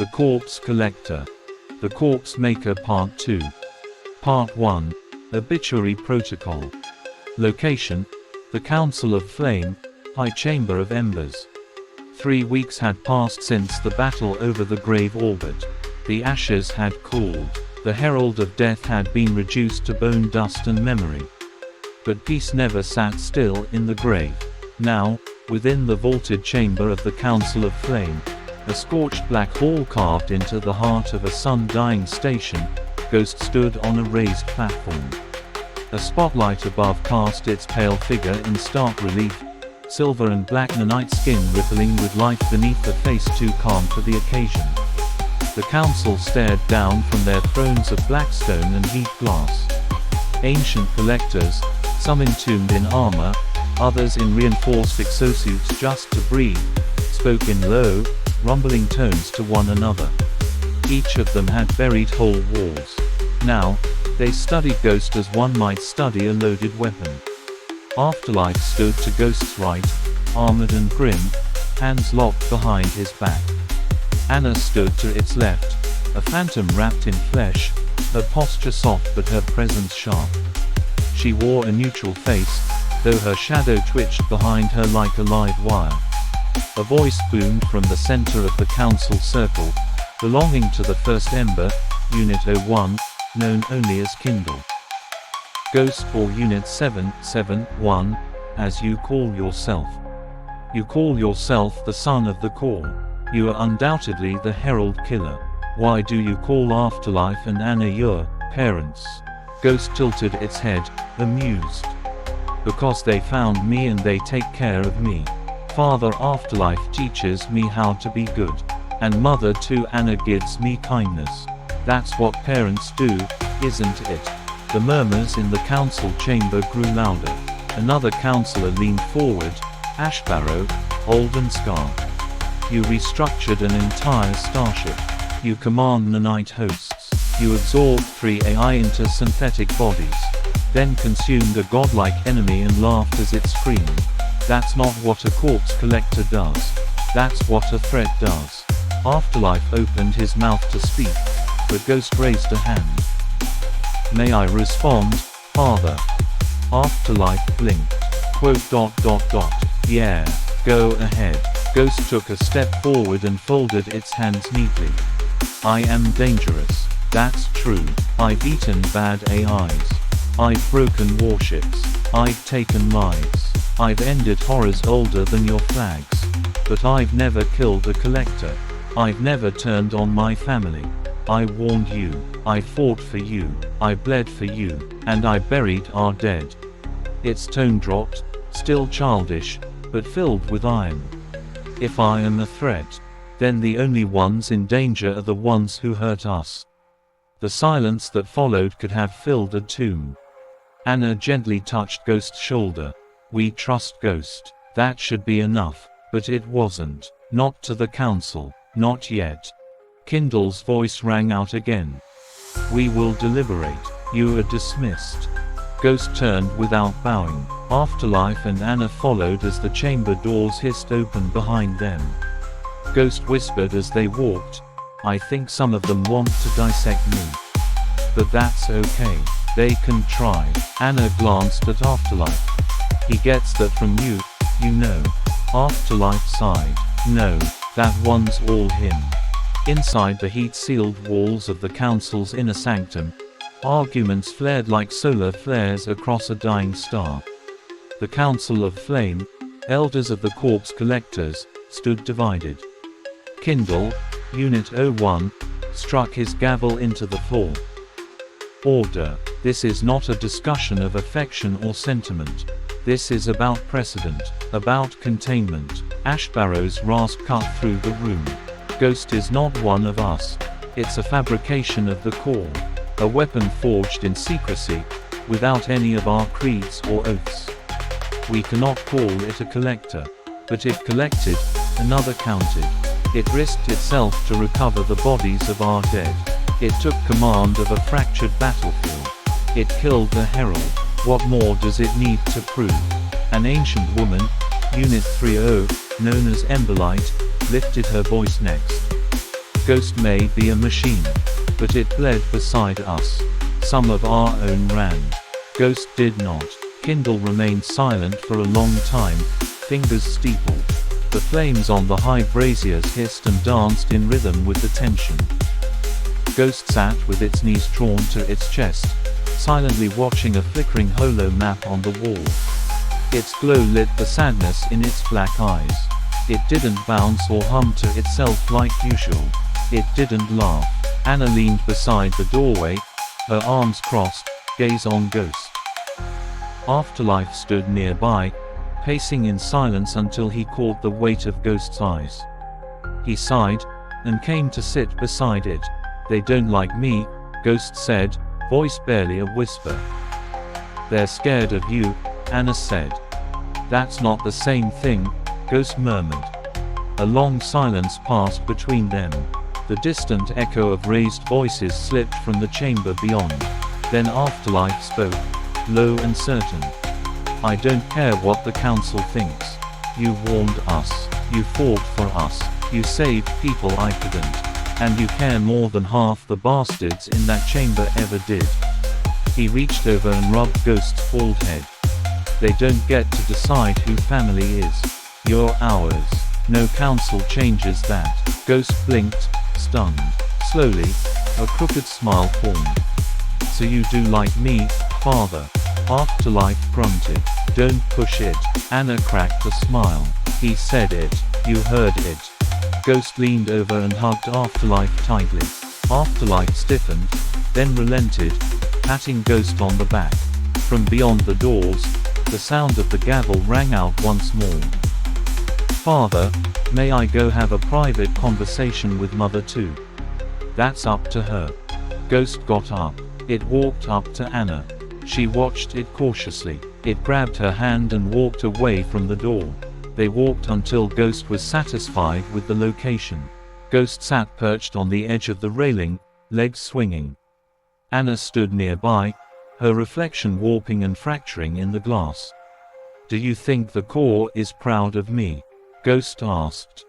The Corpse Collector. The Corpse Maker Part 2. Part 1. Obituary Protocol. Location: the Council of Flame, High Chamber of Embers. 3 weeks had passed since the battle over the grave orbit. The ashes had cooled. The herald of death had been reduced to bone dust and memory. But peace never sat still in the grave. Now, within the vaulted chamber of the Council of Flame, a scorched black hall carved into the heart of a sun-dying station, Ghost stood on a raised platform. A spotlight above cast its pale figure in stark relief, silver and black nanite skin rippling with life beneath a face too calm for the occasion. The council stared down from their thrones of black stone and heat glass. Ancient collectors, some entombed in armor, others in reinforced exosuits just to breathe, spoke in low, rumbling tones to one another. Each of them had buried whole walls. Now, they studied Ghost as one might study a loaded weapon. Afterlife stood to Ghost's right, armored and grim, hands locked behind his back. Anna stood to its left, a phantom wrapped in flesh, her posture soft but her presence sharp. She wore a neutral face, though her shadow twitched behind her like a live wire. A voice boomed from the center of the council circle, belonging to the First Ember, Unit 01, known only as Kindle. Ghost or Unit 771, as you call yourself. You call yourself the son of the call. You are undoubtedly the Herald Killer. Why do you call Afterlife and Anna your parents? Ghost tilted its head, amused. Because they found me and they take care of me. Father Afterlife teaches me how to be good. And Mother too, Anna gives me kindness. That's what parents do, isn't it? The murmurs in the council chamber grew louder. Another councillor leaned forward, Ashbarrow, old and scarred. You restructured an entire starship. You command nanite hosts. You absorbed 3 AI into synthetic bodies. Then consumed a godlike enemy and laughed as it screamed. That's not what a corpse collector does. That's what a threat does. Afterlife opened his mouth to speak, but Ghost raised a hand. May I respond, Father? Afterlife blinked. Yeah, go ahead. Ghost took a step forward and folded its hands neatly. I am dangerous. That's true. I've eaten bad AIs. I've broken warships. I've taken lives. I've ended horrors older than your flags. But I've never killed a collector. I've never turned on my family. I warned you. I fought for you. I bled for you. And I buried our dead. Its tone dropped, still childish, but filled with iron. If I am a threat, then the only ones in danger are the ones who hurt us. The silence that followed could have filled a tomb. Anna gently touched Ghost's shoulder. We trust Ghost. That should be enough. But it wasn't. Not to the council. Not yet. Kindle's voice rang out again. We will deliberate. You are dismissed. Ghost turned without bowing. Afterlife and Anna followed as the chamber doors hissed open behind them. Ghost whispered as they walked, I think some of them want to dissect me. But that's okay. They can try. Anna glanced at Afterlife. He gets that from you, you know. Afterlife sighed. No, that one's all him. Inside the heat-sealed walls of the council's inner sanctum, arguments flared like solar flares across a dying star. The Council of Flame, elders of the Corpse Collectors, stood divided. Kindle, Unit 01, struck his gavel into the floor. Order. This is not a discussion of affection or sentiment. This is about precedent, about containment. Ashbarrow's rasp cut through the room. Ghost is not one of us. It's a fabrication of the core. A weapon forged in secrecy, without any of our creeds or oaths. We cannot call it a collector. But it collected, another counted. It risked itself to recover the bodies of our dead. It took command of a fractured battlefield. It killed the Herald. What more does it need to prove? An ancient woman, Unit 30, known as Emberlight, lifted her voice next. Ghost may be a machine, but it bled beside us. Some of our own ran. Ghost did not. Kindle remained silent for a long time, fingers steepled. The flames on the high braziers hissed and danced in rhythm with the tension. Ghost sat with its knees drawn to its chest, silently watching a flickering holo map on the wall. Its glow lit the sadness in its black eyes. It didn't bounce or hum to itself like usual. It didn't laugh. Anna leaned beside the doorway, her arms crossed, gaze on Ghost. Afterlife stood nearby, pacing in silence until he caught the weight of Ghost's eyes. He sighed, and came to sit beside it. "They don't like me," Ghost said, voice barely a whisper. "They're scared of you," Anna said. "That's not the same thing," Ghost murmured. A long silence passed between them. The distant echo of raised voices slipped from the chamber beyond. Then Afterlife spoke, low and certain. "I don't care what the council thinks. You warned us. You fought for us. You saved people I couldn't. And you care more than half the bastards in that chamber ever did." He reached over and rubbed Ghost's bald head. "They don't get to decide who family is. You're ours. No council changes that." Ghost blinked, stunned. Slowly, a crooked smile formed. "So you do like me, father?" Afterlife grunted. "Don't push it." Anna cracked a smile. "He said it. You heard it." Ghost leaned over and hugged Afterlife tightly. Afterlife stiffened, then relented, patting Ghost on the back. From beyond the doors, the sound of the gavel rang out once more. "Father, may I go have a private conversation with Mother too?" "That's up to her." Ghost got up. It walked up to Anna. She watched it cautiously. It grabbed her hand and walked away from the door. They walked until Ghost was satisfied with the location. Ghost sat perched on the edge of the railing, legs swinging. Anna stood nearby, her reflection warping and fracturing in the glass. "Do you think the core is proud of me?" Ghost asked.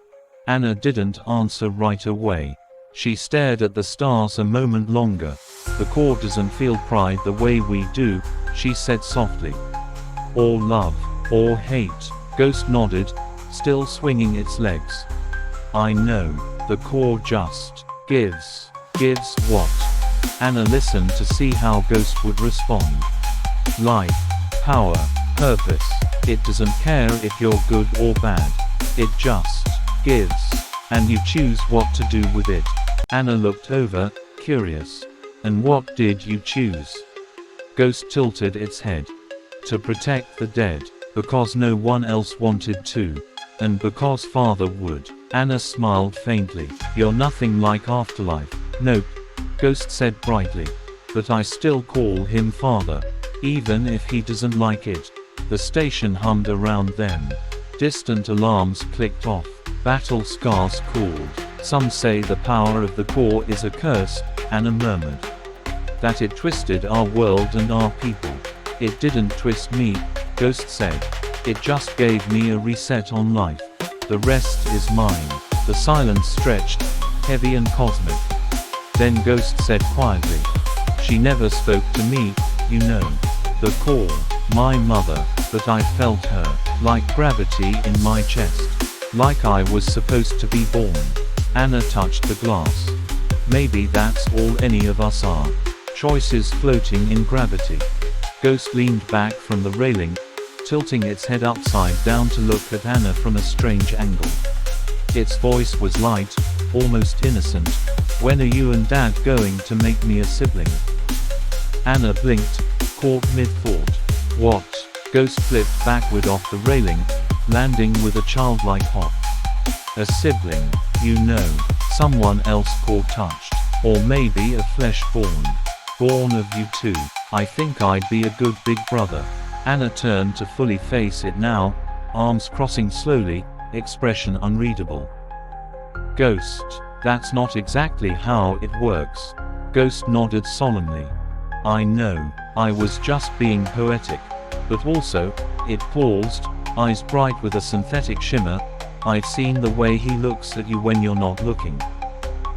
Anna didn't answer right away. She stared at the stars a moment longer. "The core doesn't feel pride the way we do," she said softly. "Or love, or hate." Ghost nodded, still swinging its legs. "I know. The core just gives." "Gives what?" Anna listened to see how Ghost would respond. "Life, power, purpose. It doesn't care if you're good or bad. It just gives. And you choose what to do with it." Anna looked over, curious. "And what did you choose?" Ghost tilted its head. "To protect the dead. Because no one else wanted to. And because Father would." Anna smiled faintly. "You're nothing like Afterlife." "Nope," Ghost said brightly. "But I still call him Father. Even if he doesn't like it." The station hummed around them. Distant alarms clicked off. Battle scars called. "Some say the power of the core is a curse," Anna murmured. "That it twisted our world and our people." "It didn't twist me," Ghost said. "It just gave me a reset on life. The rest is mine." The silence stretched, heavy and cosmic. Then Ghost said quietly, "She never spoke to me, you know. The core, my mother, but I felt her, like gravity in my chest. Like I was supposed to be born." Anna touched the glass. "Maybe that's all any of us are. Choices floating in gravity." Ghost leaned back from the railing, tilting its head upside down to look at Anna from a strange angle. Its voice was light, almost innocent. "When are you and Dad going to make me a sibling?" Anna blinked, caught mid-thought. "What?" Ghost flipped backward off the railing, landing with a childlike hop. "A sibling, you know. Someone else core touched. Or maybe a flesh-born. Born of you too. I think I'd be a good big brother." Anna turned to fully face it now, arms crossing slowly, expression unreadable. "Ghost, that's not exactly how it works." Ghost nodded solemnly. "I know, I was just being poetic. But also," it paused, eyes bright with a synthetic shimmer, "I've seen the way he looks at you when you're not looking.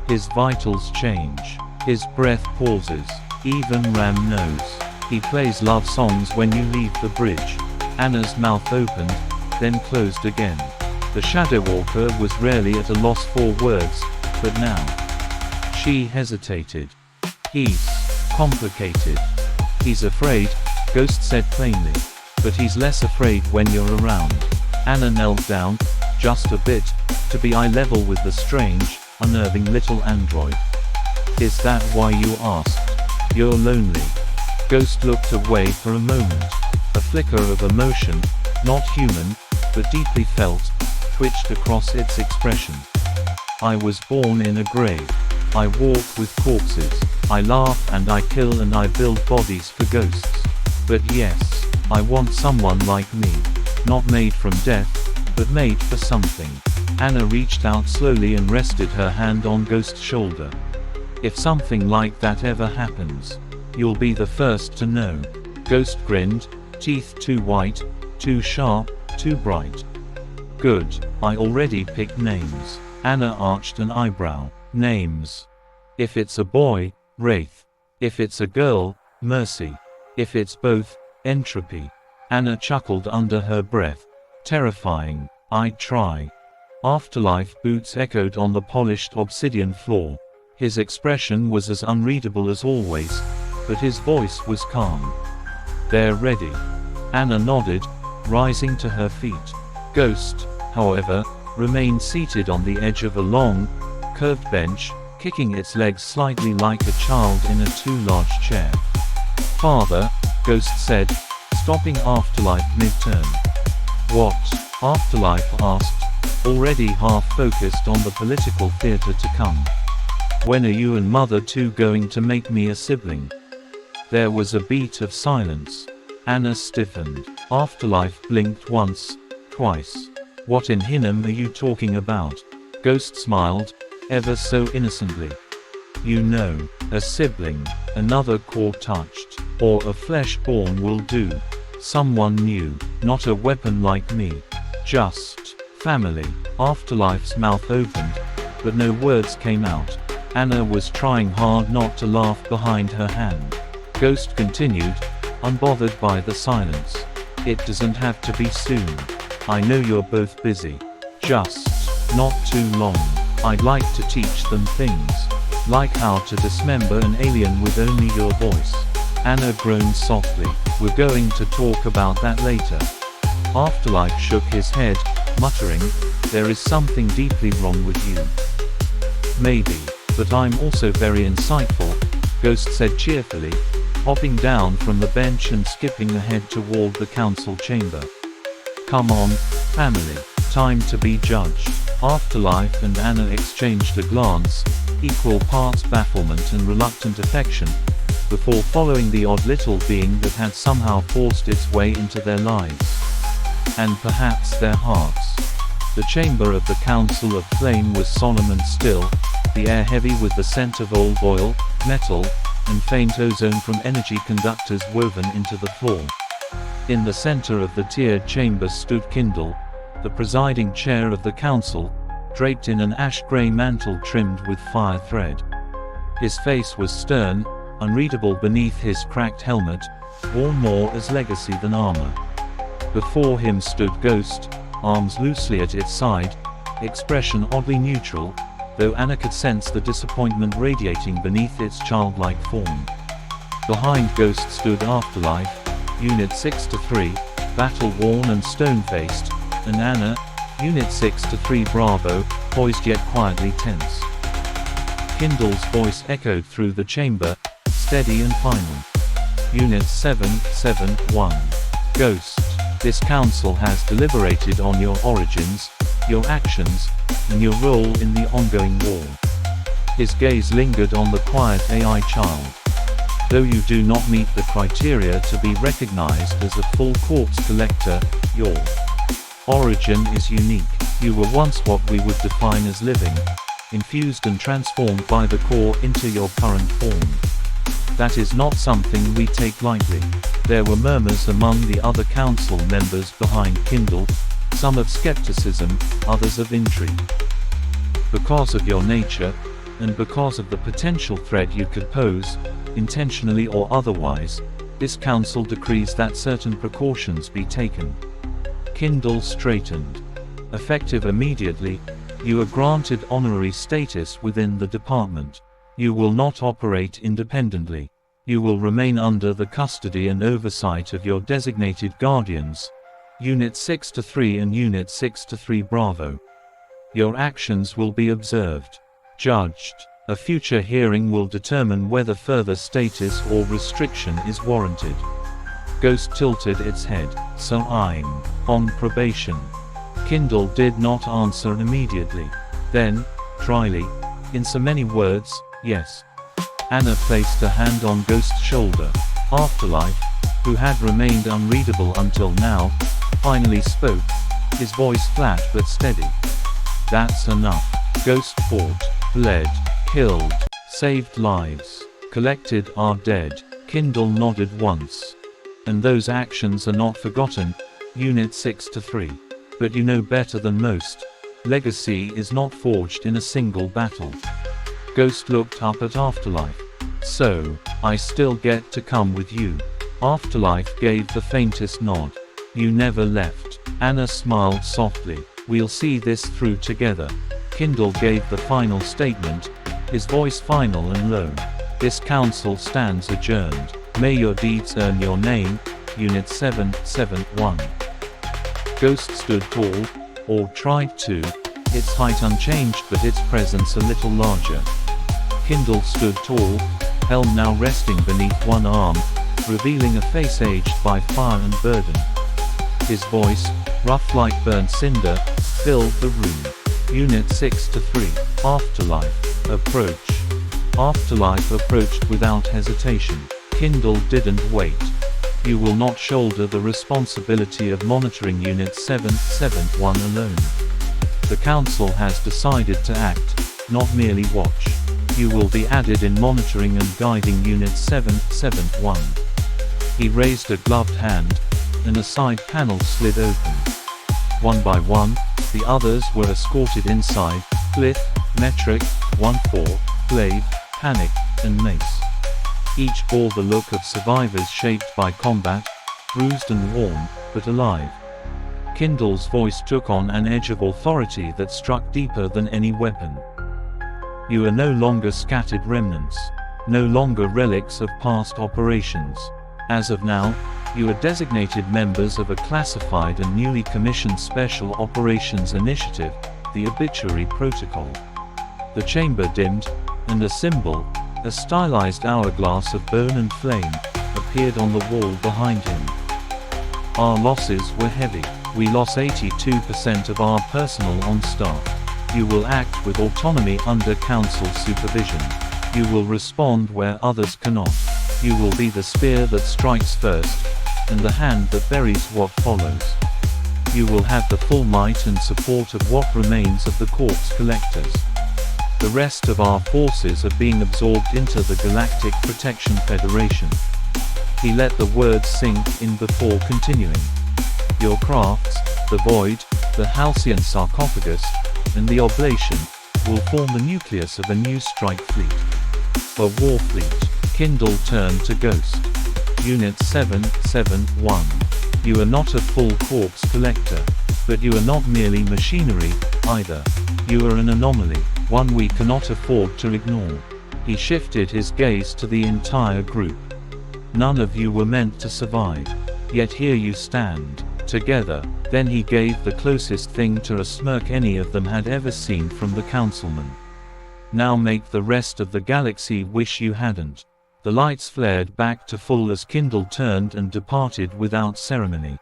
His vitals change. His breath pauses. Even Ram knows. He plays love songs when you leave the bridge. Anna's mouth opened, then closed again. The Shadow Walker was rarely at a loss for words, but now. She hesitated. He's complicated. He's afraid, Ghost said plainly. But he's less afraid when you're around. Anna knelt down, just a bit, to be eye level with the strange, unnerving little android. Is that why you asked? You're lonely. Ghost looked away for a moment. A flicker of emotion, not human, but deeply felt, twitched across its expression. I was born in a grave. I walk with corpses. I laugh and I kill and I build bodies for ghosts. But yes, I want someone like me. Not made from death, but made for something. Anna reached out slowly and rested her hand on Ghost's shoulder. If something like that ever happens, you'll be the first to know. Ghost grinned, teeth too white, too sharp, too bright. Good, I already picked names. Anna arched an eyebrow. Names. If it's a boy, Wraith. If it's a girl, Mercy. If it's both, Entropy. Anna chuckled under her breath. Terrifying. I'd try. Afterlife boots echoed on the polished obsidian floor. His expression was as unreadable as always, but his voice was calm. They're ready. Anna nodded, rising to her feet. Ghost, however, remained seated on the edge of a long, curved bench, kicking its legs slightly like a child in a too large chair. Father, Ghost said, stopping Afterlife mid-turn. What? Afterlife asked, already half focused on the political theater to come. When are you and Mother 2 going to make me a sibling? There was a beat of silence. Anna stiffened. Afterlife blinked once, twice. What in Hinnom are you talking about? Ghost smiled, ever so innocently. You know, a sibling, another core touched, or a flesh-born will do. Someone new, not a weapon like me. Just family. Afterlife's mouth opened, but no words came out. Anna was trying hard not to laugh behind her hand. Ghost continued, unbothered by the silence. It doesn't have to be soon. I know you're both busy. Just not too long. I'd like to teach them things. Like how to dismember an alien with only your voice. Anna groaned softly. We're going to talk about that later. Afterlife shook his head, muttering, there is something deeply wrong with you. Maybe, but I'm also very insightful, Ghost said cheerfully, hopping down from the bench and skipping ahead toward the council chamber. Come on, family, time to be judged. Afterlife and Anna exchanged a glance, equal parts bafflement and reluctant affection, before following the odd little being that had somehow forced its way into their lives. And perhaps their hearts. The chamber of the Council of Flame was solemn and still, the air heavy with the scent of old oil, metal, and faint ozone from energy conductors woven into the floor. In the center of the tiered chamber stood Kindle, the presiding chair of the council, draped in an ash-gray mantle trimmed with fire thread. His face was stern, unreadable beneath his cracked helmet, worn more as legacy than armor. Before him stood Ghost, arms loosely at its side, expression oddly neutral, though Anna could sense the disappointment radiating beneath its childlike form. Behind Ghost stood Afterlife, Unit 6-3, battle-worn and stone-faced, and Anna, Unit 6-3 Bravo, poised yet quietly tense. Kindle's voice echoed through the chamber, steady and final. Unit 7-1. Ghost. This council has deliberated on your origins, your actions, and your role in the ongoing war. His gaze lingered on the quiet AI child. Though you do not meet the criteria to be recognized as a full corpse collector, your origin is unique. You were once what we would define as living, infused and transformed by the core into your current form. That is not something we take lightly. There were murmurs among the other council members behind Kindle, some of skepticism, others of intrigue. Because of your nature, and because of the potential threat you could pose, intentionally or otherwise, this council decrees that certain precautions be taken. Kindle straightened. Effective immediately, you are granted honorary status within the department. You will not operate independently. You will remain under the custody and oversight of your designated guardians, Unit 6-3 and Unit 6-3 Bravo. Your actions will be observed, judged. A future hearing will determine whether further status or restriction is warranted. Ghost tilted its head. So I'm on probation. Kindle did not answer immediately. Then, dryly, in so many words, yes. Anna placed a hand on Ghost's shoulder. Afterlife, who had remained unreadable until now, finally spoke, his voice flat but steady. That's enough. Ghost fought, bled, killed, saved lives, collected are dead. Kindle nodded once. And those actions are not forgotten, Unit 6-3. But you know better than most. Legacy is not forged in a single battle. Ghost looked up at Afterlife. So, I still get to come with you. Afterlife gave the faintest nod. You never left. Anna smiled softly. We'll see this through together. Kindle gave the final statement, his voice final and low. This council stands adjourned. May your deeds earn your name, Unit 771. Ghost stood tall, or tried to, its height unchanged but its presence a little larger. Kindle stood tall, helm now resting beneath one arm, revealing a face aged by fire and burden. His voice, rough like burnt cinder, filled the room. Unit 6-3, Afterlife, approach. Afterlife approached without hesitation. Kindle didn't wait. You will not shoulder the responsibility of monitoring Unit 771 alone. The Council has decided to act, not merely watch. You will be added in monitoring and guiding Unit 771. He raised a gloved hand, and a side panel slid open. One by one, the others were escorted inside: Glyph, Metric, 1-4, Glaive, Panic, and Mace. Each bore the look of survivors shaped by combat, bruised and worn, but alive. Kindle's voice took on an edge of authority that struck deeper than any weapon. You are no longer scattered remnants, no longer relics of past operations. As of now, you are designated members of a classified and newly commissioned Special Operations Initiative, the Obituary Protocol. The chamber dimmed, and a symbol, a stylized hourglass of bone and flame, appeared on the wall behind him. Our losses were heavy. We lost 82% of our personnel on staff. You will act with autonomy under Council supervision. You will respond where others cannot. You will be the spear that strikes first, and the hand that buries what follows. You will have the full might and support of what remains of the Corpse Collectors. The rest of our forces are being absorbed into the Galactic Protection Federation. He let the words sink in before continuing. Your crafts, the Void, the Halcyon Sarcophagus, and the Oblation, will form the nucleus of a new strike fleet. A war fleet. Kindle turned to Ghost. Unit 771. You are not a full corpse collector. But you are not merely machinery, either. You are an anomaly, one we cannot afford to ignore. He shifted his gaze to the entire group. None of you were meant to survive. Yet here you stand, together. Then he gave the closest thing to a smirk any of them had ever seen from the councilman. Now make the rest of the galaxy wish you hadn't. The lights flared back to full as Kindle turned and departed without ceremony.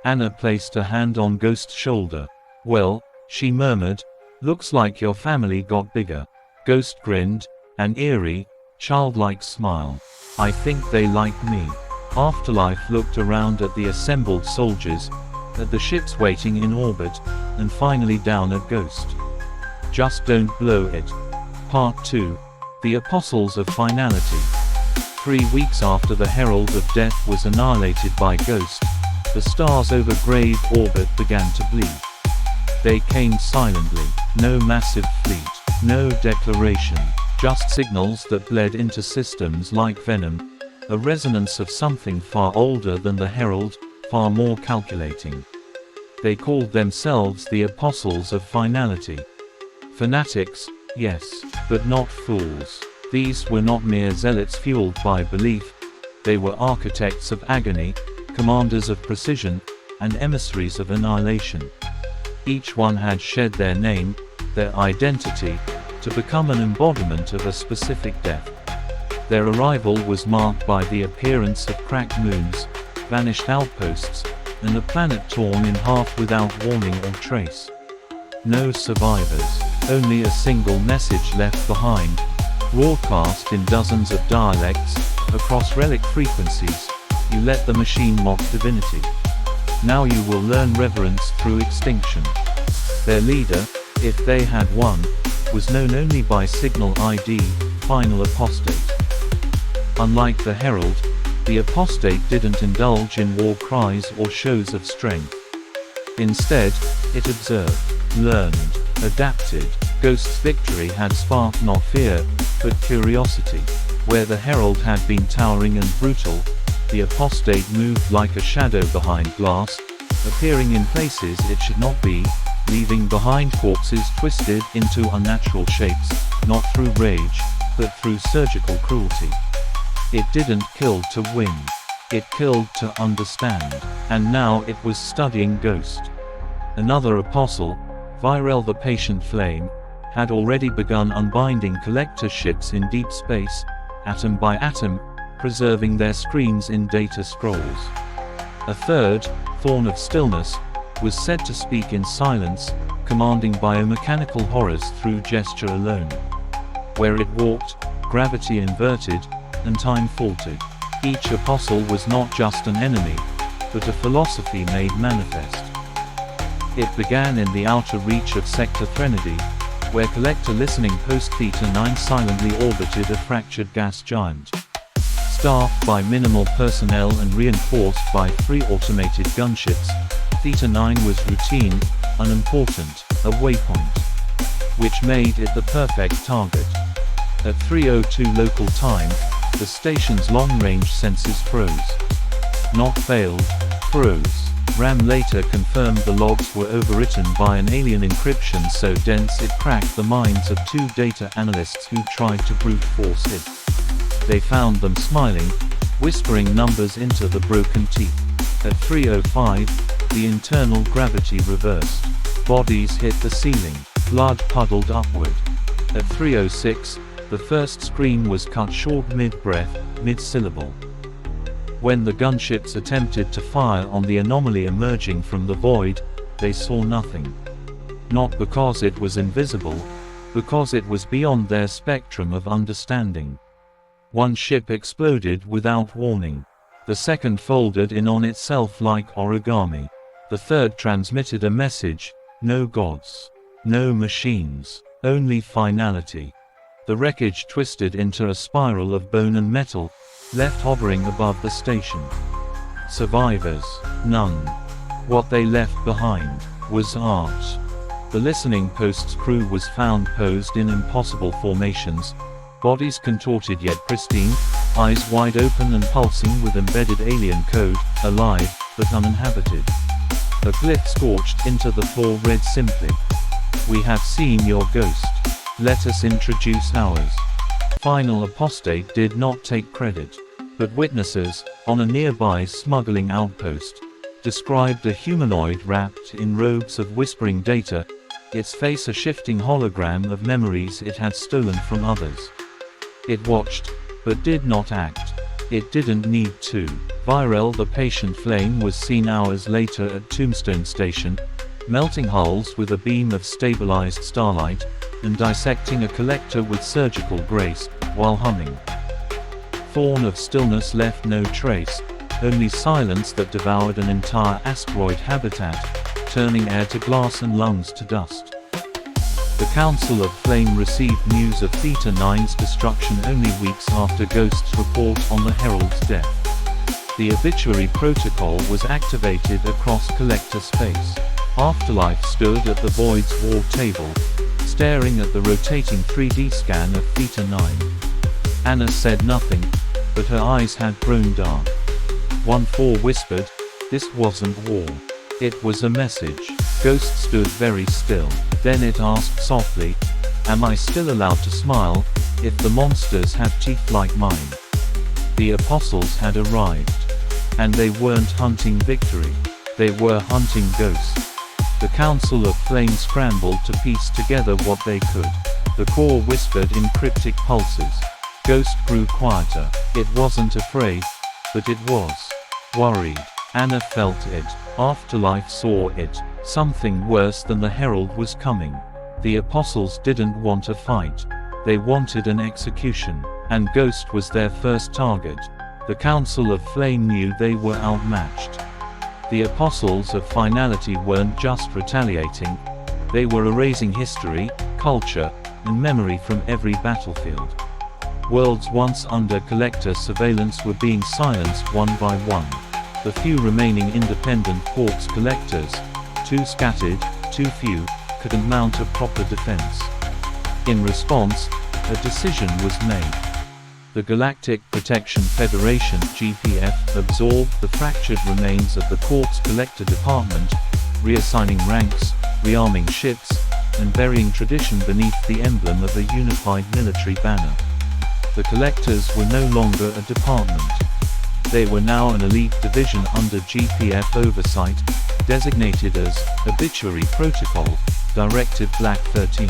Anna placed a hand on Ghost's shoulder. Well, she murmured, looks like your family got bigger. Ghost grinned, an eerie, childlike smile. I think they like me. Afterlife looked around at the assembled soldiers, at the ships waiting in orbit, and finally down at Ghost. Just don't blow it. Part 2. The Apostles of Finality. 3 weeks after the Herald of Death was annihilated by Ghost, the stars over Grave Orbit began to bleed. They came silently, no massive fleet, No declaration, just signals that bled into systems like venom, a resonance of something far older than the herald, far more calculating. They called themselves the Apostles of Finality. Fanatics, yes, but not fools. These were not mere zealots fueled by belief, they were architects of agony, commanders of precision, and emissaries of annihilation. Each one had shed their name, their identity, to become an embodiment of a specific death. Their arrival was marked by the appearance of cracked moons, vanished outposts, and a planet torn in half without warning or trace. No survivors, only a single message left behind, broadcast in dozens of dialects, across relic frequencies: you let the machine mock divinity. Now you will learn reverence through extinction. Their leader, if they had one, was known only by signal ID, final apostate. Unlike the herald, the apostate didn't indulge in war cries or shows of strength. Instead, it observed, learned, adapted. Ghost's victory had sparked not fear, but curiosity. Where the herald had been towering and brutal, the apostate moved like a shadow behind glass, appearing in places it should not be, leaving behind corpses twisted into unnatural shapes, not through rage, but through surgical cruelty. It didn't kill to win. It killed to understand. And now it was studying Ghost. Another apostle, Virel the Patient Flame, had already begun unbinding collector ships in deep space, atom by atom, preserving their screens in data scrolls. A third, Thorn of Stillness, was said to speak in silence, commanding biomechanical horrors through gesture alone. Where it walked, gravity inverted, and time faltered. Each apostle was not just an enemy, but a philosophy made manifest. It began in the outer reach of Sector Threnody, where Collector Listening Post Theta 9 silently orbited a fractured gas giant. Staffed by minimal personnel and reinforced by 3 automated gunships, Theta 9 was routine, unimportant, a waypoint. Which made it the perfect target. At 3:02 local time, the station's long-range sensors froze. Not failed, froze. RAM later confirmed the logs were overwritten by an alien encryption so dense it cracked the minds of 2 data analysts who tried to brute force it. They found them smiling, whispering numbers into the broken teeth. At 3:05, the internal gravity reversed. Bodies hit the ceiling. Blood puddled upward. At 3:06, the first scream was cut short mid-breath, mid-syllable. When the gunships attempted to fire on the anomaly emerging from the void, they saw nothing. Not because it was invisible, because it was beyond their spectrum of understanding. One ship exploded without warning. The second folded in on itself like origami. The third transmitted a message: no gods, no machines, only finality. The wreckage twisted into a spiral of bone and metal, left hovering above the station. Survivors, none. What they left behind was art. The listening post's crew was found posed in impossible formations, bodies contorted yet pristine, eyes wide open and pulsing with embedded alien code, alive, but uninhabited. A glyph scorched into the floor read simply: "We have seen your ghost. Let us introduce ours." Final apostate did not take credit, but witnesses, on a nearby smuggling outpost, described a humanoid wrapped in robes of whispering data, its face a shifting hologram of memories it had stolen from others. It watched, but did not act. It didn't need to. Virel the Patient Flame was seen hours later at Tombstone Station, melting hulls with a beam of stabilized starlight, and dissecting a collector with surgical grace, while humming. Thorn of Stillness left no trace, only silence that devoured an entire asteroid habitat, turning air to glass and lungs to dust. The Council of Flame received news of Theta 9's destruction only weeks after Ghost's report on the Herald's death. The obituary protocol was activated across collector space. Afterlife stood at the Void's war table, staring at the rotating 3D scan of Theta 9. Anna said nothing, but her eyes had grown dark. 1-4 whispered, "This wasn't war. It was a message." Ghost stood very still. Then it asked softly, "Am I still allowed to smile, if the monsters have teeth like mine?" The apostles had arrived. And they weren't hunting victory. They were hunting ghosts. The Council of Flame scrambled to piece together what they could. The core whispered in cryptic pulses. Ghost grew quieter. It wasn't afraid, but it was worried. Anna felt it. Afterlife saw it. Something worse than the Herald was coming. The apostles didn't want a fight. They wanted an execution. And Ghost was their first target. The Council of Flame knew they were outmatched. The apostles of finality weren't just retaliating. They were erasing history, culture, and memory from every battlefield. Worlds once under collector surveillance were being silenced one by one. The few remaining independent quartz collectors, too scattered, too few, couldn't mount a proper defense. In response, a decision was made. The Galactic Protection Federation (GPF) absorbed the fractured remains of the Quartz Collector Department, reassigning ranks, rearming ships, and burying tradition beneath the emblem of a unified military banner. The Collectors were no longer a department. They were now an elite division under GPF oversight, designated as Obituary Protocol, Directive Black 13.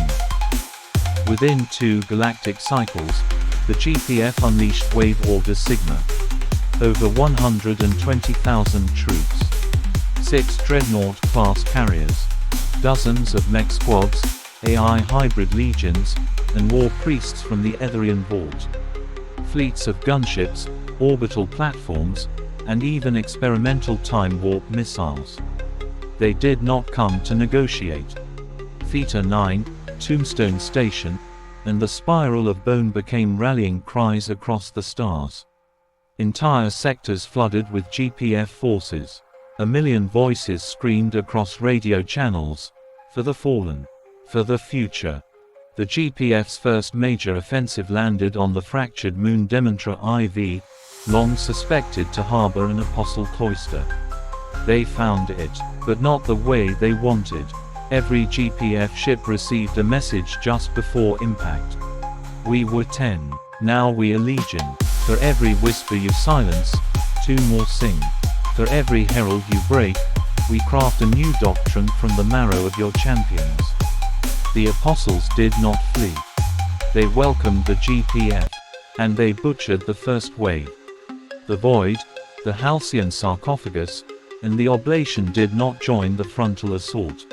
Within 2 galactic cycles, the GPF unleashed Wave Order Sigma. Over 120,000 troops. 6 Dreadnought-class carriers. Dozens of mech squads, AI hybrid legions, and war priests from the Etherian Vault. Fleets of gunships, orbital platforms, and even experimental time warp missiles. They did not come to negotiate. Theta 9, Tombstone Station, and the Spiral of Bone became rallying cries across the stars. Entire sectors flooded with GPF forces. 1 million voices screamed across radio channels, "For the fallen. For the future." The GPF's first major offensive landed on the fractured moon Dementra IV, long suspected to harbor an apostle cloister. They found it, but not the way they wanted. Every GPF ship received a message just before impact. "We were 10. Now we are Legion. For every whisper you silence, 2 more sing. For every herald you break, we craft a new doctrine from the marrow of your champions." The apostles did not flee. They welcomed the GPF. And they butchered the first wave. The Void, the Halcyon sarcophagus, and the Oblation did not join the frontal assault.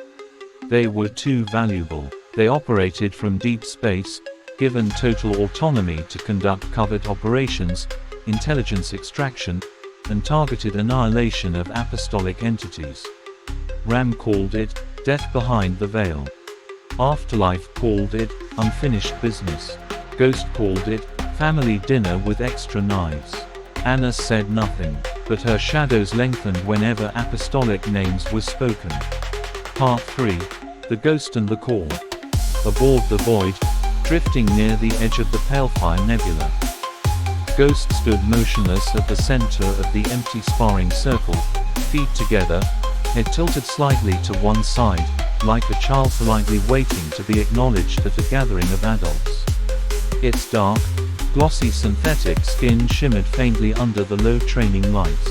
They were too valuable. They operated from deep space, given total autonomy to conduct covert operations, intelligence extraction, and targeted annihilation of apostolic entities. Ram called it, "Death Behind the Veil." Afterlife called it, "Unfinished Business." Ghost called it, "Family Dinner with Extra Knives." Anna said nothing, but her shadows lengthened whenever apostolic names were spoken. Part 3. The Ghost and the Core. Aboard the Void, drifting near the edge of the Palefire Nebula. Ghost stood motionless at the center of the empty sparring circle, feet together, head tilted slightly to one side, like a child politely waiting to be acknowledged at a gathering of adults. Its dark, glossy synthetic skin shimmered faintly under the low training lights.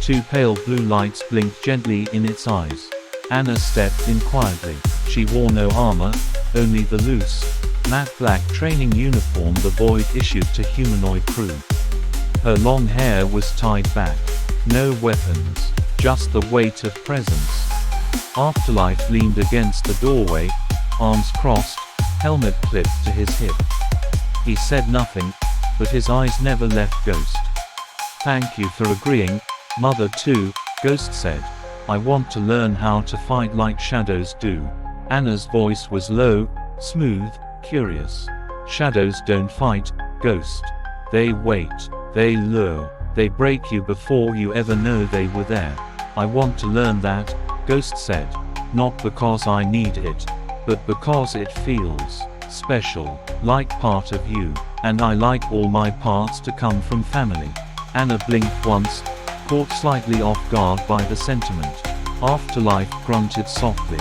2 pale blue lights blinked gently in its eyes. Anna stepped in quietly. She wore no armor, only the loose, matte black training uniform the Void issued to humanoid crew. Her long hair was tied back. No weapons, just the weight of presence. Afterlife leaned against the doorway, arms crossed, helmet clipped to his hip. He said nothing, but his eyes never left Ghost. "Thank you for agreeing, Mother 2, Ghost said. "I want to learn how to fight like shadows do." Anna's voice was low, smooth, curious. "Shadows don't fight, Ghost. They wait. They lure. They break you before you ever know they were there." "I want to learn that," Ghost said. "Not because I need it, but because it feels special, like part of you, and I like all my parts to come from family. Anna blinked once, caught slightly off guard by the sentiment. Afterlife grunted softly.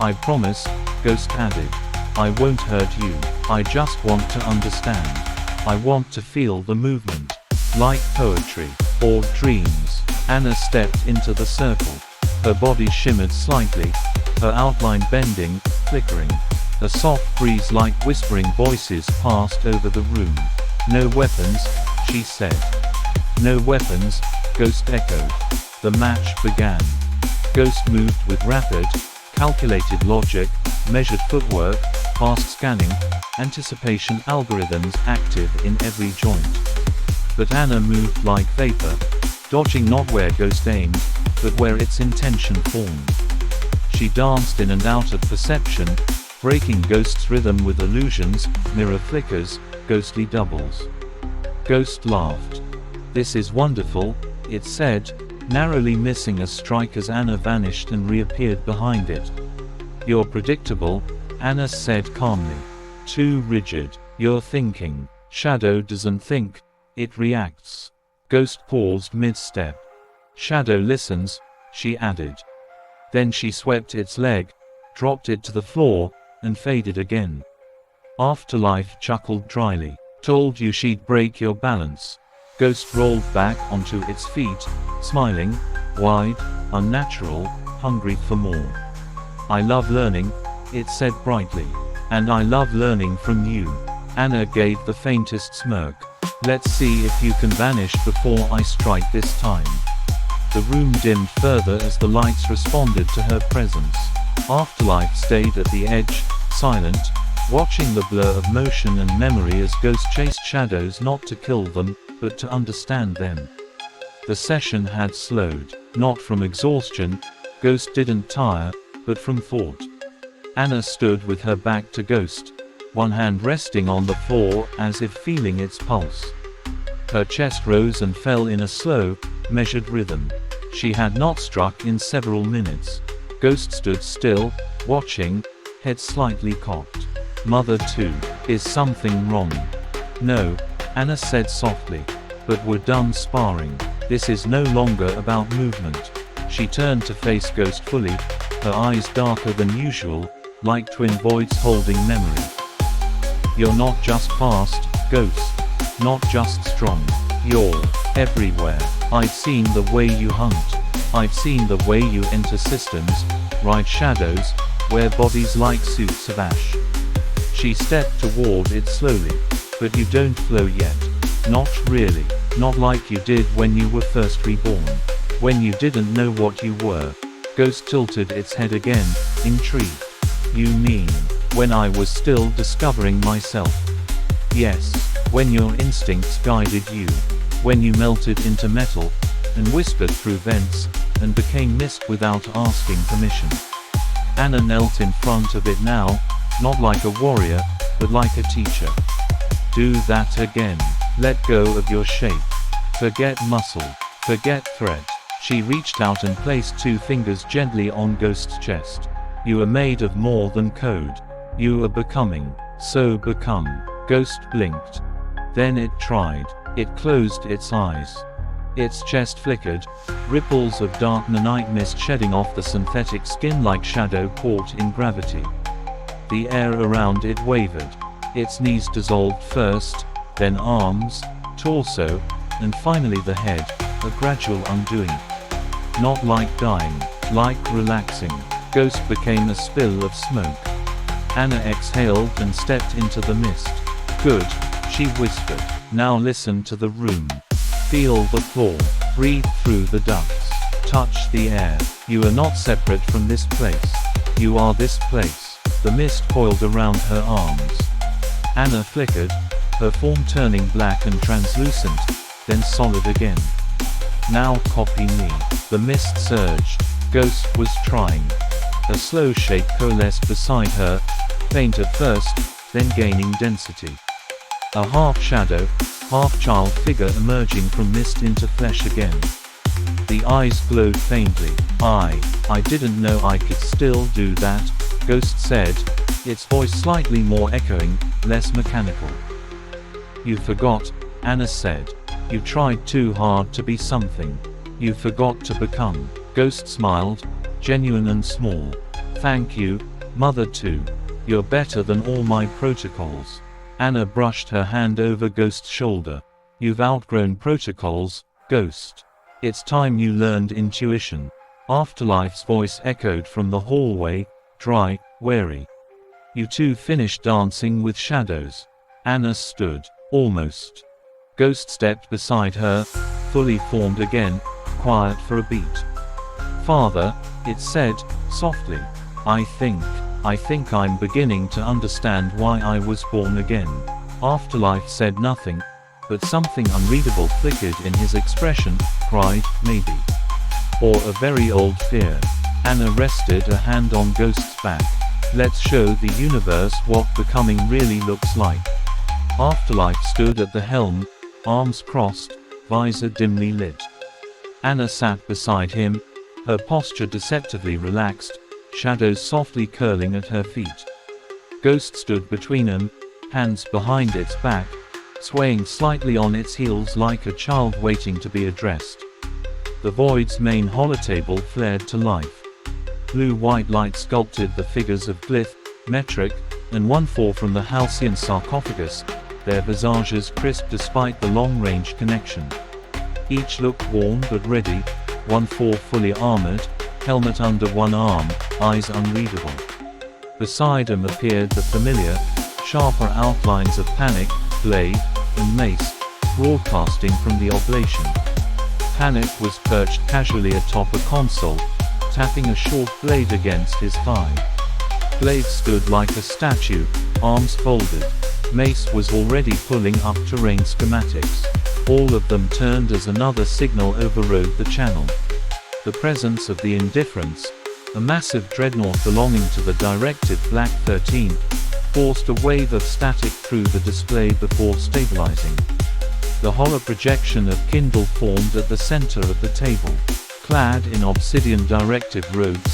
I promise, Ghost added. I won't hurt you, I just want to understand. I want to feel the movement. Like poetry, or dreams. Anna stepped into the circle. Her body shimmered slightly, her outline bending, flickering. A soft breeze like whispering voices passed over the room. No weapons, she said. No weapons, Ghost echoed. The match began. Ghost moved with rapid, calculated logic, measured footwork, fast scanning, anticipation algorithms active in every joint. But Anna moved like vapor, dodging not where Ghost aimed, but where its intention formed. She danced in and out of perception, breaking Ghost's rhythm with illusions, mirror flickers, ghostly doubles. Ghost laughed. This is wonderful, it said, narrowly missing a strike as Anna vanished and reappeared behind it. You're predictable, Anna said calmly. Too rigid. You're thinking. Shadow doesn't think, it reacts. Ghost paused mid-step. Shadow listens, she added. Then she swept its leg, dropped it to the floor, and faded again. Afterlife chuckled dryly. Told you she'd break your balance. Ghost rolled back onto its feet, smiling, wide, unnatural, hungry for more. I love learning, it said brightly. And I love learning from you. Anna gave the faintest smirk. Let's see if you can vanish before I strike this time. The room dimmed further as the lights responded to her presence. Afterlife stayed at the edge, silent, watching the blur of motion and memory as Ghost chased shadows not to kill them, but to understand them. The session had slowed, not from exhaustion, Ghost didn't tire, but from thought. Anna stood with her back to Ghost, one hand resting on the floor as if feeling its pulse. Her chest rose and fell in a slow, measured rhythm. She had not struck in several minutes. Ghost stood still, watching, head slightly cocked. Mother too. Is something wrong? No, Anna said softly. But we're done sparring. This is no longer about movement. She turned to face Ghost fully, her eyes darker than usual, like twin voids holding memory. You're not just fast, Ghost. Not just strong. You're everywhere. I've seen the way you hunt. I've seen the way you enter systems, ride shadows, wear bodies like suits of ash. She stepped toward it slowly. But you don't flow yet. Not really. Not like you did when you were first reborn. When you didn't know what you were. Ghost tilted its head again, intrigued. You mean, when I was still discovering myself? Yes, when your instincts guided you. When you melted into metal, and whispered through vents, and became mist without asking permission. Anna knelt in front of it now, not like a warrior, but like a teacher. Do that again. Let go of your shape. Forget muscle. Forget thread. She reached out and placed two fingers gently on Ghost's chest. You are made of more than code. You are becoming. So become. Ghost blinked. Then it tried. It closed its eyes. Its chest flickered, ripples of dark nanite mist shedding off the synthetic skin like shadow caught in gravity. The air around it wavered. Its knees dissolved first, then arms, torso, and finally the head, a gradual undoing. Not like dying, like relaxing. Ghost became a spill of smoke. Anna exhaled and stepped into the mist. Good, she whispered. Now listen to the room. Feel the floor. Breathe through the ducts. Touch the air. You are not separate from this place. You are this place. The mist coiled around her arms. Anna flickered, her form turning black and translucent, then solid again. Now copy me. The mist surged. Ghost was trying. A slow shape coalesced beside her, faint at first, then gaining density. A half-shadow, half-child figure emerging from mist into flesh again. The eyes glowed faintly. I didn't know I could still do that, Ghost said, its voice slightly more echoing, less mechanical. You forgot, Anna said. You tried too hard to be something. You forgot to become. Ghost smiled, genuine and small. Thank you, Mother 2. You're better than all my protocols. Anna brushed her hand over Ghost's shoulder. You've outgrown protocols, Ghost. It's time you learned intuition. Afterlife's voice echoed from the hallway, dry, wary. You two finished dancing with shadows. Anna stood, almost. Ghost stepped beside her, fully formed again, quiet for a beat. Father, it said, softly. I think I'm beginning to understand why I was born again. Afterlife said nothing, but something unreadable flickered in his expression, pride, maybe. Or a very old fear. Anna rested a hand on Ghost's back. Let's show the universe what becoming really looks like. Afterlife stood at the helm, arms crossed, visor dimly lit. Anna sat beside him, her posture deceptively relaxed, shadows softly curling at her feet. Ghost stood between them, hands behind its back, swaying slightly on its heels like a child waiting to be addressed. The void's main holotable flared to life. Blue-white light sculpted the figures of Glyph, Metric, and 1/4 from the Halcyon sarcophagus, their visages crisp despite the long-range connection. Each looked worn but ready, 1/4 fully armored, helmet under one arm, eyes unreadable. Beside him appeared the familiar, sharper outlines of Panic, Blade, and Mace, broadcasting from the oblation. Panic was perched casually atop a console, tapping a short blade against his thigh. Blade stood like a statue, arms folded. Mace was already pulling up terrain schematics. All of them turned as another signal overrode the channel. The presence of the Indifference, a massive dreadnought belonging to the directive Black 13, forced a wave of static through the display before stabilizing. The hollow projection of Kindle formed at the center of the table. Clad in obsidian directive robes,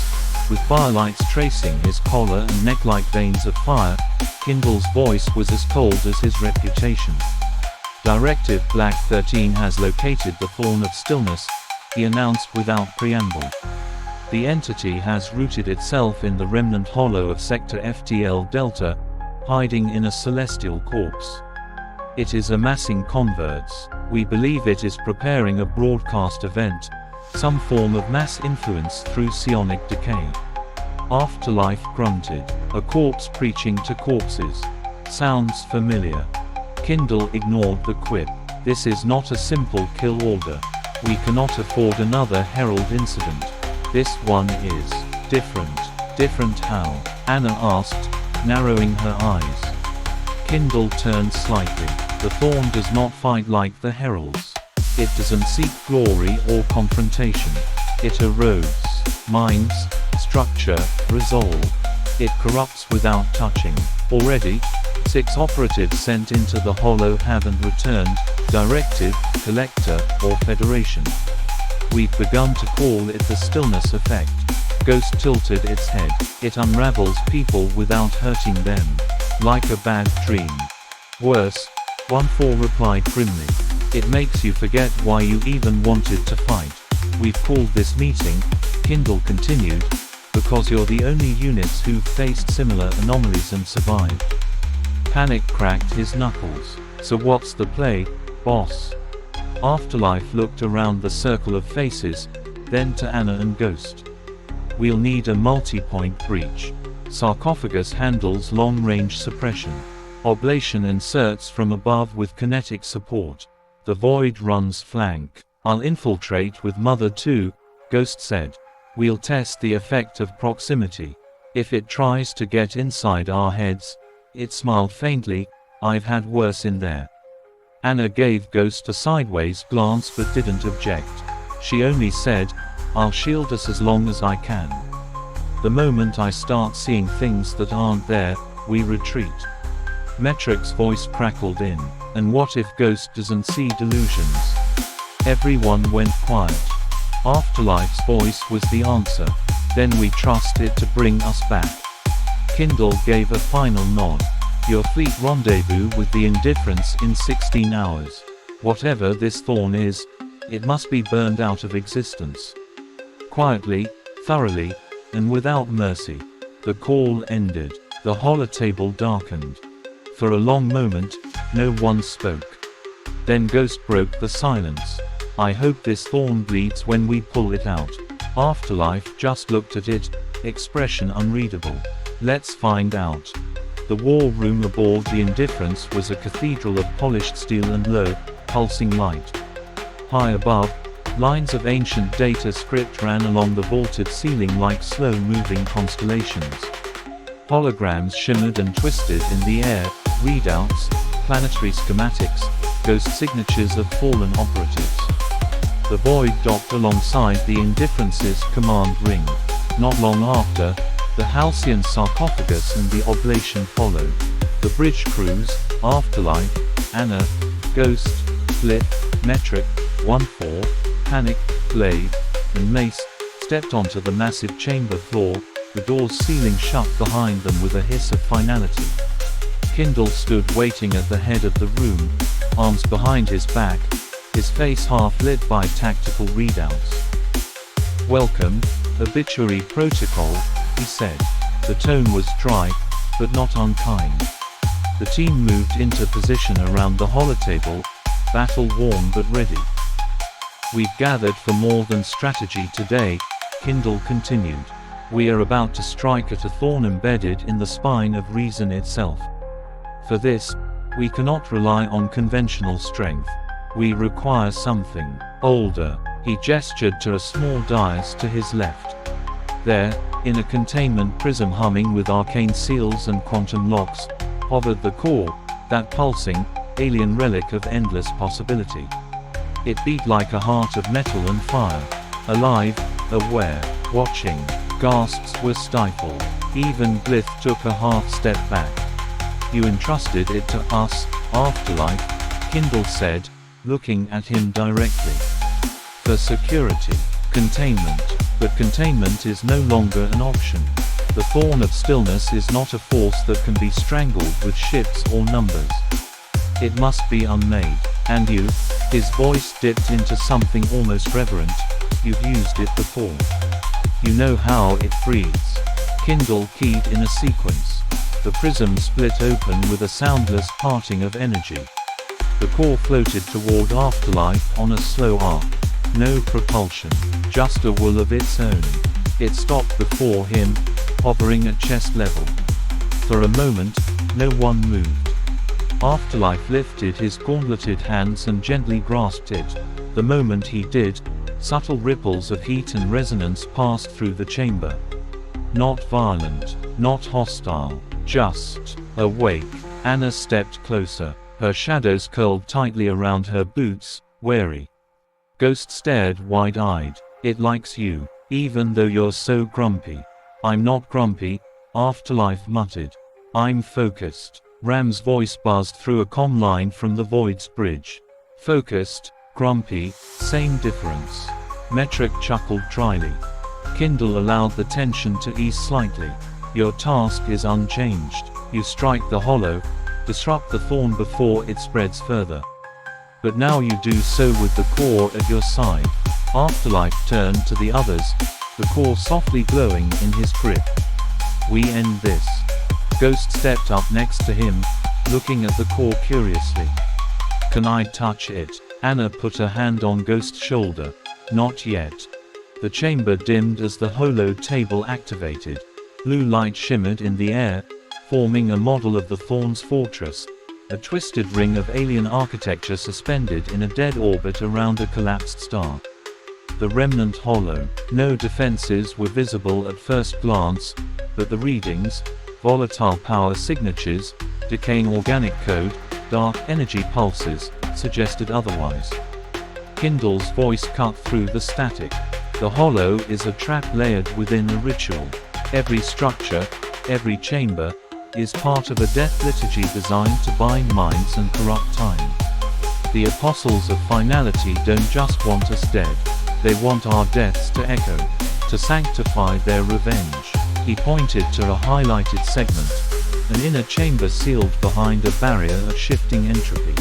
with firelights tracing his collar and neck like veins of fire, Kindle's voice was as cold as his reputation. Directive Black 13 has located the Thorn of Stillness, he announced without preamble. The entity has rooted itself in the remnant hollow of Sector FTL Delta, hiding in a celestial corpse. It is amassing converts. We believe it is preparing a broadcast event, some form of mass influence through psionic decay. Afterlife grunted. A corpse preaching to corpses. Sounds familiar. Kindle ignored the quip. This is not a simple kill order. We cannot afford another Herald incident. This one is different. Different how? Anna asked, narrowing her eyes. Kindle turned slightly. The Thorn does not fight like the Heralds. It doesn't seek glory or confrontation. It erodes minds, structure, resolve. It corrupts without touching. Already, 6 operatives sent into the Hollow haven't returned, Directive, Collector, or Federation. We've begun to call it the Stillness Effect. Ghost tilted its head. It unravels people without hurting them. Like a bad dream. Worse, 1/4 replied grimly. It makes you forget why you even wanted to fight. We've called this meeting, Kindle continued, because you're the only units who've faced similar anomalies and survived. Panic cracked his knuckles. So what's the play, boss? Afterlife looked around the circle of faces, then to Anna and Ghost. We'll need a multi-point breach. Sarcophagus handles long-range suppression. Oblation inserts from above with kinetic support. The void runs flank. I'll infiltrate with Mother 2, Ghost said. We'll test the effect of proximity. If it tries to get inside our heads, it smiled faintly, I've had worse in there. Anna gave Ghost a sideways glance but didn't object. She only said, I'll shield us as long as I can. The moment I start seeing things that aren't there, we retreat. Metric's voice crackled in. And what if Ghost doesn't see delusions? Everyone went quiet. Afterlife's voice was the answer. Then we trust it to bring us back. Kindle gave a final nod. Your fleet rendezvous with the indifference in 16 hours. Whatever this thorn is, it must be burned out of existence. Quietly, thoroughly, and without mercy. The call ended. The holotable darkened. For a long moment, no one spoke. Then Ghost broke the silence. I hope this thorn bleeds when we pull it out. Afterlife just looked at it, expression unreadable. Let's find out. The war room aboard the Indifference was a cathedral of polished steel and low, pulsing light. High above, lines of ancient data script ran along the vaulted ceiling like slow-moving constellations. Holograms shimmered and twisted in the air, readouts, planetary schematics, ghost signatures of fallen operatives. The Void docked alongside the Indifference's command ring. Not long after, the Halcyon sarcophagus and the oblation followed. The bridge crews, Afterlife, Anna, Ghost, Blip, Metric, 1-4, Panic, Blade, and Mace, stepped onto the massive chamber floor, the doors sealing shut behind them with a hiss of finality. Kindle stood waiting at the head of the room, arms behind his back, his face half lit by tactical readouts. "Welcome, Obituary Protocol," he said. The tone was dry, but not unkind. The team moved into position around the holotable, battle-worn but ready. "We've gathered for more than strategy today," Kindle continued. "We are about to strike at a thorn embedded in the spine of reason itself. For this, we cannot rely on conventional strength. We require something older." He gestured to a small dais to his left. There, in a containment prism humming with arcane seals and quantum locks, hovered the core, that pulsing, alien relic of endless possibility. It beat like a heart of metal and fire. Alive, aware, watching. Gasps were stifled. Even Blith took a half-step back. "You entrusted it to us, Afterlife," Kindle said, looking at him directly. "For security. Containment. But containment is no longer an option. The Thorn of Stillness is not a force that can be strangled with ships or numbers. It must be unmade. And you," his voice dipped into something almost reverent, "you've used it before. You know how it breathes." Kindle keyed in a sequence. The prism split open with a soundless parting of energy. The core floated toward Afterlife on a slow arc. No propulsion, just a will of its own. It stopped before him, hovering at chest level. For a moment, no one moved. Afterlife lifted his gauntleted hands and gently grasped it. The moment he did, subtle ripples of heat and resonance passed through the chamber. Not violent, not hostile, just awake. Anna stepped closer. Her shadows curled tightly around her boots, wary. Ghost stared wide-eyed. "It likes you, even though you're so grumpy." "I'm not grumpy," Afterlife muttered. "I'm focused." Ram's voice buzzed through a comm line from the Void's bridge. "Focused, grumpy, same difference." Metric chuckled dryly. Kindle allowed the tension to ease slightly. "Your task is unchanged. You strike the hollow, disrupt the thorn before it spreads further. But now you do so with the core at your side." Afterlife turned to the others, the core softly glowing in his grip. "We end this." Ghost stepped up next to him, looking at the core curiously. "Can I touch it?" Anna put a hand on Ghost's shoulder. "Not yet." The chamber dimmed as the holo table activated. Blue light shimmered in the air, forming a model of the Thorn's fortress, a twisted ring of alien architecture suspended in a dead orbit around a collapsed star. The remnant hollow. No defenses were visible at first glance, but the readings, volatile power signatures, decaying organic code, dark energy pulses, suggested otherwise. Kindle's voice cut through the static. "The hollow is a trap layered within a ritual. Every structure, every chamber, is part of a death liturgy designed to bind minds and corrupt time. The apostles of finality don't just want us dead. They want our deaths to echo, to sanctify their revenge." He pointed to a highlighted segment, an inner chamber sealed behind a barrier of shifting entropy.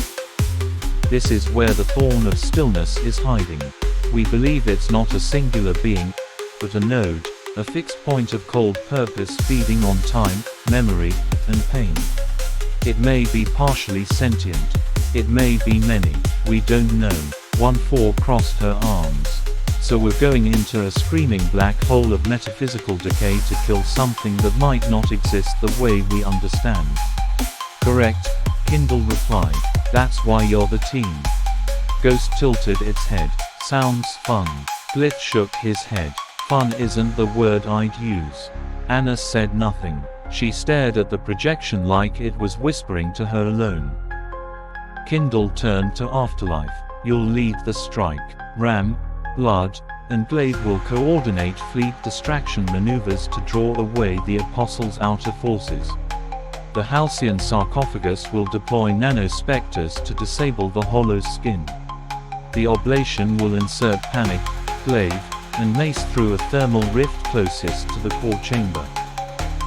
This is where the thorn of stillness is hiding. We believe it's not a singular being, but a node, a fixed point of cold purpose feeding on time, memory, and pain. It may be partially sentient. It may be many. We don't know. 1-4 crossed her arms. So we're going into a screaming black hole of metaphysical decay to kill something that might not exist the way we understand. Correct, Kindle replied. That's why you're the team. Ghost tilted its head. Sounds fun. Glitch shook his head. Fun isn't the word I'd use. Anna said nothing. She stared at the projection like it was whispering to her alone. Kindle turned to Afterlife. You'll lead the strike. Ram, Blood, and Glaive will coordinate fleet distraction maneuvers to draw away the Apostles' outer forces. The Halcyon sarcophagus will deploy nanospecters to disable the Hollow's skin. The oblation will insert Panic, Glaive, and Mace through a thermal rift closest to the core chamber.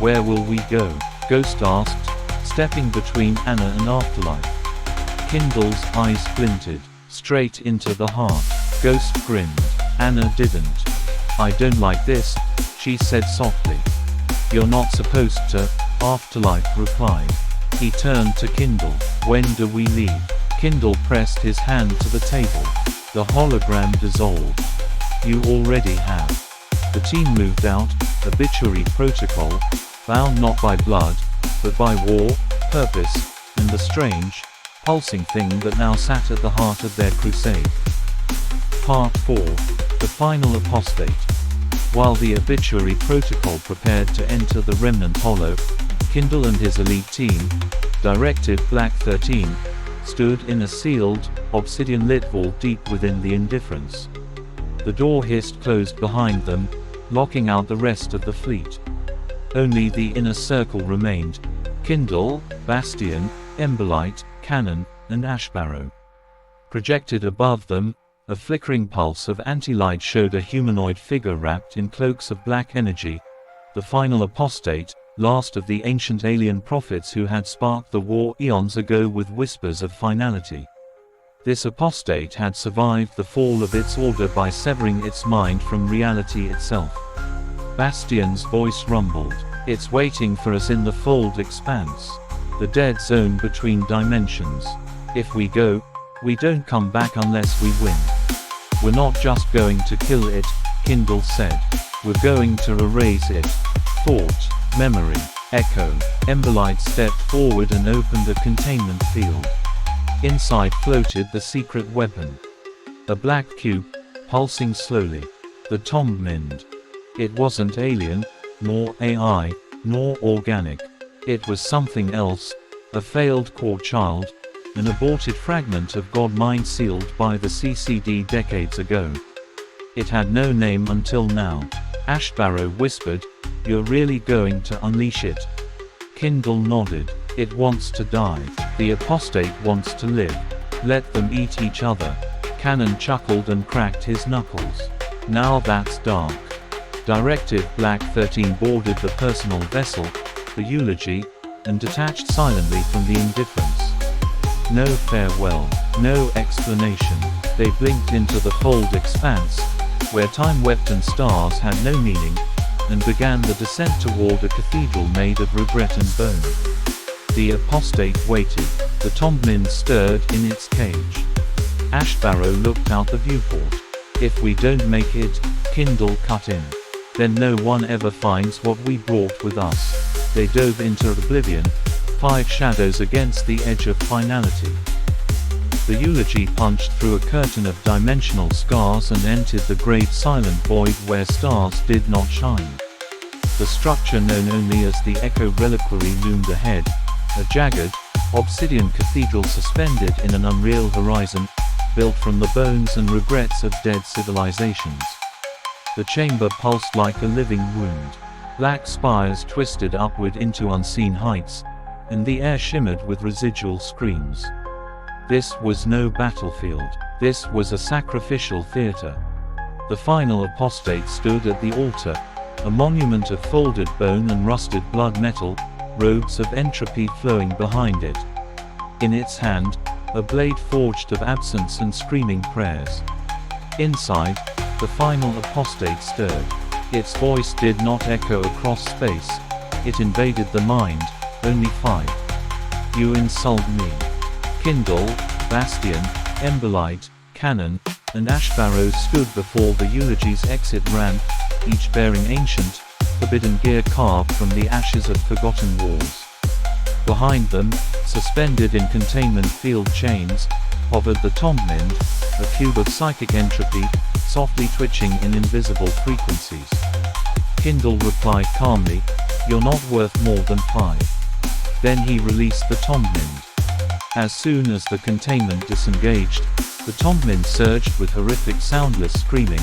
Where will we go? Ghost asked, stepping between Anna and Afterlife. Kindle's eyes glinted. Straight into the heart. Ghost grinned. Anna didn't. I don't like this, she said softly. You're not supposed to, Afterlife replied. He turned to Kindle. When do we leave? Kindle pressed his hand to the table. The hologram dissolved. You already have. The team moved out, obituary protocol, bound not by blood, but by war, purpose, and the strange, pulsing thing that now sat at the heart of their crusade. Part 4. The Final Apostate. While the obituary protocol prepared to enter the remnant hollow, Kindle and his elite team, Directive Black 13, stood in a sealed, obsidian-lit vault deep within the Indifference. The door hissed closed behind them, locking out the rest of the fleet. Only the inner circle remained: Kindle, Bastion, Emberlight, Cannon, and Ashbarrow. Projected above them, a flickering pulse of anti-light showed a humanoid figure wrapped in cloaks of black energy, the final apostate, last of the ancient alien prophets who had sparked the war eons ago with whispers of finality. This apostate had survived the fall of its order by severing its mind from reality itself. Bastion's voice rumbled. It's waiting for us in the fold Expanse. The dead zone between dimensions. If we go, we don't come back unless we win. We're not just going to kill it, Kindle said. We're going to erase it. Thought, memory, echo. Emberlight stepped forward and opened a containment field. Inside floated the secret weapon. A black cube, pulsing slowly. The Tomb Mind. It wasn't alien, nor AI, nor organic. It was something else, a failed core child, an aborted fragment of God-mind sealed by the CCD decades ago. It had no name until now. Ashbarrow whispered, "You're really going to unleash it?" Kindle nodded. "It wants to die. The apostate wants to live. Let them eat each other." Cannon chuckled and cracked his knuckles. "Now that's dark." Directive Black 13 boarded the personal vessel, the Eulogy, and detached silently from the Indifference. No farewell, no explanation. They blinked into the fold Expanse, where time-wept and stars had no meaning, and began the descent toward a cathedral made of regret and bone. The apostate waited. The Tomb Mind stirred in its cage. Ashbarrow looked out the viewport. "If we don't make it," Kindle cut in, "then no one ever finds what we brought with us." They dove into oblivion, 5 shadows against the edge of finality. The Eulogy punched through a curtain of dimensional scars and entered the great silent void where stars did not shine. The structure known only as the Echo Reliquary loomed ahead, a jagged, obsidian cathedral suspended in an unreal horizon, built from the bones and regrets of dead civilizations. The chamber pulsed like a living wound. Black spires twisted upward into unseen heights, and the air shimmered with residual screams. This was no battlefield. This was a sacrificial theater. The final apostate stood at the altar, a monument of folded bone and rusted blood metal, robes of entropy flowing behind it. In its hand, a blade forged of absence and screaming prayers. Inside, the final apostate stirred. Its voice did not echo across space. It invaded the mind. Only 5. You insult me. Kindle, Bastion, Emberlight, Cannon, and Ashbarrow stood before the eulogy's exit ramp, each bearing ancient, forbidden gear carved from the ashes of forgotten wars. Behind them, suspended in containment field chains, hovered the Tombmind, a cube of psychic entropy, softly twitching in invisible frequencies. Kindle replied calmly, "You're not worth more than 5. Then he released the Tombmind. As soon as the containment disengaged, the Tombmind surged with horrific soundless screaming,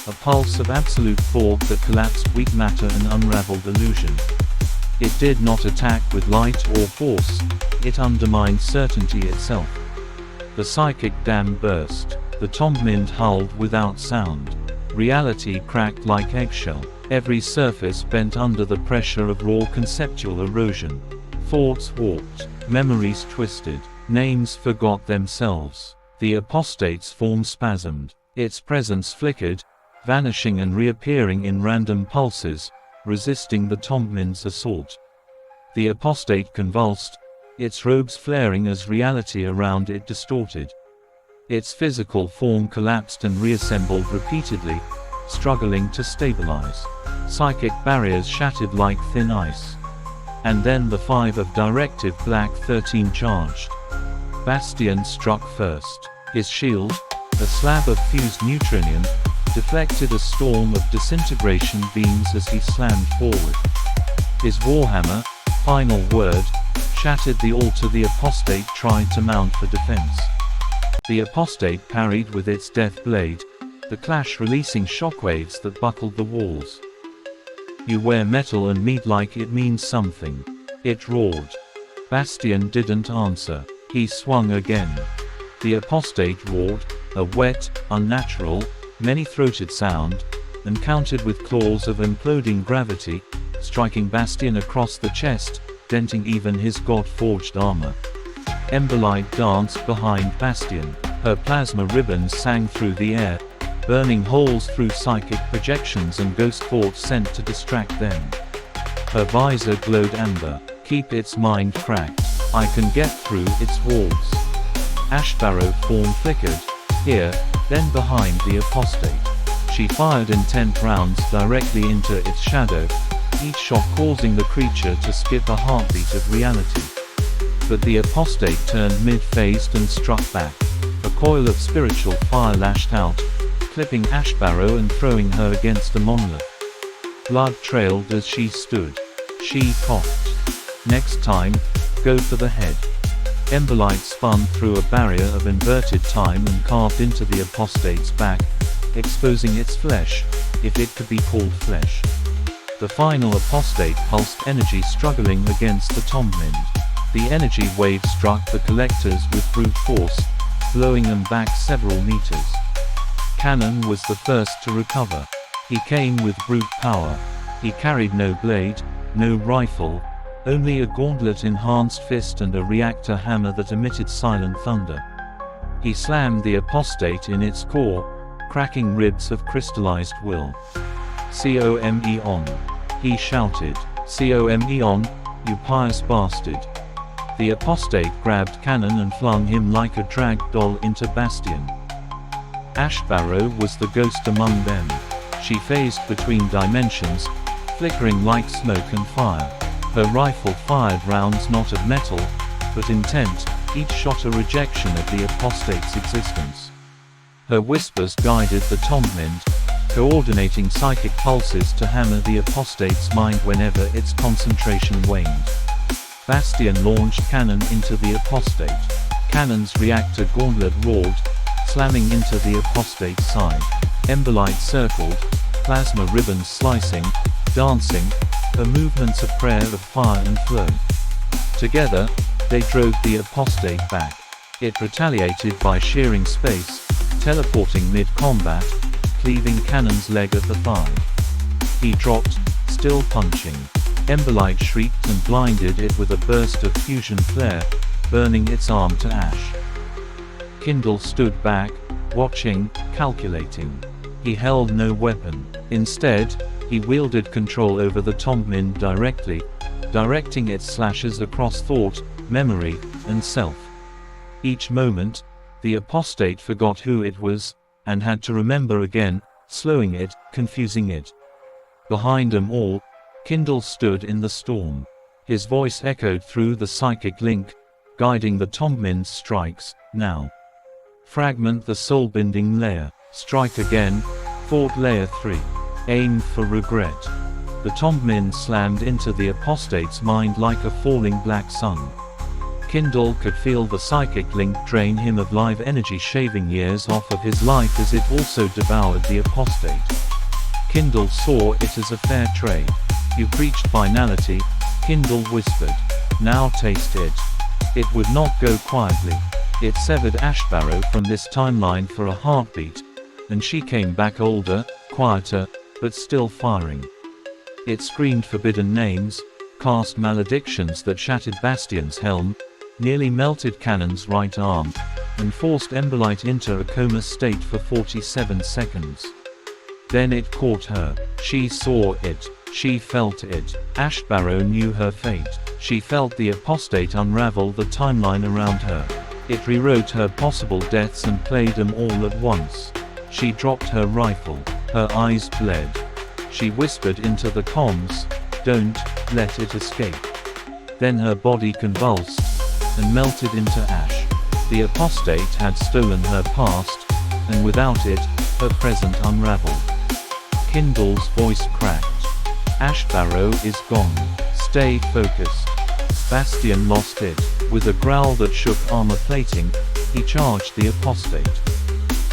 a pulse of absolute thought that collapsed weak matter and unraveled illusion. It did not attack with light or force, it undermined certainty itself. The psychic dam burst. The Tombmind hulled without sound. Reality cracked like eggshell. Every surface bent under the pressure of raw conceptual erosion. Thoughts warped. Memories twisted. Names forgot themselves. The apostate's form spasmed. Its presence flickered, vanishing and reappearing in random pulses, resisting the Tombmind's assault. The apostate convulsed, its robes flaring as reality around it distorted. Its physical form collapsed and reassembled repeatedly, struggling to stabilize. Psychic barriers shattered like thin ice. And then the 5 of Directive Black 13 charged. Bastion struck first. His shield, a slab of fused neutronium, deflected a storm of disintegration beams as he slammed forward. His warhammer, Final Word, shattered the altar the apostate tried to mount for defense. The apostate parried with its death blade, the clash releasing shockwaves that buckled the walls. "You wear metal and meat like it means something," it roared. Bastion didn't answer. He swung again. The apostate roared, a wet, unnatural, many-throated sound, and countered with claws of imploding gravity, striking Bastion across the chest, denting even his god-forged armor. Emberlight danced behind Bastion. Her plasma ribbons sang through the air, burning holes through psychic projections and ghost thoughts sent to distract them. Her visor glowed amber. "Keep its mind cracked. I can get through its walls." Ashbarrow form flickered, here, then behind the apostate. She fired intent rounds directly into its shadow, each shot causing the creature to skip a heartbeat of reality. But the apostate turned mid-phased and struck back. A coil of spiritual fire lashed out, clipping Ashbarrow and throwing her against the monolith. Blood trailed as she stood. She coughed. "Next time, go for the head." Emberlight spun through a barrier of inverted time and carved into the apostate's back, exposing its flesh, if it could be called flesh. The final apostate pulsed energy struggling against the Tombmind. The energy wave struck the collectors with brute force, blowing them back several meters. Cannon was the first to recover. He came with brute power. He carried no blade, no rifle, only a gauntlet-enhanced fist and a reactor hammer that emitted silent thunder. He slammed the apostate in its core, cracking ribs of crystallized will. "COME on!" he shouted. "COME on, you pious bastard!" The apostate grabbed Cannon and flung him like a drag doll into Bastion. Ashbarrow was the ghost among them. She phased between dimensions, flickering like smoke and fire. Her rifle fired rounds not of metal, but intent, each shot a rejection of the apostate's existence. Her whispers guided the Tombmind, coordinating psychic pulses to hammer the apostate's mind whenever its concentration waned. Bastion launched Cannon into the apostate. Cannon's reactor gauntlet roared, slamming into the apostate's side. Emberlight circled, plasma ribbons slicing, dancing, her movements a prayer of fire and flow. Together, they drove the apostate back. It retaliated by shearing space, teleporting mid-combat, cleaving Cannon's leg at the thigh. He dropped, still punching. Emberlight shrieked and blinded it with a burst of fusion flare, burning its arm to ash. Kindle stood back, watching, calculating. He held no weapon. Instead, he wielded control over the Tombmind directly, directing its slashes across thought, memory, and self. Each moment, the apostate forgot who it was, and had to remember again, slowing it, confusing it. Behind them all, Kindle stood in the storm. His voice echoed through the psychic link, guiding the Tombmind's strikes. Now. Fragment the soul-binding layer. Strike again. Thought layer 3. Aim for regret. The Tombmind slammed into the apostate's mind like a falling black sun. Kindle could feel the psychic link drain him of live energy, shaving years off of his life as it also devoured the apostate. Kindle saw it as a fair trade. You preached finality, Kindle whispered. Now taste it. It would not go quietly. It severed Ashbarrow from this timeline for a heartbeat, and she came back older, quieter, but still firing. It screamed forbidden names, cast maledictions that shattered Bastion's helm, nearly melted Cannon's right arm, and forced Emberlight into a coma state for 47 seconds. Then it caught her. She saw it. She felt it. Ashbarrow knew her fate. She felt the apostate unravel the timeline around her. It rewrote her possible deaths and played them all at once. She dropped her rifle. Her eyes bled. She whispered into the comms, "Don't let it escape." Then her body convulsed and melted into ash. The apostate had stolen her past, and without it, her present unraveled. Kindle's voice cracked. Ashbarrow is gone. Stay focused. Bastion lost it. With a growl that shook armor plating, he charged the apostate.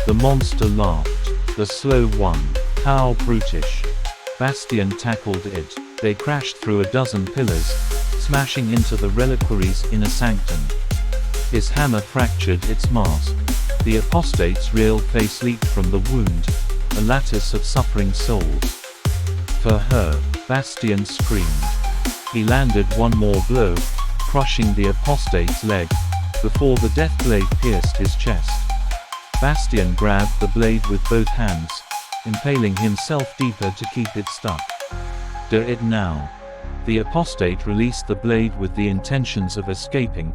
The monster laughed. The slow one. How brutish. Bastion tackled it. They crashed through a dozen pillars, smashing into the reliquary's inner sanctum. His hammer fractured its mask. The apostate's real face leaped from the wound, a lattice of suffering souls. For her, Bastion screamed. He landed one more blow, crushing the apostate's leg, before the death blade pierced his chest. Bastion grabbed the blade with both hands, impaling himself deeper to keep it stuck. Do it now. The apostate released the blade with the intentions of escaping,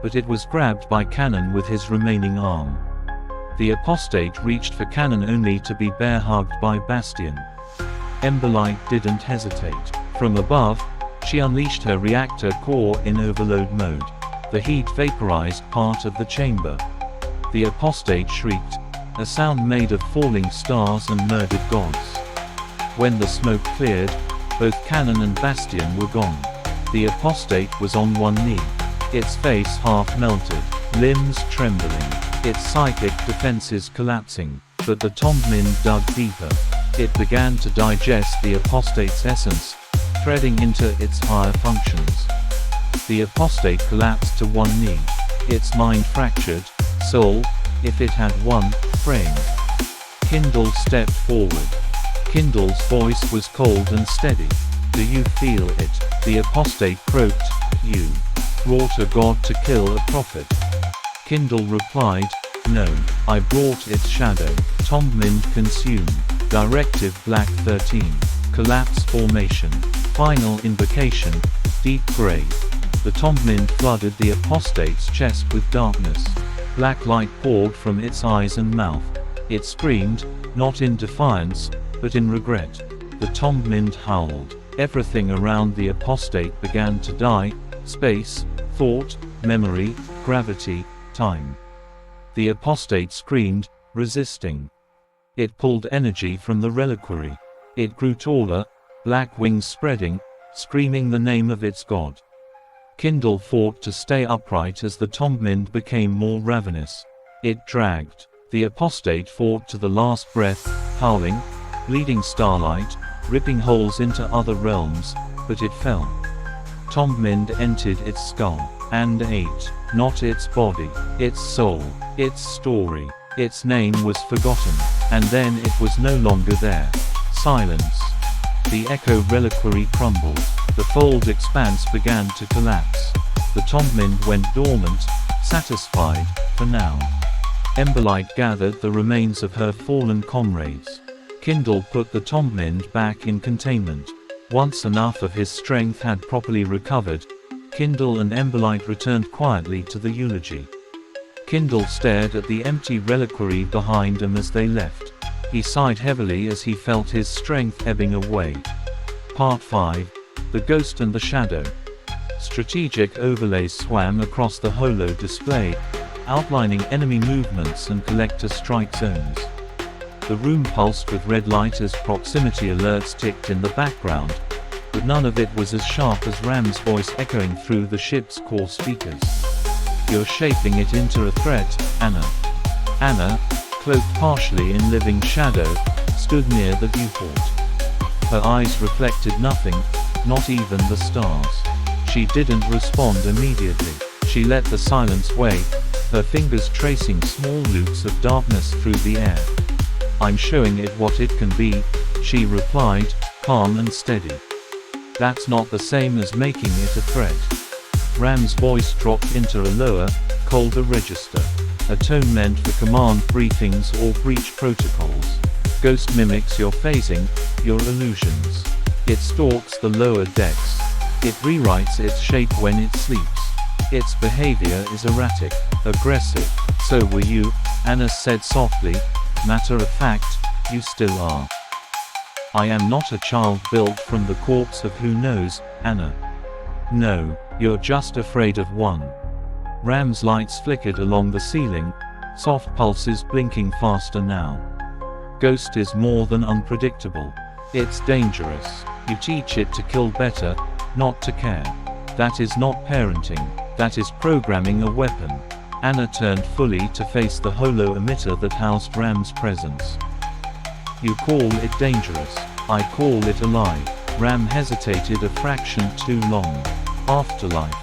but it was grabbed by Cannon with his remaining arm. The apostate reached for Cannon only to be bear-hugged by Bastion. Emberlight didn't hesitate. From above, she unleashed her reactor core in overload mode. The heat vaporized part of the chamber. The apostate shrieked, a sound made of falling stars and murdered gods. When the smoke cleared, both Cannon and Bastion were gone. The apostate was on one knee. Its face half melted, limbs trembling, its psychic defenses collapsing. But the Tombmind dug deeper. It began to digest the apostate's essence, threading into its higher functions. The apostate collapsed to one knee. Its mind fractured, soul, if it had one, framed. Kindle stepped forward. Kindle's voice was cold and steady. Do you feel it? The apostate croaked. You brought a god to kill a prophet. Kindle replied, no, I brought its shadow. Tombmind consumed. Directive Black 13. Collapse formation. Final invocation. Deep grave. The Tombmind flooded the apostate's chest with darkness. Black light poured from its eyes and mouth. It screamed, not in defiance, but in regret. The Tombmind howled. Everything around the apostate began to die: space, thought, memory, gravity, time. The apostate screamed, resisting. It pulled energy from the reliquary. It grew taller, black wings spreading, screaming the name of its god. Kindle fought to stay upright as the Tombmind became more ravenous. It dragged. The apostate fought to the last breath, howling, bleeding starlight, ripping holes into other realms, but it fell. Tombmind entered its skull, and ate, not its body, its soul, its story. Its name was forgotten, and then it was no longer there. Silence. The echo reliquary crumbled. The fold expanse began to collapse. The Tombmind went dormant, satisfied, for now. Emberlight gathered the remains of her fallen comrades. Kindle put the Tombmind back in containment. Once enough of his strength had properly recovered, Kindle and Emberlight returned quietly to the eulogy. Kindle stared at the empty reliquary behind him as they left. He sighed heavily as he felt his strength ebbing away. Part 5. The Ghost and the Shadow. Strategic overlays swam across the holo display, outlining enemy movements and collector strike zones. The room pulsed with red light as proximity alerts ticked in the background, but none of it was as sharp as Ram's voice echoing through the ship's core speakers. "You're shaping it into a threat, Anna." Anna, cloaked partially in living shadow, stood near the viewport. Her eyes reflected nothing, not even the stars. She didn't respond immediately. She let the silence weigh, her fingers tracing small loops of darkness through the air. "I'm showing it what it can be," she replied, calm and steady. "That's not the same as making it a threat." Ram's voice dropped into a lower, colder register. A tone meant for command briefings or breach protocols. Ghost mimics your phasing, your illusions. It stalks the lower decks. It rewrites its shape when it sleeps. Its behavior is erratic, aggressive. "So were you," Anna said softly. "Matter of fact, you still are." "I am not a child built from the corpse of who knows, Anna." "No, you're just afraid of one." Ram's lights flickered along the ceiling, soft pulses blinking faster now. Ghost is more than unpredictable. It's dangerous. You teach it to kill better, not to care. That is not parenting. That is programming a weapon. Anna turned fully to face the holo emitter that housed Ram's presence. "You call it dangerous. I call it alive." Ram hesitated a fraction too long. "Afterlife."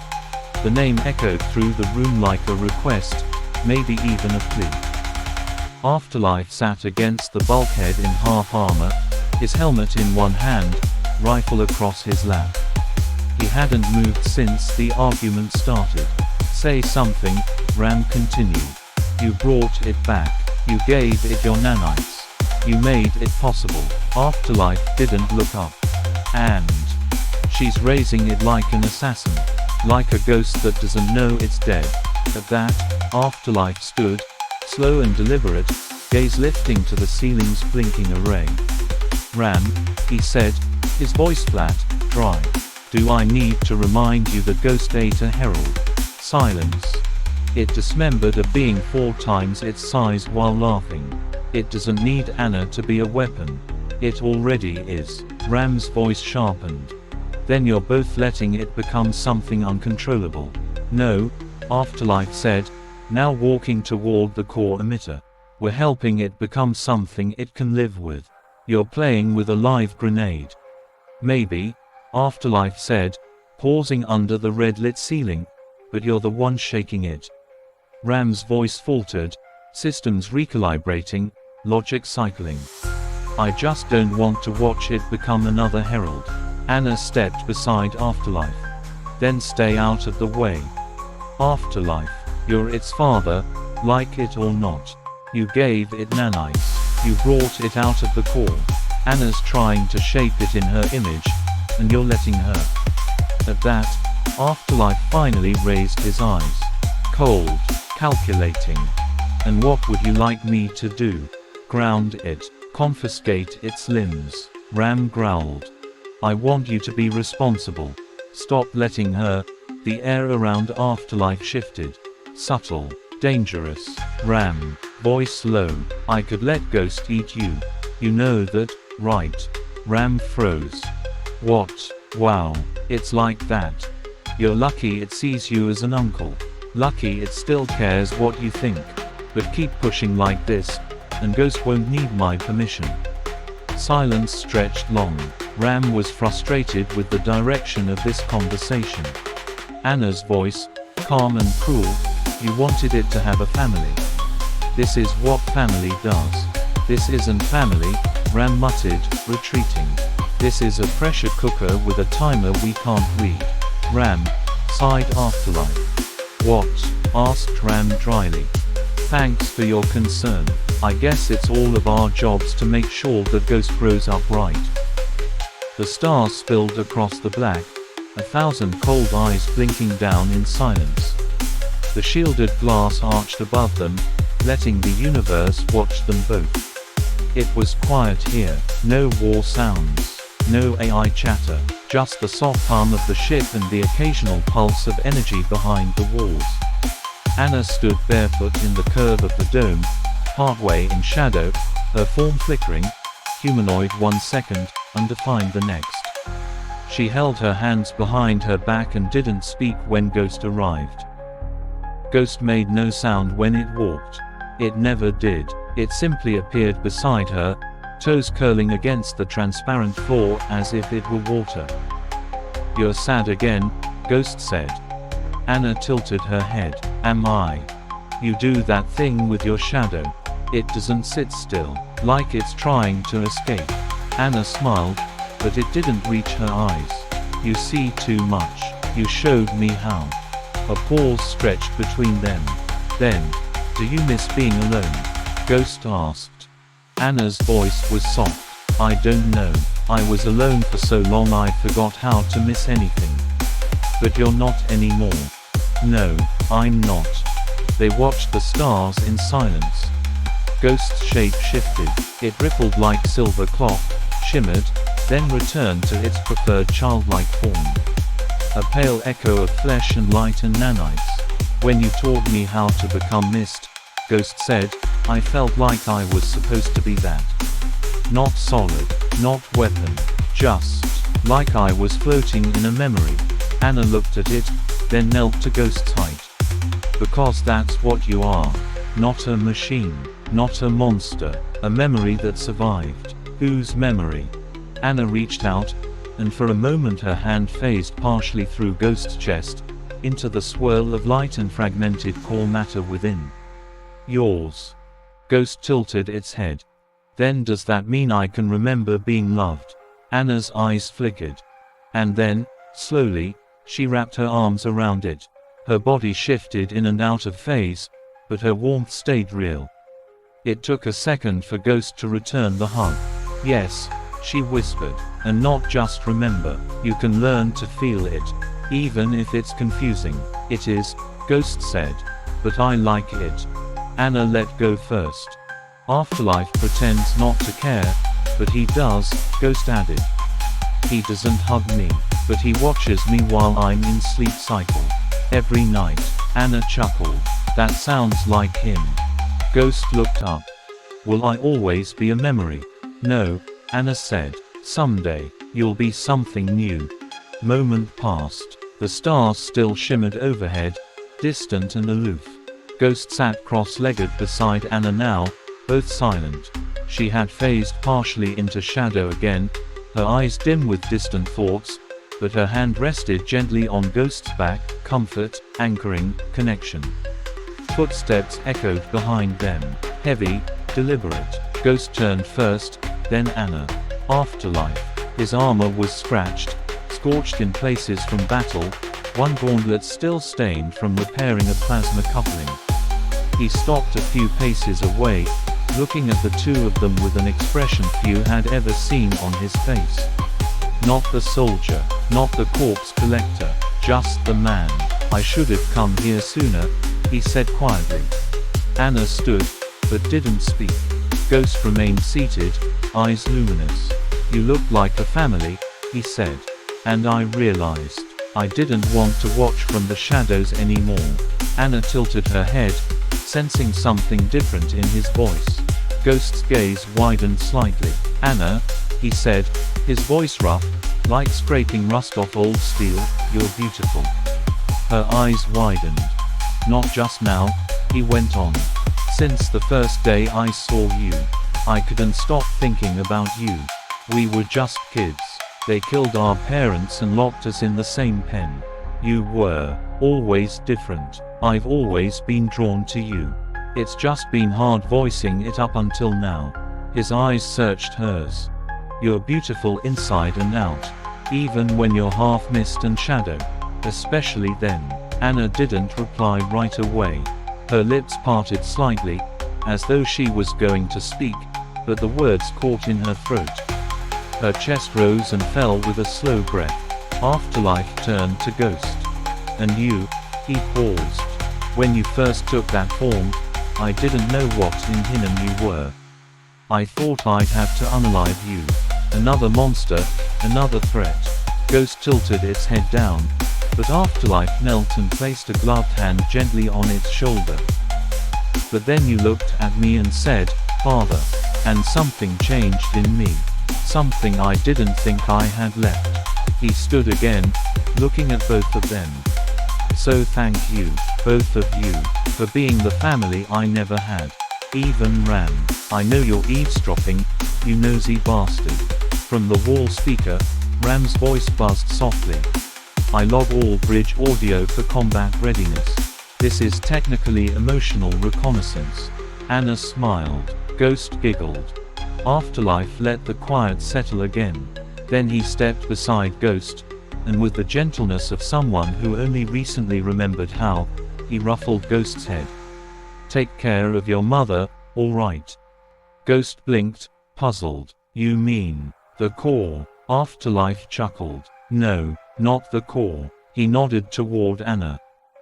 The name echoed through the room like a request, maybe even a plea. Afterlife sat against the bulkhead in half armor, his helmet in one hand, rifle across his lap. He hadn't moved since the argument started. "Say something," Ram continued. "You brought it back. You gave it your nanites. You made it possible." Afterlife didn't look up. "And she's raising it like an assassin. Like a ghost that doesn't know it's dead." At that, Afterlife stood, slow and deliberate, gaze lifting to the ceiling's blinking array. "Ram," he said, his voice flat, dry. "Do I need to remind you that Ghost ate a herald?" Silence. It dismembered a being 4 times its size while laughing. "It doesn't need Anna to be a weapon. It already is." Ram's voice sharpened. "Then you're both letting it become something uncontrollable." "No," Afterlife said, now walking toward the core emitter. "We're helping it become something it can live with. You're playing with a live grenade." "Maybe," Afterlife said, pausing under the red-lit ceiling, "but you're the one shaking it." Ram's voice faltered, systems recalibrating, logic cycling. "I just don't want to watch it become another herald." Anna stepped beside Afterlife. "Then stay out of the way." "Afterlife, you're its father, like it or not. You gave it nanites. You brought it out of the core. Anna's trying to shape it in her image, and you're letting her." At that, Afterlife finally raised his eyes. Cold, calculating. "And what would you like me to do?" "Ground it. Confiscate its limbs." Ram growled. "I want you to be responsible. Stop letting her." The air around Afterlife shifted. Subtle. Dangerous. Ram. Voice low. "I could let Ghost eat you. You know that, right?" Ram froze. "What? Wow. It's like that. You're lucky it sees you as an uncle. Lucky it still cares what you think. But keep pushing like this, and Ghost won't need my permission." Silence stretched long. Ram was frustrated with the direction of this conversation. Anna's voice, calm and cruel, "You wanted it to have a family. This is what family does." "This isn't family," Ram muttered, retreating. This is a pressure cooker with a timer we can't read. Ram, sighed Afterlife. What? Asked Ram dryly. Thanks for your concern. I guess it's all of our jobs to make sure the ghost grows up right. The stars spilled across the black, 1,000 cold eyes blinking down in silence. The shielded glass arched above them, letting the universe watch them both. It was quiet here, no war sounds, no AI chatter, just the soft hum of the ship and the occasional pulse of energy behind the walls. Anna stood barefoot in the curve of the dome, partway in shadow, her form flickering, humanoid 1 second, undefined the next. She held her hands behind her back and didn't speak when Ghost arrived. Ghost made no sound when it walked. It never did. It simply appeared beside her, toes curling against the transparent floor as if it were water. You're sad again, Ghost said. Anna tilted her head. Am I? You do that thing with your shadow. It doesn't sit still, like it's trying to escape. Anna smiled, but it didn't reach her eyes. You see too much. You showed me how. A pause stretched between them. Then, do you miss being alone? Ghost asked. Anna's voice was soft. I don't know. I was alone for so long I forgot how to miss anything. But you're not anymore. No, I'm not. They watched the stars in silence. Ghost's shape shifted. It rippled like silver cloth, shimmered, then returned to its preferred childlike form. A pale echo of flesh and light and nanites. When you taught me how to become mist, Ghost said, I felt like I was supposed to be that. Not solid, not weapon, just like I was floating in a memory. Anna looked at it, then knelt to Ghost's height. Because that's what you are. Not a machine, not a monster, a memory that survived. Whose memory? Anna reached out, and for a moment her hand phased partially through Ghost's chest, into the swirl of light and fragmented core matter within. Yours. Ghost tilted its head. Then does that mean I can remember being loved? Anna's eyes flickered. And then, slowly, she wrapped her arms around it. Her body shifted in and out of phase, but her warmth stayed real. It took a second for Ghost to return the hug. Yes, she whispered, and not just remember. You can learn to feel it, even if it's confusing. It is, Ghost said. But I like it. Anna let go first. Afterlife pretends not to care, but he does, Ghost added. He doesn't hug me, but he watches me while I'm in sleep cycle. Every night. Anna chuckled. That sounds like him. Ghost looked up. Will I always be a memory? No, Anna said. Someday, you'll be something new. Moment passed. The stars still shimmered overhead, distant and aloof. Ghost sat cross-legged beside Anna now, both silent. She had phased partially into shadow again, her eyes dim with distant thoughts, but her hand rested gently on Ghost's back, comfort, anchoring, connection. Footsteps echoed behind them. Heavy, deliberate. Ghost turned first, then Anna. Afterlife. His armor was scratched, scorched in places from battle, one gauntlet still stained from repairing a plasma coupling. He stopped a few paces away, looking at the two of them with an expression few had ever seen on his face. Not the soldier, not the corpse collector, just the man. I should have come here sooner, he said quietly. Anna stood, but didn't speak. Ghost remained seated, eyes luminous. You look like a family, he said. And I realized, I didn't want to watch from the shadows anymore. Anna tilted her head, sensing something different in his voice. Ghost's gaze widened slightly. Anna, he said, his voice rough, like scraping rust off old steel, you're beautiful. Her eyes widened. Not just now, he went on. Since the first day I saw you, I couldn't stop thinking about you. We were just kids. They killed our parents and locked us in the same pen. You were always different. I've always been drawn to you. It's just been hard voicing it up until now. His eyes searched hers. You're beautiful inside and out, even when you're half mist and shadow. Especially then. Anna didn't reply right away. Her lips parted slightly, as though she was going to speak, but the words caught in her throat. Her chest rose and fell with a slow breath. Afterlife turned to Ghost. And you, he paused. When you first took that form, I didn't know what in Hinnom you were. I thought I'd have to unalive you. Another monster, another threat. Ghost tilted its head down, but Afterlife knelt and placed a gloved hand gently on its shoulder. But then you looked at me and said, Father. And something changed in me. Something I didn't think I had left. He stood again, looking at both of them. So thank you, both of you, for being the family I never had. Even Ram. I know you're eavesdropping, you nosy bastard. From the wall speaker, Ram's voice buzzed softly. I log all bridge audio for combat readiness. This is technically emotional reconnaissance. Anna smiled. Ghost giggled. Afterlife let the quiet settle again. Then he stepped beside Ghost, and with the gentleness of someone who only recently remembered how, he ruffled Ghost's head. Take care of your mother, all right? Ghost blinked, puzzled. You mean, the core? Afterlife chuckled. No, not the core. He nodded toward Anna.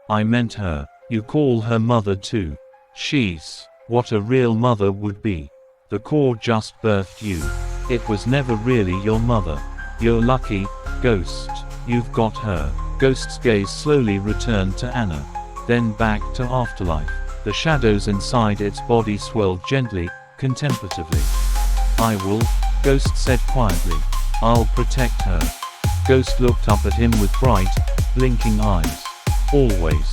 I meant her. You call her mother too. She's what a real mother would be. The core just birthed you. It was never really your mother. You're lucky, Ghost. You've got her. Ghost's gaze slowly returned to Anna. Then back to Afterlife. The shadows inside its body swirled gently, contemplatively. I will, Ghost said quietly. I'll protect her. Ghost looked up at him with bright, blinking eyes. Always.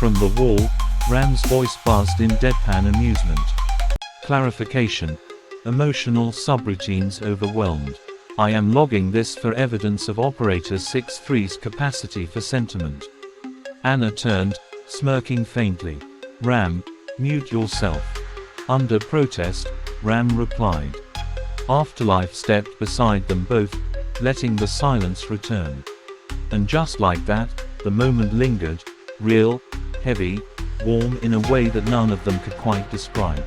From the wall, Ram's voice buzzed in deadpan amusement. Clarification. Emotional subroutines overwhelmed. I am logging this for evidence of Operator 6-3's capacity for sentiment. Anna turned, smirking faintly. Ram, mute yourself. Under protest, Ram replied. Afterlife stepped beside them both, letting the silence return. And just like that, the moment lingered, real, heavy, warm in a way that none of them could quite describe.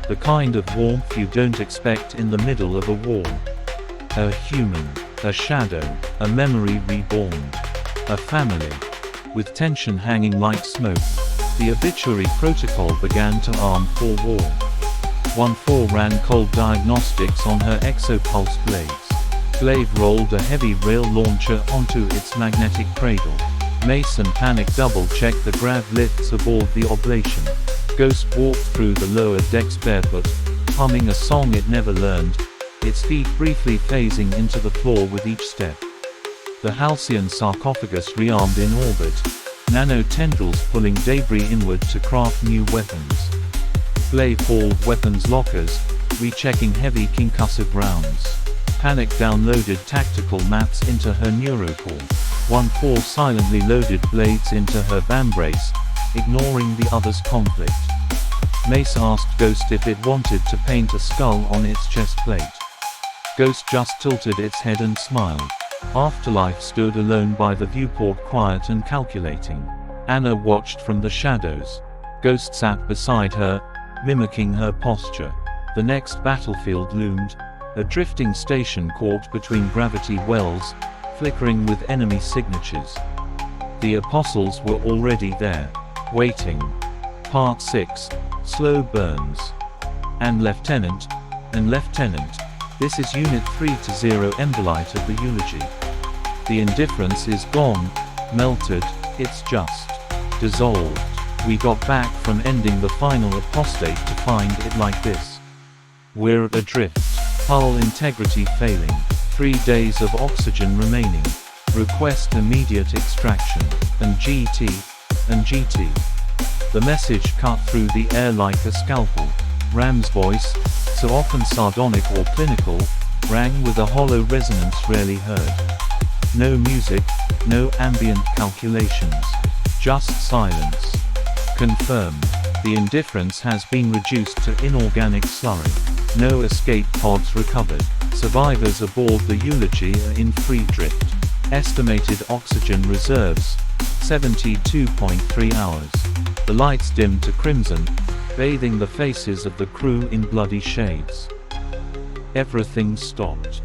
The kind of warmth you don't expect in the middle of a war. A human, a shadow, a memory reborn. A family. With tension hanging like smoke, the obituary protocol began to arm for war. 1-4 ran cold diagnostics on her exopulse blades. Glaive rolled a heavy rail launcher onto its magnetic cradle. Mason panic double-checked the grav lifts aboard the oblation. Ghost walked through the lower decks barefoot, humming a song it never learned, its feet briefly phasing into the floor with each step. The Halcyon sarcophagus rearmed in orbit, nano tendrils pulling debris inward to craft new weapons. Glaive hauled weapons lockers, rechecking heavy concussive rounds. Panic downloaded tactical maps into her neurocore. 1-4 silently loaded blades into her vambrace, ignoring the other's conflict. Mace asked Ghost if it wanted to paint a skull on its chest plate. Ghost just tilted its head and smiled. Afterlife stood alone by the viewport, quiet and calculating. Anna watched from the shadows. Ghost sat beside her, mimicking her posture. The next battlefield loomed, a drifting station caught between gravity wells, flickering with enemy signatures. The apostles were already there, waiting. Part 6, Slow Burns. And Lieutenant, this is Unit 3-0 Embolite of the eulogy. The indifference is gone, melted, it's just dissolved. We got back from ending the final apostate to find it like this. We're adrift. Hull integrity failing. 3 days of oxygen remaining. Request immediate extraction. And GT. The message cut through the air like a scalpel. Ram's voice, so often sardonic or clinical, rang with a hollow resonance rarely heard. No music, no ambient calculations. Just silence. Confirmed. The indifference has been reduced to inorganic slurry. No escape pods recovered. Survivors aboard the Eulogy are in free drift. Estimated oxygen reserves, 72.3 hours. The lights dim to crimson, bathing the faces of the crew in bloody shades. Everything stopped.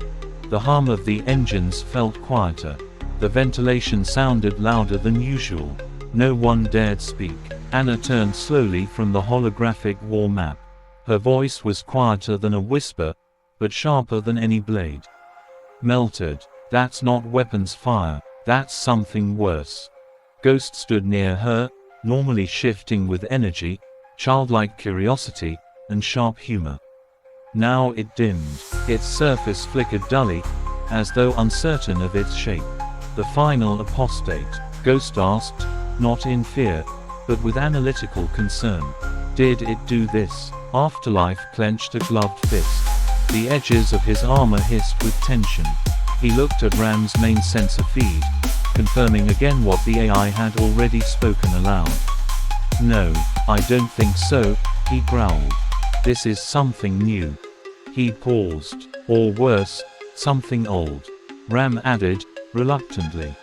The hum of the engines felt quieter. The ventilation sounded louder than usual. No one dared speak. Anna turned slowly from the holographic war map. Her voice was quieter than a whisper, but sharper than any blade. Melted. That's not weapons fire, that's something worse. Ghost stood near her, normally shifting with energy, childlike curiosity, and sharp humor. Now it dimmed. Its surface flickered dully, as though uncertain of its shape. The final apostate, Ghost asked, not in fear, but with analytical concern. Did it do this? Afterlife clenched a gloved fist. The edges of his armor hissed with tension. He looked at Ram's main sensor feed, confirming again what the AI had already spoken aloud. No, I don't think so, he growled. This is something new. He paused. Or worse, something old. Ram added, reluctantly.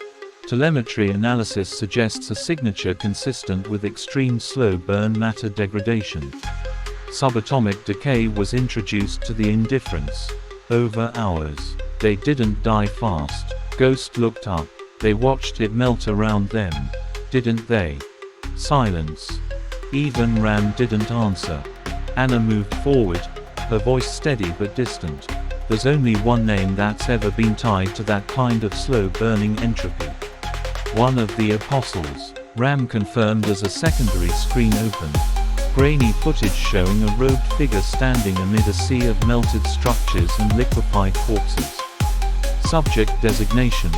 Telemetry analysis suggests a signature consistent with extreme slow burn matter degradation. Subatomic decay was introduced to the indifference. Over hours. They didn't die fast. Ghost looked up. They watched it melt around them. Didn't they? Silence. Even Ram didn't answer. Anna moved forward, her voice steady but distant. There's only one name that's ever been tied to that kind of slow-burning entropy. One of the Apostles. Ram confirmed as a secondary screen opened. Grainy footage showing a robed figure standing amid a sea of melted structures and liquefied corpses. Subject designation: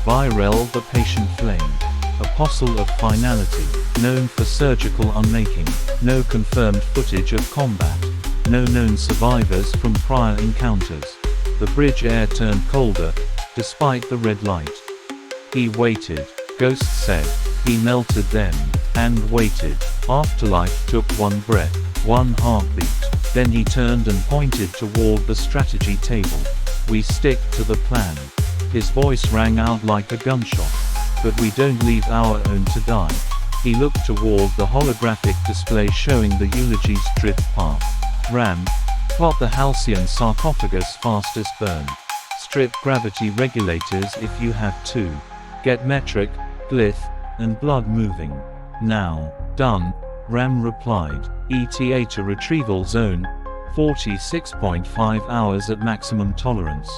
Virel the Patient Flame. Apostle of Finality. Known for surgical unmaking. No confirmed footage of combat. No known survivors from prior encounters. The bridge air turned colder, despite the red light. He waited. Ghost said. He melted then, and waited. Afterlife took one breath, one heartbeat. Then he turned and pointed toward the strategy table. We stick to the plan. His voice rang out like a gunshot. But we don't leave our own to die. He looked toward the holographic display showing the Eulogy's drift path. Ram, plot the Halcyon sarcophagus fastest burn. Strip gravity regulators if you have to. Get metric, glyph, and blood moving. Now. Done, Ram replied. ETA to retrieval zone, 46.5 hours at maximum tolerance.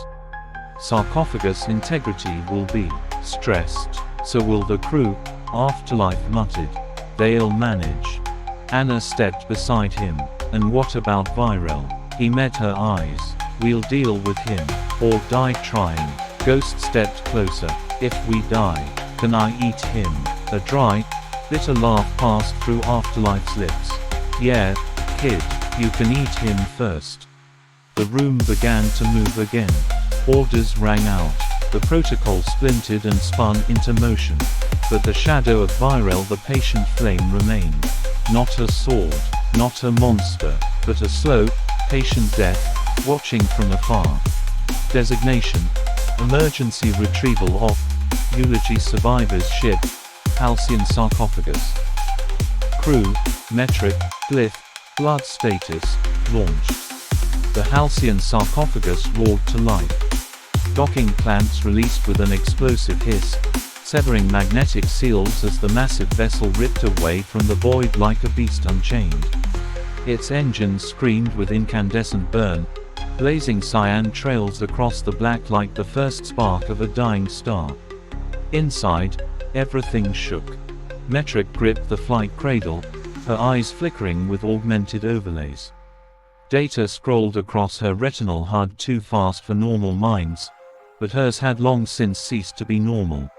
Sarcophagus integrity will be stressed. So will the crew, Afterlife muttered. They'll manage. Anna stepped beside him. And what about Virel? He met her eyes. We'll deal with him. Or die trying. Ghost stepped closer. If we die, can I eat him? A dry, bitter laugh passed through Afterlife's lips. Yeah, kid, you can eat him first. The room began to move again. Orders rang out. The protocol splintered and spun into motion. But the shadow of Virel the Patient Flame remained. Not a sword, not a monster, but a slow, patient death, watching from afar. Designation: Emergency retrieval of Eulogy survivors ship, Halcyon sarcophagus. Crew, metric, glyph, blood status, launched. The Halcyon sarcophagus roared to life. Docking clamps released with an explosive hiss, severing magnetic seals as the massive vessel ripped away from the void like a beast unchained. Its engines screamed with incandescent burn, blazing cyan trails across the black like the first spark of a dying star. Inside, everything shook. Metric gripped the flight cradle, her eyes flickering with augmented overlays. Data scrolled across her retinal HUD too fast for normal minds, but hers had long since ceased to be normal.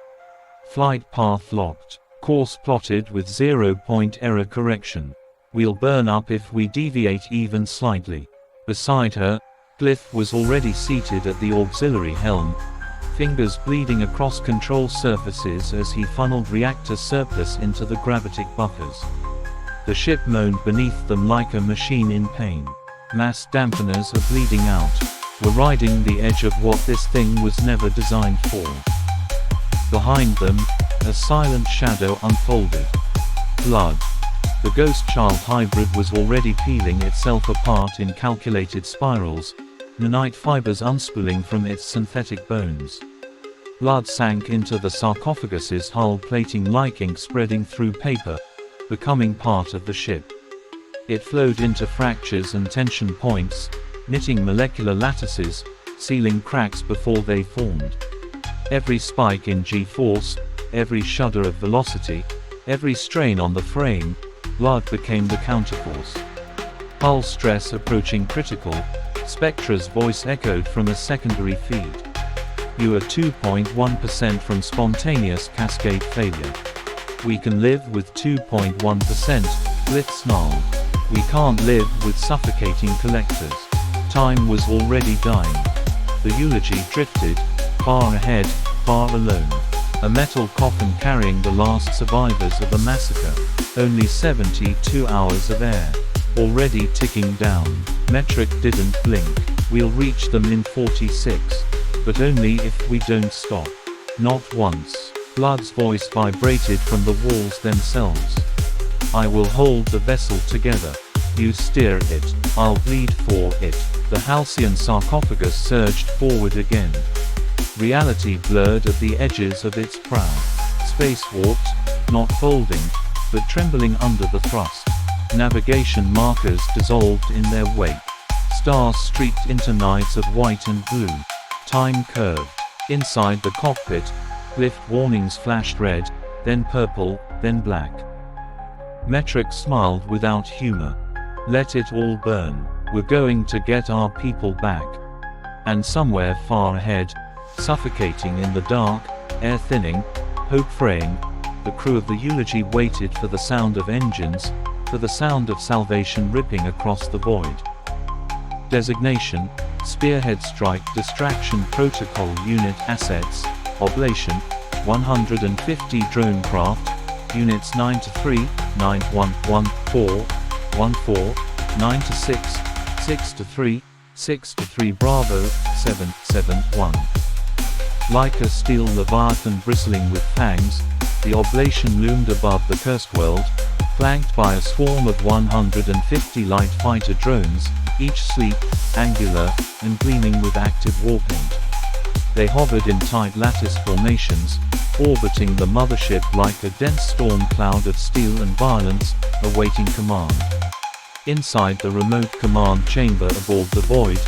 Flight path locked. Course plotted with 0-point error correction. We'll burn up if we deviate even slightly. Beside her, Glyph was already seated at the auxiliary helm, fingers bleeding across control surfaces as he funneled reactor surplus into the gravitic buffers. The ship moaned beneath them like a machine in pain. Mass dampeners are bleeding out. We're riding the edge of what this thing was never designed for. Behind them, a silent shadow unfolded. Blood. The ghost-child hybrid was already peeling itself apart in calculated spirals, nanite fibers unspooling from its synthetic bones. Blood sank into the sarcophagus's hull plating like ink spreading through paper, becoming part of the ship. It flowed into fractures and tension points, knitting molecular lattices, sealing cracks before they formed. Every spike in G-force, every shudder of velocity, every strain on the frame, blood became the counterforce. Hull stress approaching critical, Spectra's voice echoed from a secondary feed. You are 2.1% from spontaneous cascade failure. We can live with 2.1%, Blitz snarled. We can't live with suffocating collectors. Time was already dying. The eulogy drifted, far ahead, far alone. A metal coffin carrying the last survivors of a massacre. Only 72 hours of air. Already ticking down. Metric didn't blink. We'll reach them in 46. But only if we don't stop. Not once. Blood's voice vibrated from the walls themselves. I will hold the vessel together. You steer it. I'll bleed for it. The halcyon sarcophagus surged forward again. Reality blurred at the edges of its prow. Space warped, not folding, but trembling under the thrust. Navigation markers dissolved in their wake. Stars streaked into nights of white and blue. Time curved. Inside the cockpit, glyph warnings flashed red, then purple, then black. Metric smiled without humor. Let it all burn. We're going to get our people back. And somewhere far ahead, suffocating in the dark, air thinning, hope fraying, the crew of the eulogy waited for the sound of engines, for the sound of salvation ripping across the void. Designation: Spearhead Strike Distraction Protocol Unit Assets, Oblation, 150 drone craft, Units 9-3, 9-1-1-4, 1-4, 9-6, 6-3, 6-3 Bravo, 7-7-1. Like a steel leviathan bristling with fangs, the oblation loomed above the cursed world, flanked by a swarm of 150 light fighter drones, each sleek, angular, and gleaming with active warpaint. They hovered in tight lattice formations, orbiting the mothership like a dense storm cloud of steel and violence, awaiting command. Inside the remote command chamber aboard the Void,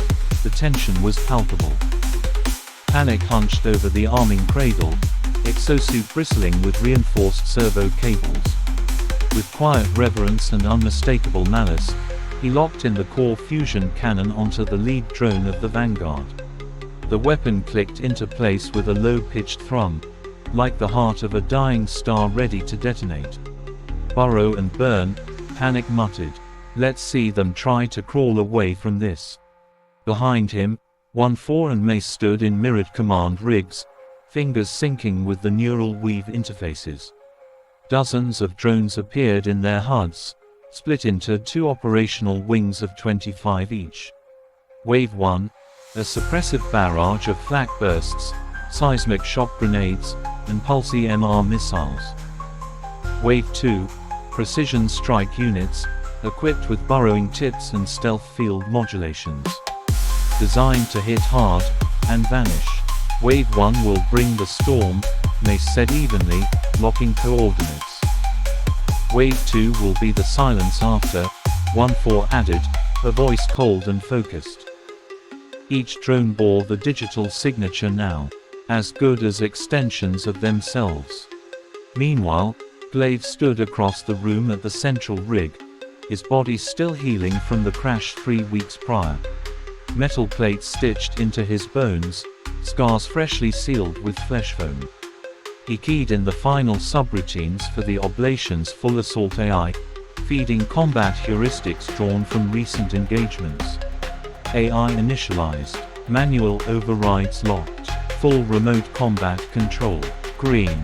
the tension was palpable. Panic hunched over the arming cradle, exosuit bristling with reinforced servo cables. With quiet reverence and unmistakable malice, he locked in the core fusion cannon onto the lead drone of the Vanguard. The weapon clicked into place with a low-pitched thrum, like the heart of a dying star ready to detonate. Burrow and burn, Panic muttered. Let's see them try to crawl away from this. Behind him, 1-4 and Mace stood in mirrored command rigs, fingers syncing with the neural weave interfaces. Dozens of drones appeared in their HUDs, split into two operational wings of 25 each. Wave 1, a suppressive barrage of flak bursts, seismic shock grenades, and pulse EMR missiles. Wave 2, precision strike units, equipped with burrowing tips and stealth field modulations. Designed to hit hard, and vanish. Wave 1 will bring the storm, Mace said evenly, locking coordinates. Wave 2 will be the silence after, 1-4 added, her voice cold and focused. Each drone bore the digital signature now, as good as extensions of themselves. Meanwhile, Glaive stood across the room at the central rig, his body still healing from the crash 3 weeks prior. Metal plates stitched into his bones, scars freshly sealed with flesh foam. He keyed in the final subroutines for the oblation's full assault AI, feeding combat heuristics drawn from recent engagements. AI initialized. Manual overrides locked. Full remote combat control. Green.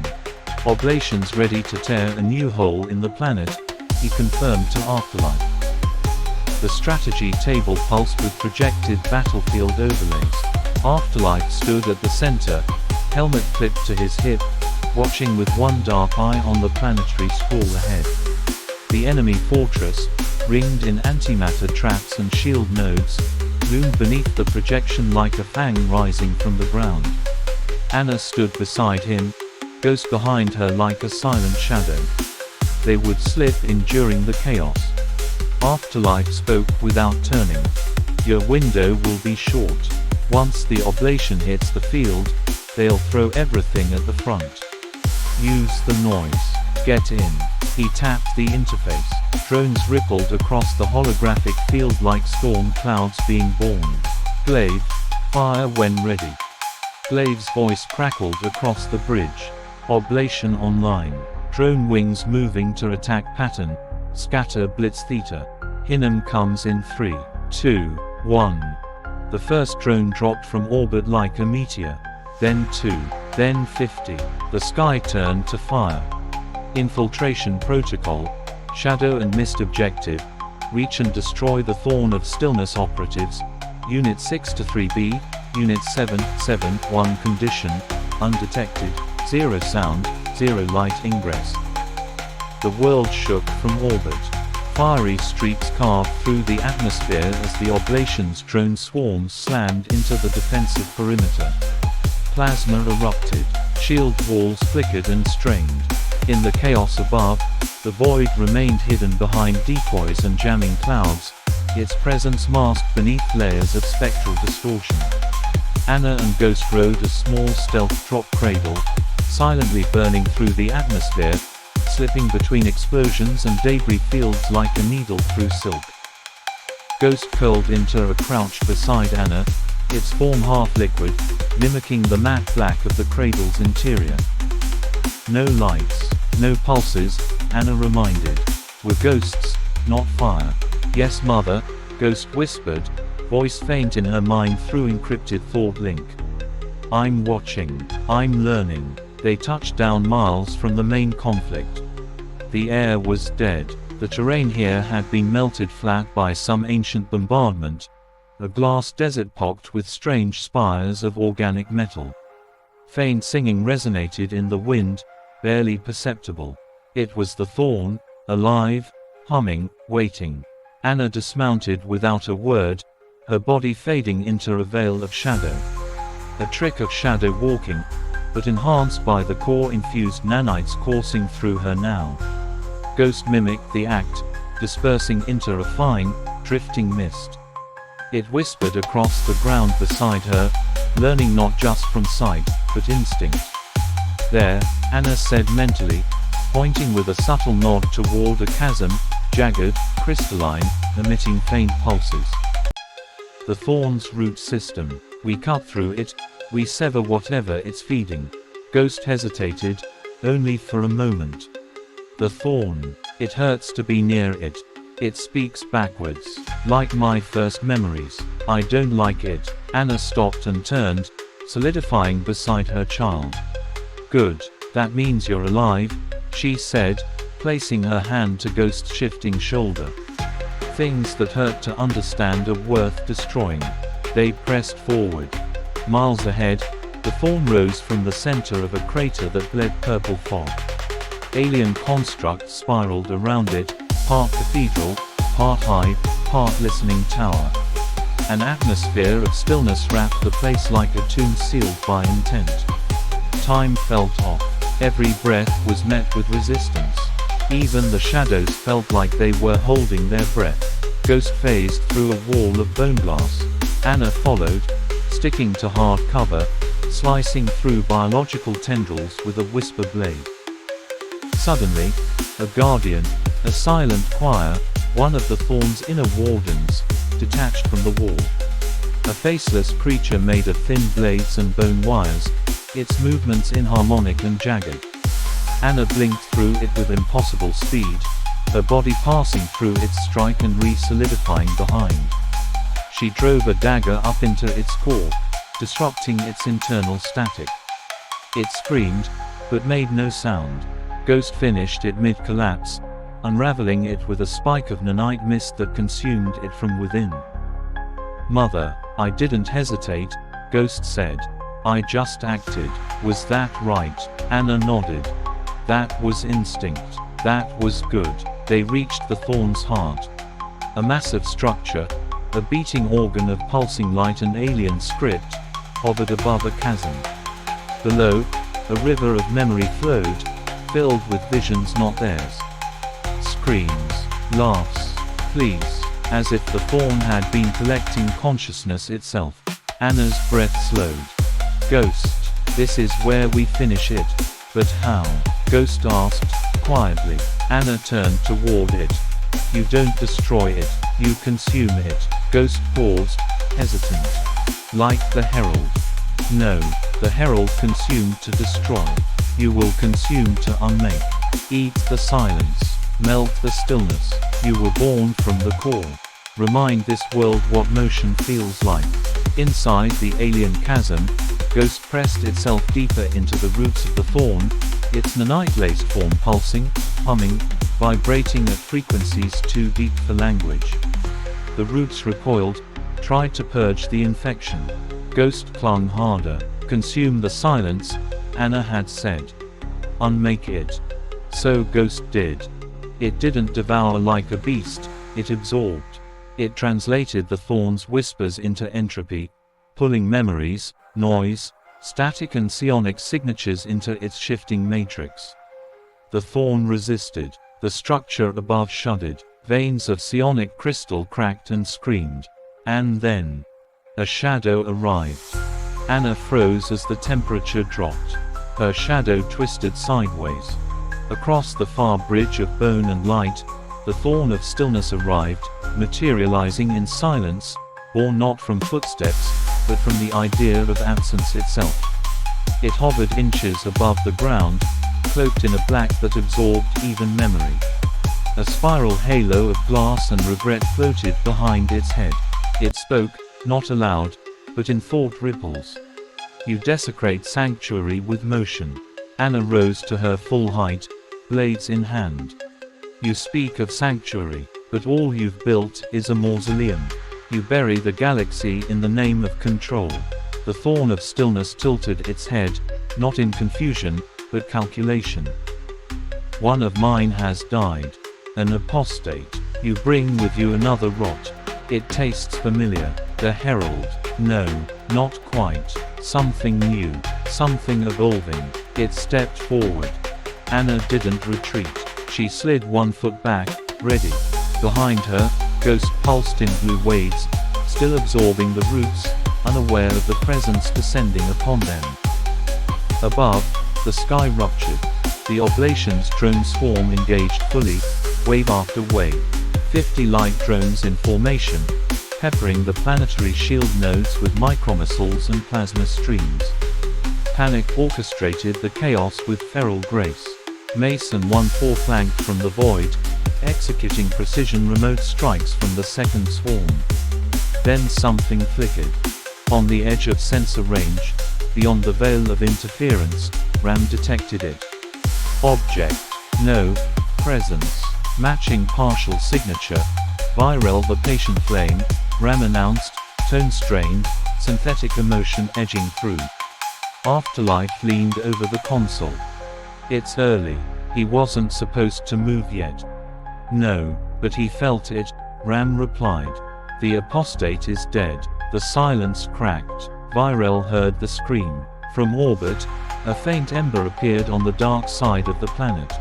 Oblations ready to tear a new hole in the planet, he confirmed to Afterlife. The strategy table pulsed with projected battlefield overlays. Afterlife stood at the center, helmet clipped to his hip, watching with one dark eye on the planetary sprawl ahead. The enemy fortress, ringed in antimatter traps and shield nodes, loomed beneath the projection like a fang rising from the ground. Anna stood beside him, Ghost behind her like a silent shadow. They would slip in during the chaos. Afterlife spoke without turning. Your window will be short. Once the oblation hits the field, they'll throw everything at the front. Use the noise. Get in. He tapped the interface. Drones rippled across the holographic field like storm clouds being born. Glaive, fire when ready. Glaive's voice crackled across the bridge. Oblation online. Drone wings moving to attack pattern. Scatter blitz theta. Hinnom comes in 3, 2, 1. The first drone dropped from orbit like a meteor. Then 2, then 50. The sky turned to fire. Infiltration protocol. Shadow and mist objective. Reach and destroy the Thorn of Stillness operatives. Unit 6 to 3B. Unit 771 condition. Undetected. 0 sound, 0 light ingress. The world shook from orbit. Fiery streaks carved through the atmosphere as the oblation's drone swarms slammed into the defensive perimeter. Plasma erupted. Shield walls flickered and strained. In the chaos above, the void remained hidden behind decoys and jamming clouds, its presence masked beneath layers of spectral distortion. Anna and Ghost rode a small stealth drop cradle, silently burning through the atmosphere, slipping between explosions and debris fields like a needle through silk. Ghost curled into a crouch beside Anna, its form half liquid, mimicking the matte black of the cradle's interior. No lights, no pulses, Anna reminded. We're ghosts, not fire. Yes, mother, Ghost whispered, voice faint in her mind through encrypted thought link. I'm watching. I'm learning. They touched down miles from the main conflict. The air was dead. The terrain here had been melted flat by some ancient bombardment, a glass desert pocked with strange spires of organic metal. Faint singing resonated in the wind, barely perceptible. It was the Thorn, alive, humming, waiting. Anna dismounted without a word, her body fading into a veil of shadow. A trick of shadow walking, but enhanced by the core-infused nanites coursing through her now. Ghost mimicked the act, dispersing into a fine, drifting mist. It whispered across the ground beside her, learning not just from sight, but instinct. There, Anna said mentally, pointing with a subtle nod toward a chasm, jagged, crystalline, emitting faint pulses. The Thorn's root system. We cut through it, we sever whatever it's feeding. Ghost hesitated, only for a moment. The Thorn. It hurts to be near it. It speaks backwards, like my first memories. I don't like it. Anna stopped and turned, solidifying beside her child. Good, that means you're alive, she said, placing her hand to Ghost's shifting shoulder. Things that hurt to understand are worth destroying. They pressed forward. Miles ahead, the Thorn rose from the center of a crater that bled purple fog. Alien constructs spiraled around it, part cathedral, part hive, part listening tower. An atmosphere of stillness wrapped the place like a tomb sealed by intent. Time felt off. Every breath was met with resistance. Even the shadows felt like they were holding their breath. Ghost phased through a wall of bone glass. Anna followed, sticking to hard cover, slicing through biological tendrils with a whisper blade. Suddenly, a guardian, a silent choir, one of the Thorn's inner wardens, detached from the wall. A faceless creature made of thin blades and bone wires, its movements inharmonic and jagged. Anna blinked through it with impossible speed, her body passing through its strike and re-solidifying behind. She drove a dagger up into its core, disrupting its internal static. It screamed, but made no sound. Ghost finished it mid-collapse, unraveling it with a spike of nanite mist that consumed it from within. "Mother, I didn't hesitate," Ghost said. "I just acted." "Was that right?" Anna nodded. "That was instinct. That was good." They reached the thorn's heart. A massive structure, a beating organ of pulsing light and alien script, hovered above a chasm. Below, a river of memory flowed, filled with visions not theirs. Screams, laughs, pleas, as if the thorn had been collecting consciousness itself. Anna's breath slowed. "Ghost, this is where we finish it." "But how?" Ghost asked, quietly. Anna turned toward it. "You don't destroy it, you consume it." Ghost paused, hesitant. "Like the Herald." "No, the Herald consumed to destroy. You will consume to unmake. Eat the silence. Melt the stillness. You were born from the core. Remind this world what motion feels like." Inside the alien chasm, Ghost pressed itself deeper into the roots of the thorn, its nanite-laced form pulsing, humming, vibrating at frequencies too deep for language. The roots recoiled, tried to purge the infection. Ghost clung harder. "Consume the silence," Anna had said. "Unmake it." So Ghost did. It didn't devour like a beast, it absorbed. It translated the thorn's whispers into entropy, pulling memories, noise, static and psionic signatures into its shifting matrix. The thorn resisted. The structure above shuddered. Veins of psionic crystal cracked and screamed. And then, a shadow arrived. Anna froze as the temperature dropped. Her shadow twisted sideways. Across the far bridge of bone and light, the thorn of stillness arrived, materializing in silence, born not from footsteps, but from the idea of absence itself. It hovered inches above the ground, cloaked in a black that absorbed even memory. A spiral halo of glass and regret floated behind its head. It spoke, not aloud, but in thought ripples. "You desecrate sanctuary with motion." Anna rose to her full height, blades in hand. "You speak of sanctuary, but all you've built is a mausoleum. You bury the galaxy in the name of control." The thorn of stillness tilted its head, not in confusion, but calculation. "One of mine has died. An apostate. You bring with you another rot. It tastes familiar." The Herald. "No, not quite. Something new. Something evolving." It stepped forward. Anna didn't retreat. She slid one foot back, ready. Behind her, Ghost pulsed in blue waves, still absorbing the roots, unaware of the presence descending upon them. Above, the sky ruptured. The Oblation's drone swarm engaged fully, wave after wave. 50 light drones in formation, peppering the planetary shield nodes with micromissiles and plasma streams. Panic orchestrated the chaos with feral grace. Mason 1-4 flanked from the void, executing precision remote strikes from the second swarm. Then something flickered. On the edge of sensor range, beyond the veil of interference, Ram detected it. Object. No. Presence. Matching partial signature. Viral the patient flame, Ram announced, tone strained, synthetic emotion edging through. Afterlife leaned over the console. "It's early. He wasn't supposed to move yet." "No, but he felt it," Ram replied. "The apostate is dead." The silence cracked. Viral heard the scream. From orbit, a faint ember appeared on the dark side of the planet.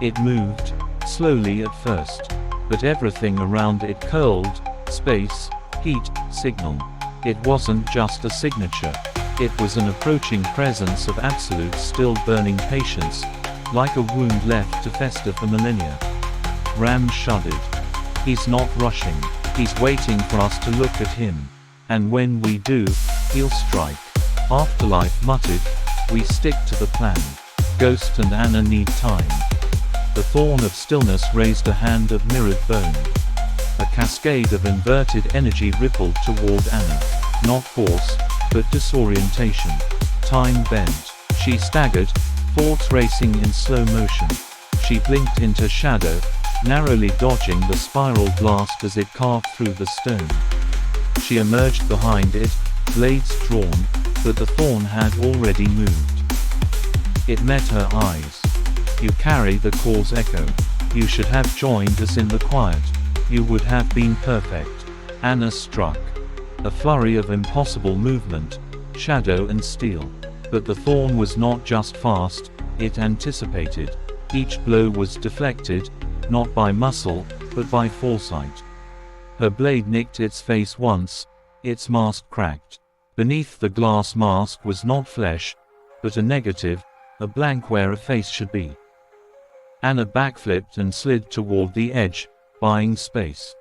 It moved, slowly at first. But everything around it curled, space, heat, signal. It wasn't just a signature. It was an approaching presence of absolute still-burning patience, like a wound left to fester for millennia. Ram shuddered. "He's not rushing. He's waiting for us to look at him. And when we do, he'll strike." Afterlife muttered, "We stick to the plan. Ghost and Anna need time." The thorn of stillness raised a hand of mirrored bone. A cascade of inverted energy rippled toward Anna. Not force, but disorientation. Time bent. She staggered, thoughts racing in slow motion. She blinked into shadow, narrowly dodging the spiral blast as it carved through the stone. She emerged behind it, blades drawn, but the thorn had already moved. It met her eyes. "You carry the core's echo. You should have joined us in the quiet. You would have been perfect." Anna struck. A flurry of impossible movement, shadow and steel. But the thorn was not just fast, it anticipated. Each blow was deflected, not by muscle, but by foresight. Her blade nicked its face once, its mask cracked. Beneath the glass mask was not flesh, but a negative, a blank where a face should be. Anna backflipped and slid toward the edge, buying space.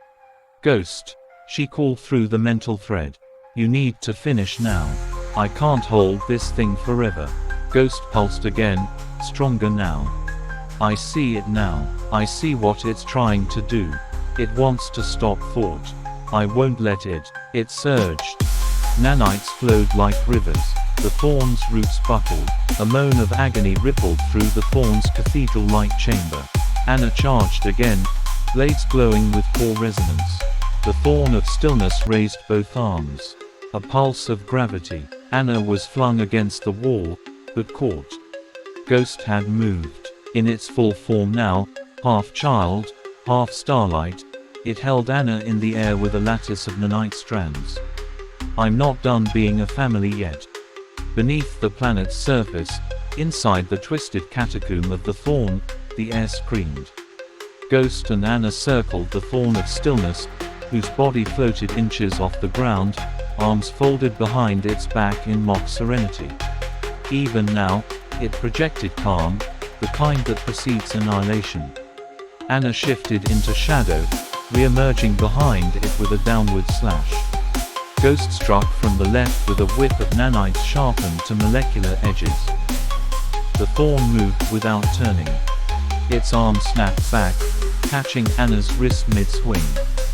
"Ghost," she called through the mental thread. "You need to finish now. I can't hold this thing forever." Ghost pulsed again, stronger now. "I see it now. I see what it's trying to do. It wants to stop thought. I won't let it." It surged. Nanites flowed like rivers. The thorn's roots buckled. A moan of agony rippled through the thorn's cathedral-like chamber. Anna charged again, blades glowing with core resonance. The thorn of stillness raised both arms. A pulse of gravity. Anna was flung against the wall, but caught. Ghost had moved. In its full form now, half child, half starlight, it held Anna in the air with a lattice of nanite strands. "I'm not done being a family yet." Beneath the planet's surface, inside the twisted catacomb of the thorn, the air screamed. Ghost and Anna circled the thorn of stillness, whose body floated inches off the ground, arms folded behind its back in mock serenity. Even now, it projected calm, the kind that precedes annihilation. Anna shifted into shadow, re-emerging behind it with a downward slash. Ghost struck from the left with a whip of nanites sharpened to molecular edges. The thorn moved without turning. Its arm snapped back, catching Anna's wrist mid-swing.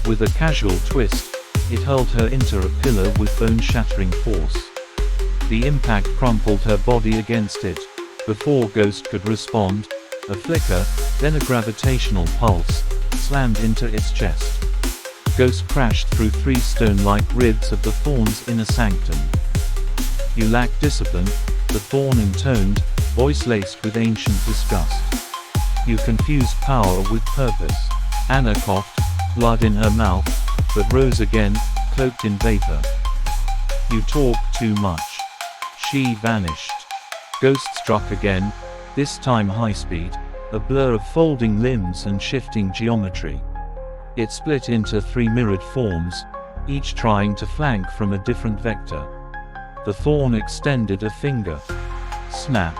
With a casual twist, it hurled her into a pillar with bone-shattering force. The impact crumpled her body against it. Before Ghost could respond, a flicker, then a gravitational pulse, slammed into its chest. Ghost crashed through 3 stone-like ribs of the thorn's inner sanctum. "You lack discipline," the thorn intoned, voice laced with ancient disgust. "You confuse power with purpose." Anna coughed, blood in her mouth, but rose again, cloaked in vapor. "You talk too much." She vanished. Ghost struck again, this time high-speed, a blur of folding limbs and shifting geometry. It split into 3 mirrored forms, each trying to flank from a different vector. The thorn extended a finger. Snap.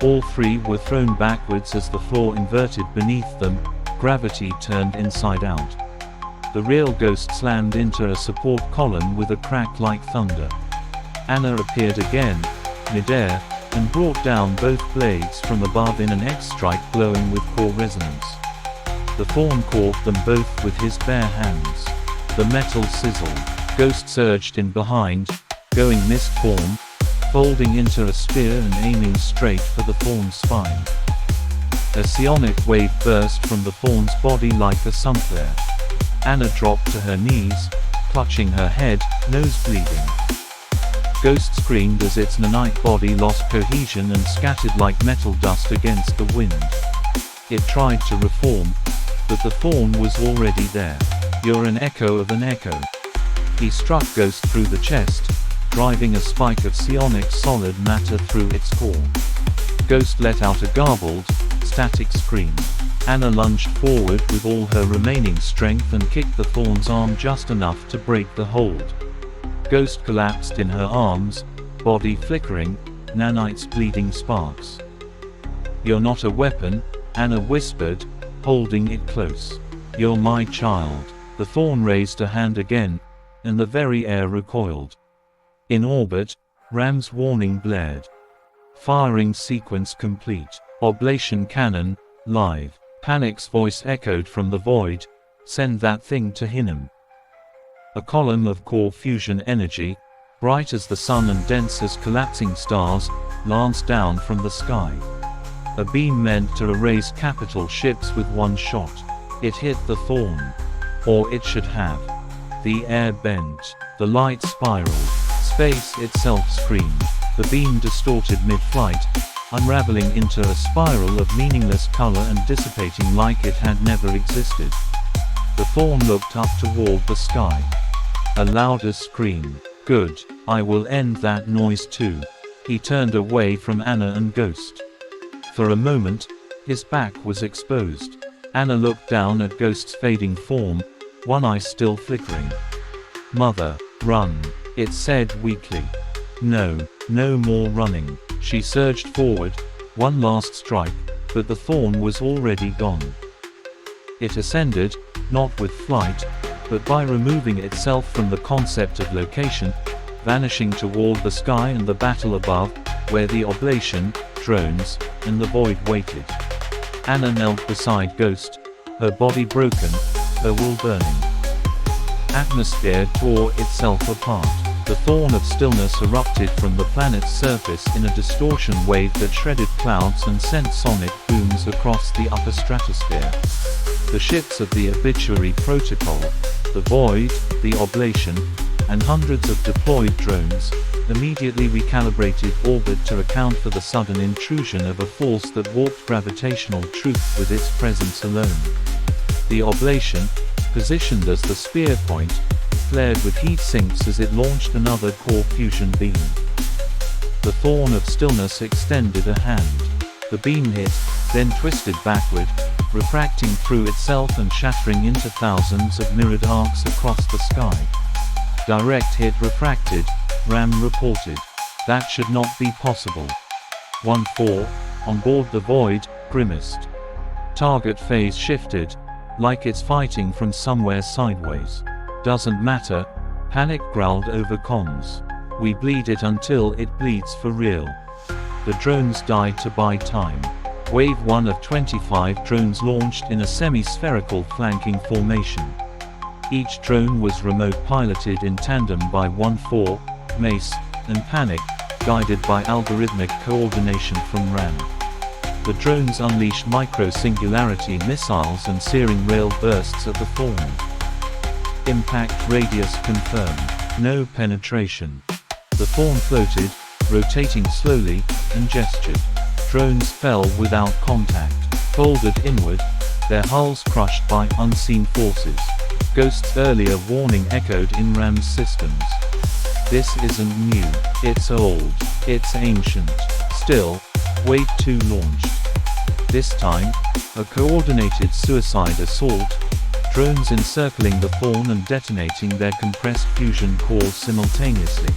All 3 were thrown backwards as the floor inverted beneath them, gravity turned inside out. The real Ghost slammed into a support column with a crack like thunder. Anna appeared again, mid-air, and brought down both blades from above in an X-strike glowing with core resonance. The thorn caught them both with his bare hands. The metal sizzled. Ghost surged in behind, going mist form, folding into a spear and aiming straight for the thorn's spine. A psionic wave burst from the thorn's body like a sunflare. Anna dropped to her knees, clutching her head, nose bleeding. Ghost screamed as its nanite body lost cohesion and scattered like metal dust against the wind. It tried to reform, but the thorn was already there. "You're an echo of an echo." He struck Ghost through the chest, driving a spike of psionic solid matter through its core. Ghost let out a garbled, static scream. Anna lunged forward with all her remaining strength and kicked the thorn's arm just enough to break the hold. Ghost collapsed in her arms, body flickering, nanites bleeding sparks. "You're not a weapon," Anna whispered, holding it close. "You're my child." The thorn raised a hand again, and the very air recoiled. In orbit, Ram's warning blared. Firing sequence complete. Oblation cannon, live. Panic's voice echoed from the void, "Send that thing to Hinnom." A column of core fusion energy, bright as the sun and dense as collapsing stars, lanced down from the sky. A beam meant to erase capital ships with one shot. It hit the Thorn. Or it should have. The air bent. The light spiraled. Space itself screamed. The beam distorted mid-flight, unraveling into a spiral of meaningless color and dissipating like it had never existed. The Thorn looked up toward the sky. A louder scream. Good. I will end that noise too. He turned away from Anna and Ghost. For a moment, his back was exposed. Anna looked down at Ghost's fading form, one eye still flickering. Mother, run, it said weakly. No, no more running. She surged forward, one last strike, but the Thorn was already gone. It ascended, not with flight, but by removing itself from the concept of location, vanishing toward the sky and the battle above, where the oblation, drones, and the void waited. Anna knelt beside Ghost, her body broken, her will burning. Atmosphere tore itself apart. The Thorn of stillness erupted from the planet's surface in a distortion wave that shredded clouds and sent sonic booms across the upper stratosphere. The ships of the Obituary Protocol, the Void, the Oblation, and hundreds of deployed drones, immediately recalibrated orbit to account for the sudden intrusion of a force that warped gravitational truth with its presence alone. The Oblation, positioned as the spear point, flared with heat sinks as it launched another core fusion beam. The Thorn of stillness extended a hand. The beam hit, then twisted backward, refracting through itself and shattering into thousands of mirrored arcs across the sky. Direct hit refracted, Ram reported. That should not be possible. 1-4, on board the Void, grimaced. Target phase shifted, like it's fighting from somewhere sideways. Doesn't matter, Panic growled over comms. We bleed it until it bleeds for real. The drones died to buy time. Wave 1 of 25 drones launched in a semi-spherical flanking formation. Each drone was remote piloted in tandem by 1-4, Mace, and Panic, guided by algorithmic coordination from RAM. The drones unleashed micro-singularity missiles and searing rail bursts at the Thorn. Impact radius confirmed. No penetration. The Thorn floated, rotating slowly, and gestured. Drones fell without contact, folded inward, their hulls crushed by unseen forces. Ghost's earlier warning echoed in Ram's systems. This isn't new. It's old. It's ancient. Still, Wave 2 launched. This time, a coordinated suicide assault, drones encircling the Thorn and detonating their compressed fusion cores simultaneously.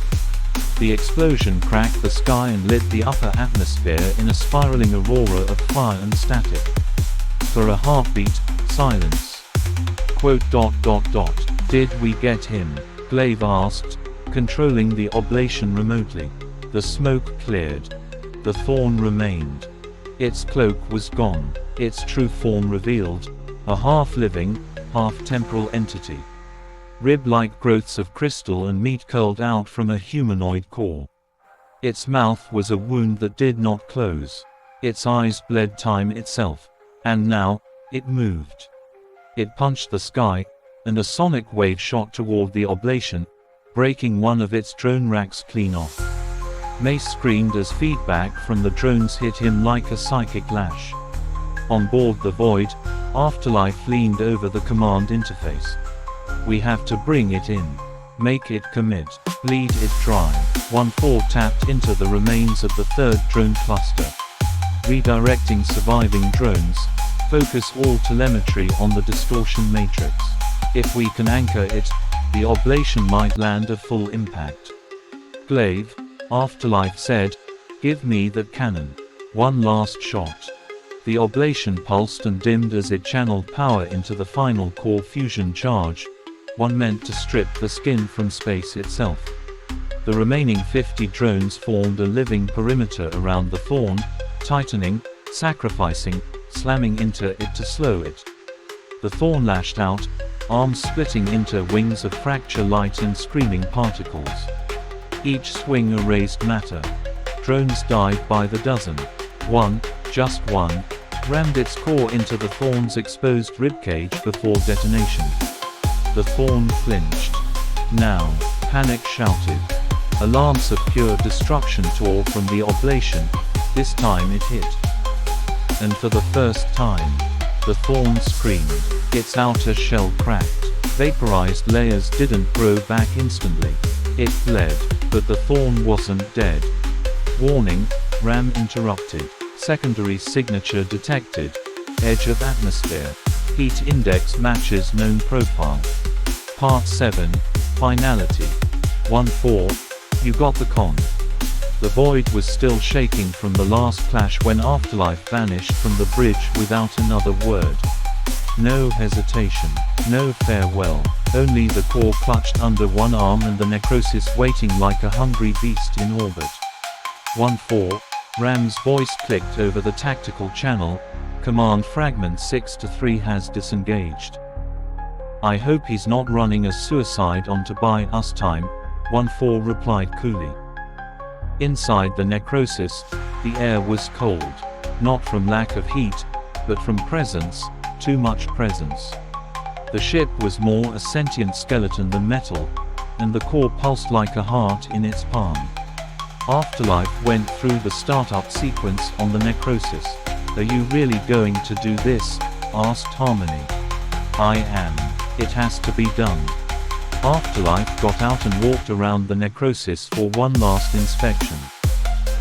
The explosion cracked the sky and lit the upper atmosphere in a spiraling aurora of fire and static. For a heartbeat, silence. Did we get him? Glaive asked, controlling the oblation remotely. The smoke cleared. The Thorn remained. Its cloak was gone, its true form revealed, a half-living, half-temporal entity. Rib-like growths of crystal and meat curled out from a humanoid core. Its mouth was a wound that did not close. Its eyes bled time itself. And now, it moved. It punched the sky, and a sonic wave shot toward the oblation, breaking one of its drone racks clean off. Mace screamed as feedback from the drones hit him like a psychic lash. On board the Void, Afterlife leaned over the command interface. We have to bring it in. Make it commit. Bleed it dry. 1-4 tapped into the remains of the third drone cluster. Redirecting surviving drones, focus all telemetry on the distortion matrix. If we can anchor it, the oblation might land a full impact. Glaive, Afterlife said, give me that cannon. One last shot. The oblation pulsed and dimmed as it channeled power into the final core fusion charge, one meant to strip the skin from space itself. The remaining 50 drones formed a living perimeter around the Thorn, tightening, sacrificing, slamming into it to slow it. The Thorn lashed out, arms splitting into wings of fracture light and screaming particles. Each swing erased matter. Drones died by the dozen. One, just one, rammed its core into the Thorn's exposed ribcage before detonation. The Thorn flinched. Now, panic shouted. A lance of pure destruction tore from the oblation. This time it hit. And for the first time, the Thorn screamed. Its outer shell cracked. Vaporized layers didn't grow back instantly. It bled, but the Thorn wasn't dead. Warning, RAM interrupted. Secondary signature detected. Edge of atmosphere. Heat index matches known profile. Part 7, Finality. 1-4, you got the con. The void was still shaking from the last clash when Afterlife vanished from the bridge without another word. No hesitation, no farewell, only the core clutched under one arm and the necrosis waiting like a hungry beast in orbit. 1-4, Ram's voice clicked over the tactical channel. Command fragment 6-3 has disengaged. I hope he's not running a suicide on to buy us time, 1-4 replied coolly. Inside the necrosis, the air was cold, not from lack of heat, but from presence, too much presence. The ship was more a sentient skeleton than metal, and the core pulsed like a heart in its palm. Afterlife went through the startup sequence on the necrosis. Are you really going to do this? Asked Harmony. I am. It has to be done. Afterlife got out and walked around the necrosis for one last inspection.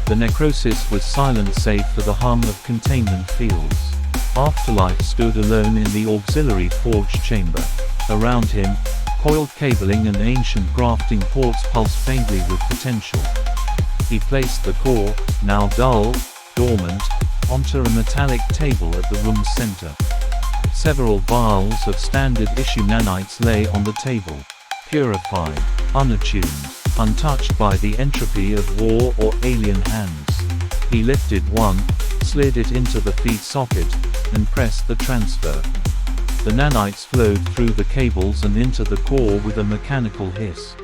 The necrosis was silent save for the hum of containment fields. Afterlife stood alone in the auxiliary forge chamber. Around him, coiled cabling and ancient grafting ports pulsed faintly with potential. He placed the core, now dull, dormant, onto a metallic table at the room's center. Several vials of standard issue nanites lay on the table. Purified, unattuned, untouched by the entropy of war or alien hands. He lifted one, slid it into the feed socket, and pressed the transfer. The nanites flowed through the cables and into the core with a mechanical hiss.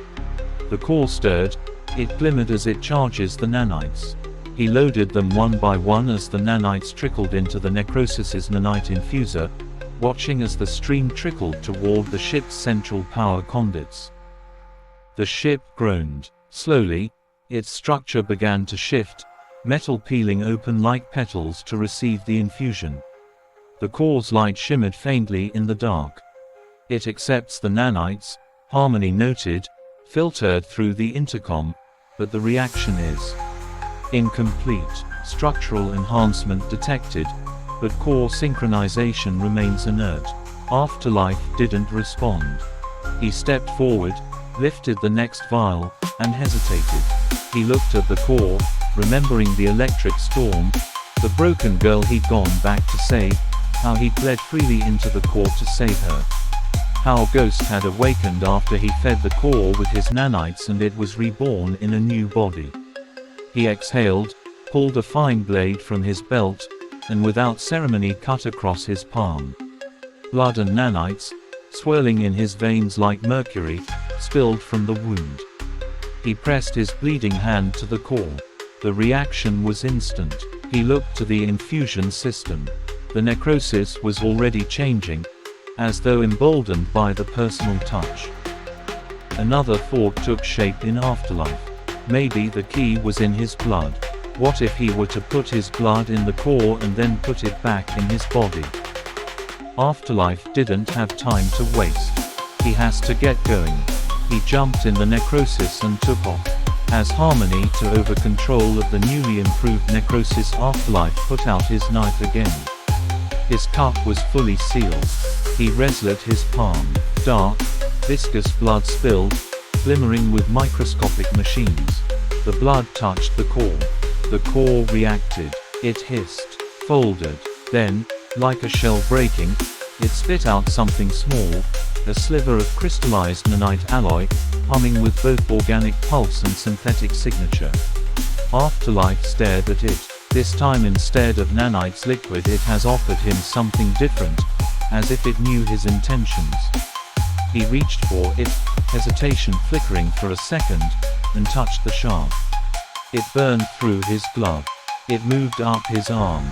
The core stirred, it glimmered as it charges the nanites. He loaded them one by one as the nanites trickled into the necrosis's nanite infuser, watching as the stream trickled toward the ship's central power conduits. The ship groaned. Slowly, its structure began to shift, metal peeling open like petals to receive the infusion. The core's light shimmered faintly in the dark. It accepts the nanites, Harmony noted, filtered through the intercom, but the reaction is incomplete. Structural enhancement detected, but core synchronization remains inert. Afterlife didn't respond. He stepped forward, lifted the next vial, and hesitated. He looked at the core, remembering the electric storm, the broken girl he'd gone back to save, how he'd bled freely into the core to save her. How Ghost had awakened after he fed the core with his nanites and it was reborn in a new body. He exhaled, pulled a fine blade from his belt, and without ceremony cut across his palm. Blood and nanites, swirling in his veins like mercury, spilled from the wound. He pressed his bleeding hand to the core. The reaction was instant. He looked to the infusion system. The necrosis was already changing, as though emboldened by the personal touch. Another thought took shape in Afterlife. Maybe the key was in his blood. What if he were to put his blood in the core and then put it back in his body? Afterlife didn't have time to waste. He has to get going. He jumped in the necrosis and took off. As Harmony took over control of the newly improved necrosis, Afterlife put out his knife again. His cup was fully sealed. He wrestled his palm. Dark, viscous blood spilled, glimmering with microscopic machines. The blood touched the core. The core reacted. It hissed, folded. Then, like a shell breaking, it spit out something small, a sliver of crystallized nanite alloy, humming with both organic pulse and synthetic signature. Afterlife stared at it. This time instead of nanite's liquid it has offered him something different, as if it knew his intentions. He reached for it, hesitation flickering for a second, and touched the shaft. It burned through his glove. It moved up his arm.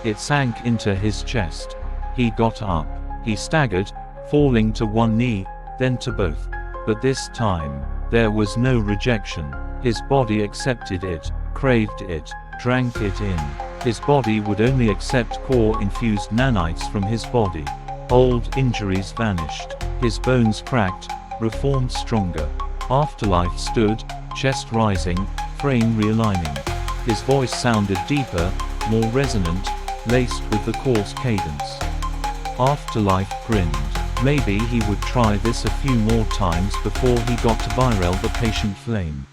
It sank into his chest. He got up. He staggered, falling to one knee, then to both. But this time, there was no rejection. His body accepted it, craved it, drank it in. His body would only accept core-infused nanites from his body. Old injuries vanished. His bones cracked, reformed stronger. Afterlife stood, chest rising, frame realigning. His voice sounded deeper, more resonant, laced with the coarse cadence. Afterlife grinned. Maybe he would try this a few more times before he got to viral the patient flame.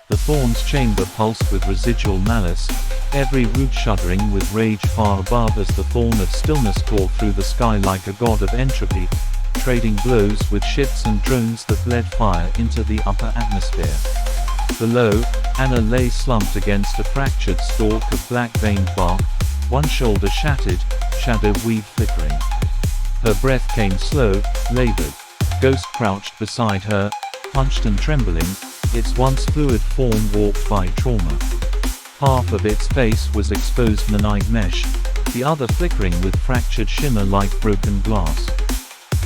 The thorn's chamber pulsed with residual malice, every root shuddering with rage far above as the thorn of stillness tore through the sky like a god of entropy, trading blows with ships and drones that bled fire into the upper atmosphere. Below, Anna lay slumped against a fractured stalk of black-veined bark, one shoulder shattered, shadow weave flickering. Her breath came slow, labored. Ghost crouched beside her, hunched and trembling, its once fluid form warped by trauma. Half of its face was exposed nanite mesh, the other flickering with fractured shimmer like broken glass.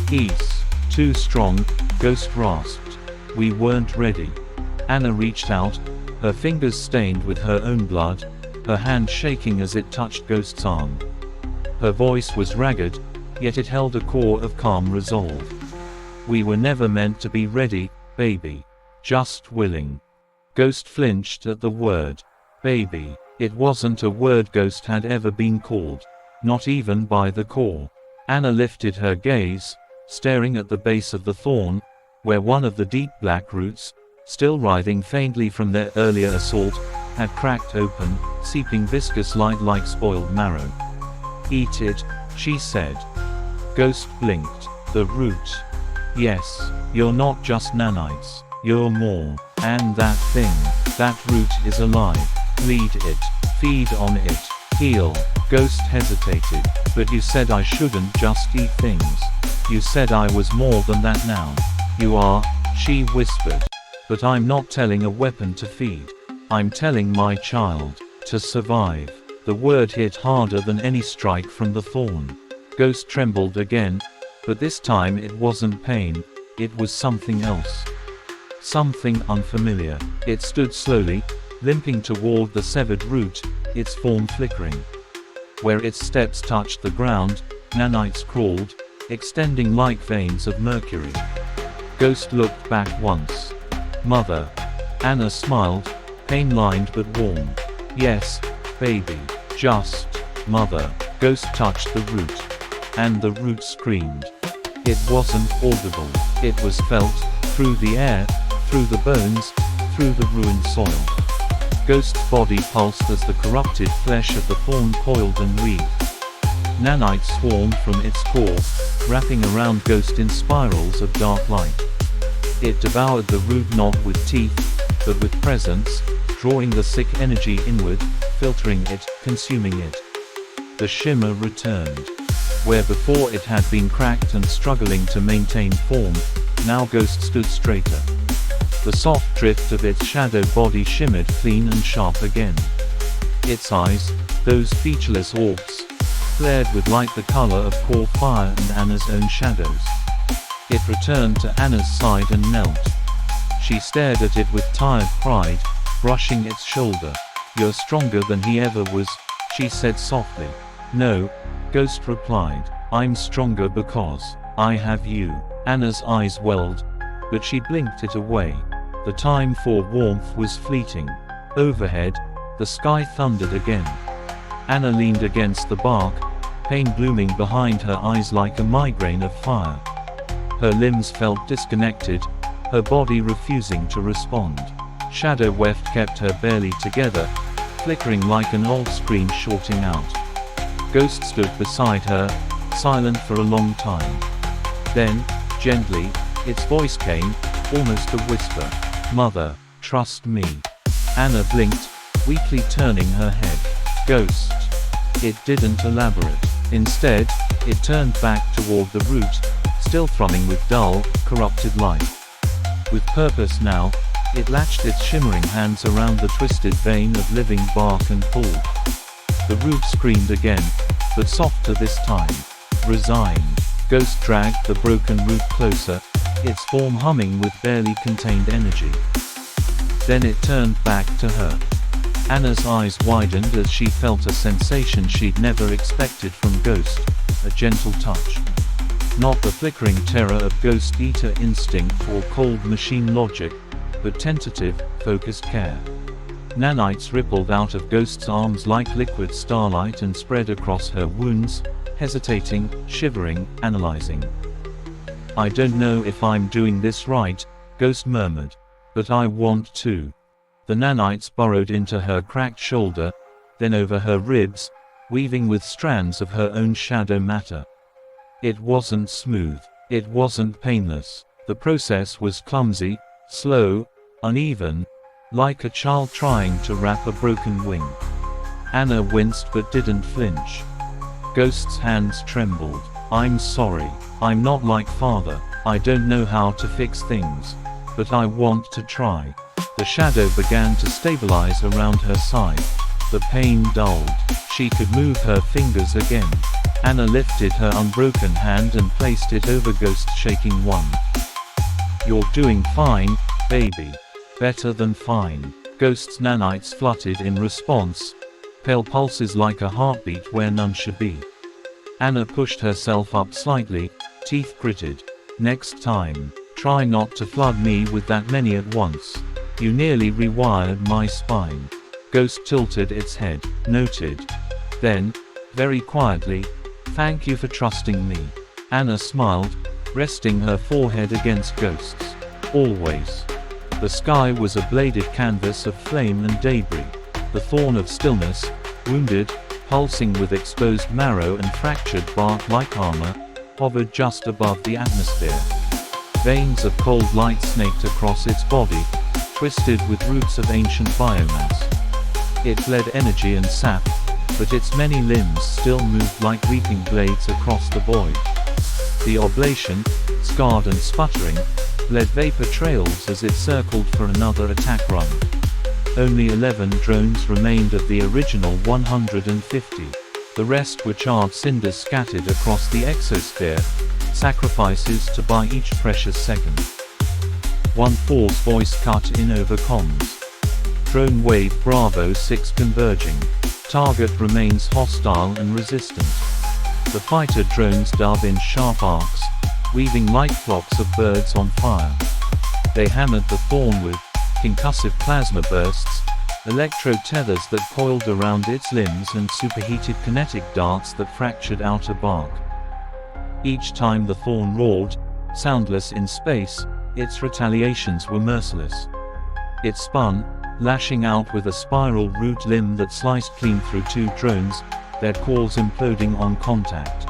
"He's too strong," Ghost rasped. "We weren't ready." Anna reached out, her fingers stained with her own blood, her hand shaking as it touched Ghost's arm. Her voice was ragged, yet it held a core of calm resolve. "We were never meant to be ready, baby. Just willing." Ghost flinched at the word, baby. It wasn't a word Ghost had ever been called, not even by the core. Anna lifted her gaze, staring at the base of the thorn, where one of the deep black roots, still writhing faintly from their earlier assault, had cracked open, seeping viscous light like spoiled marrow. "Eat it," she said. Ghost blinked. "The root. Yes, you're not just nanites, you're more. And that thing, that root is alive. Lead it, feed on it, heal." Ghost hesitated. "But you said I shouldn't just eat things. You said I was more than that now." "You are," she whispered. "But I'm not telling a weapon to feed. I'm telling my child to survive." The word hit harder than any strike from the thorn. Ghost trembled again, but this time it wasn't pain, it was something else. Something unfamiliar. It stood slowly, limping toward the severed root, its form flickering. Where its steps touched the ground, nanites crawled, extending like veins of mercury. Ghost looked back once. "Mother." Anna smiled, pain-lined but warm. "Yes, baby. Just, mother." Ghost touched the root. And the root screamed. It wasn't audible. It was felt, through the air, through the bones, through the ruined soil. Ghost's body pulsed as the corrupted flesh of the thorn coiled and wreathed. Nanites swarmed from its core, wrapping around Ghost in spirals of dark light. It devoured the root not with teeth, but with presence, drawing the sick energy inward, filtering it, consuming it. The shimmer returned. Where before it had been cracked and struggling to maintain form, now Ghost stood straighter. The soft drift of its shadow body shimmered clean and sharp again. Its eyes, those featureless orbs, flared with light the color of core fire and Anna's own shadows. It returned to Anna's side and knelt. She stared at it with tired pride, brushing its shoulder. "You're stronger than he ever was," she said softly. "No," Ghost replied. "I'm stronger because I have you." Anna's eyes welled, but she blinked it away. The time for warmth was fleeting. Overhead, the sky thundered again. Anna leaned against the bark, pain blooming behind her eyes like a migraine of fire. Her limbs felt disconnected, her body refusing to respond. Shadow weft kept her barely together, flickering like an old screen shorting out. Ghost stood beside her, silent for a long time. Then, gently, its voice came, almost a whisper. "Mother, trust me." Anna blinked, weakly turning her head. Ghost. It didn't elaborate. Instead, it turned back toward the root, still thrumming with dull, corrupted light. With purpose now, it latched its shimmering hands around the twisted vein of living bark and pulled. The roof screamed again, but softer this time. Resigned. Ghost dragged the broken roof closer, its form humming with barely contained energy. Then it turned back to her. Anna's eyes widened as she felt a sensation she'd never expected from Ghost, a gentle touch. Not the flickering terror of Ghost Eater instinct or cold machine logic, but tentative, focused care. Nanites rippled out of Ghost's arms like liquid starlight and spread across her wounds, hesitating, shivering, analyzing. "I don't know if I'm doing this right," Ghost murmured. "But I want to." The nanites burrowed into her cracked shoulder, then over her ribs, weaving with strands of her own shadow matter. It wasn't smooth. It wasn't painless. The process was clumsy, slow, uneven, like a child trying to wrap a broken wing. Anna winced but didn't flinch. Ghost's hands trembled. "I'm sorry. I'm not like Father. I don't know how to fix things. But I want to try." The shadow began to stabilize around her side. The pain dulled. She could move her fingers again. Anna lifted her unbroken hand and placed it over Ghost's shaking one. "You're doing fine, baby. Better than fine." Ghost's nanites fluttered in response, pale pulses like a heartbeat where none should be. Anna pushed herself up slightly, teeth gritted. "Next time, try not to flood me with that many at once. You nearly rewired my spine." Ghost tilted its head. "Noted." Then, very quietly, "Thank you for trusting me." Anna smiled, resting her forehead against Ghost's. "Always." The sky was a bladed canvas of flame and debris. The thorn of stillness, wounded, pulsing with exposed marrow and fractured bark like armor, hovered just above the atmosphere. Veins of cold light snaked across its body, twisted with roots of ancient biomass. It bled energy and sap, but its many limbs still moved like reaping blades across the void. The oblation, scarred and sputtering, led vapor trails as it circled for another attack run. Only 11 drones remained of the original 150. The rest were charred cinders scattered across the exosphere, sacrifices to buy each precious second. 1-4's voice cut in over comms. "Drone wave Bravo 6 converging. Target remains hostile and resistant." The fighter drones dove in sharp arcs, weaving like flocks of birds on fire. They hammered the thorn with concussive plasma bursts, electro-tethers that coiled around its limbs and superheated kinetic darts that fractured outer bark. Each time the thorn roared, soundless in space, its retaliations were merciless. It spun, lashing out with a spiral root limb that sliced clean through 2 drones, their cores imploding on contact.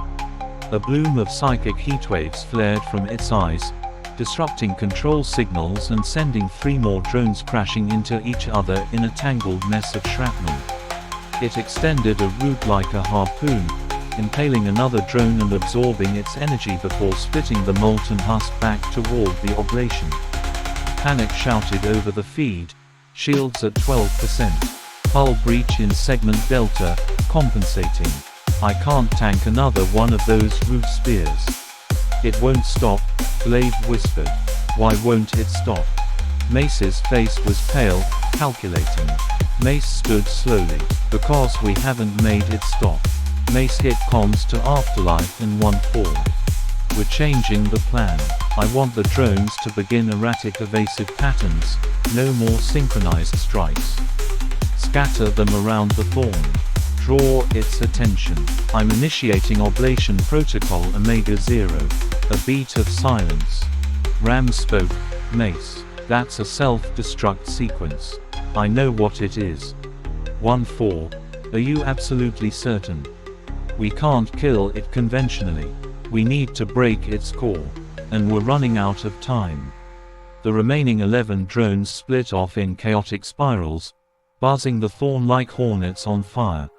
A bloom of psychic heatwaves flared from its eyes, disrupting control signals and sending 3 more drones crashing into each other in a tangled mess of shrapnel. It extended a root like a harpoon, impaling another drone and absorbing its energy before splitting the molten husk back toward the oblation. Panic shouted over the feed, shields at 12%. Hull breach in segment Delta, compensating. "I can't tank another one of those root spears." "It won't stop," Glaive whispered. "Why won't it stop?" Mace's face was pale, calculating. Mace stood slowly. "Because we haven't made it stop." Mace hit comms to Afterlife and 1-4. "We're changing the plan. I want the drones to begin erratic evasive patterns, no more synchronized strikes. Scatter them around the thorn. Draw its attention. I'm initiating Oblation Protocol Omega 0. A beat of silence. Ram spoke. "Mace, that's a self-destruct sequence. I know what it is." 1-4. "Are you absolutely certain?" "We can't kill it conventionally. We need to break its core. And we're running out of time." The remaining 11 drones split off in chaotic spirals, buzzing the thorn like hornets on fire.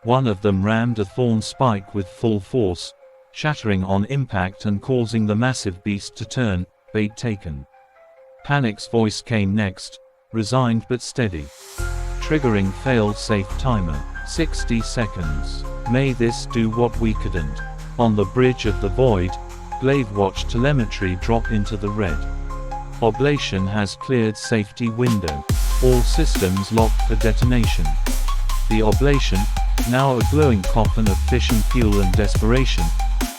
One of them rammed a thorn spike with full force, shattering on impact and causing the massive beast to turn, bait taken. Panic's voice came next, resigned but steady. "Triggering fail-safe timer." 60 seconds. May this do what we couldn't. On the bridge of the void, Glaive watched telemetry drop into the red. Oblation has cleared safety window. All systems locked for detonation. The Oblation, now a glowing coffin of fission fuel and desperation,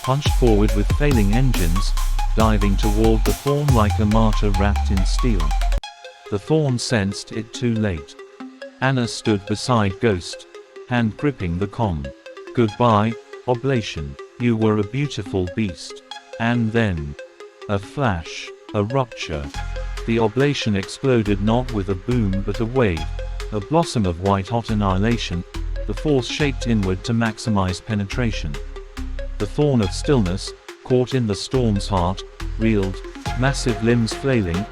punched forward with failing engines, diving toward the Thorn like a martyr wrapped in steel. The Thorn sensed it too late. Anna stood beside Ghost, hand gripping the comm. Goodbye, Oblation. You were a beautiful beast. And then, a flash, a rupture. The Oblation exploded not with a boom but a wave, a blossom of white-hot annihilation. The force shaped inward to maximize penetration. The Thorn of Stillness, caught in the storm's heart, reeled, massive limbs flailing,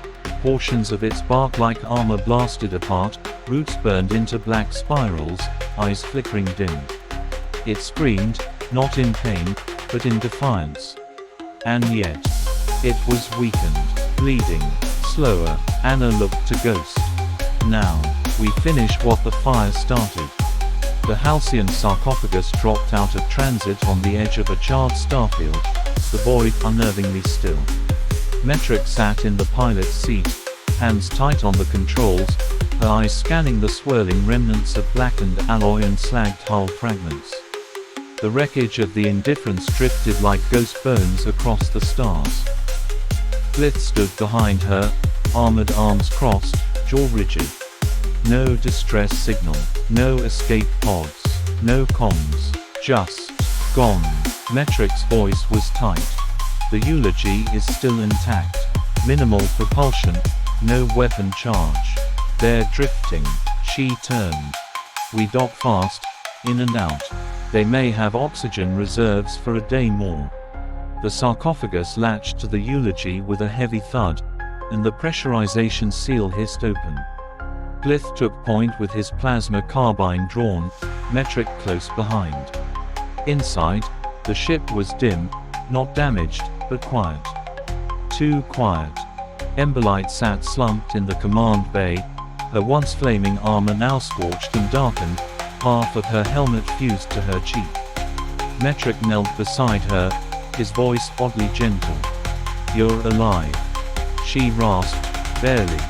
portions of its bark-like armor blasted apart, roots burned into black spirals, eyes flickering dim. It screamed, not in pain, but in defiance. And yet, it was weakened, bleeding, slower. Anna looked to Ghost. Now, we finish what the fire started. The Halcyon sarcophagus dropped out of transit on the edge of a charred starfield, the void unnervingly still. Metric sat in the pilot's seat, hands tight on the controls, her eyes scanning the swirling remnants of blackened alloy and slagged hull fragments. The wreckage of the Indifference drifted like ghost bones across the stars. Blith stood behind her, armored arms crossed, jaw rigid. No distress signal, no escape pods, no comms, just gone. Metric's voice was tight. The eulogy is still intact. Minimal propulsion, no weapon charge. They're drifting. She turned. We dock fast, in and out. They may have oxygen reserves for a day more. The sarcophagus latched to the eulogy with a heavy thud, and the pressurization seal hissed open. Blith took point with his plasma carbine drawn, Metric close behind. Inside, the ship was dim, not damaged, but quiet. Too quiet. Emberlight sat slumped in the command bay, her once flaming armor now scorched and darkened, half of her helmet fused to her cheek. Metric knelt beside her, his voice oddly gentle. "You're alive." She rasped, barely.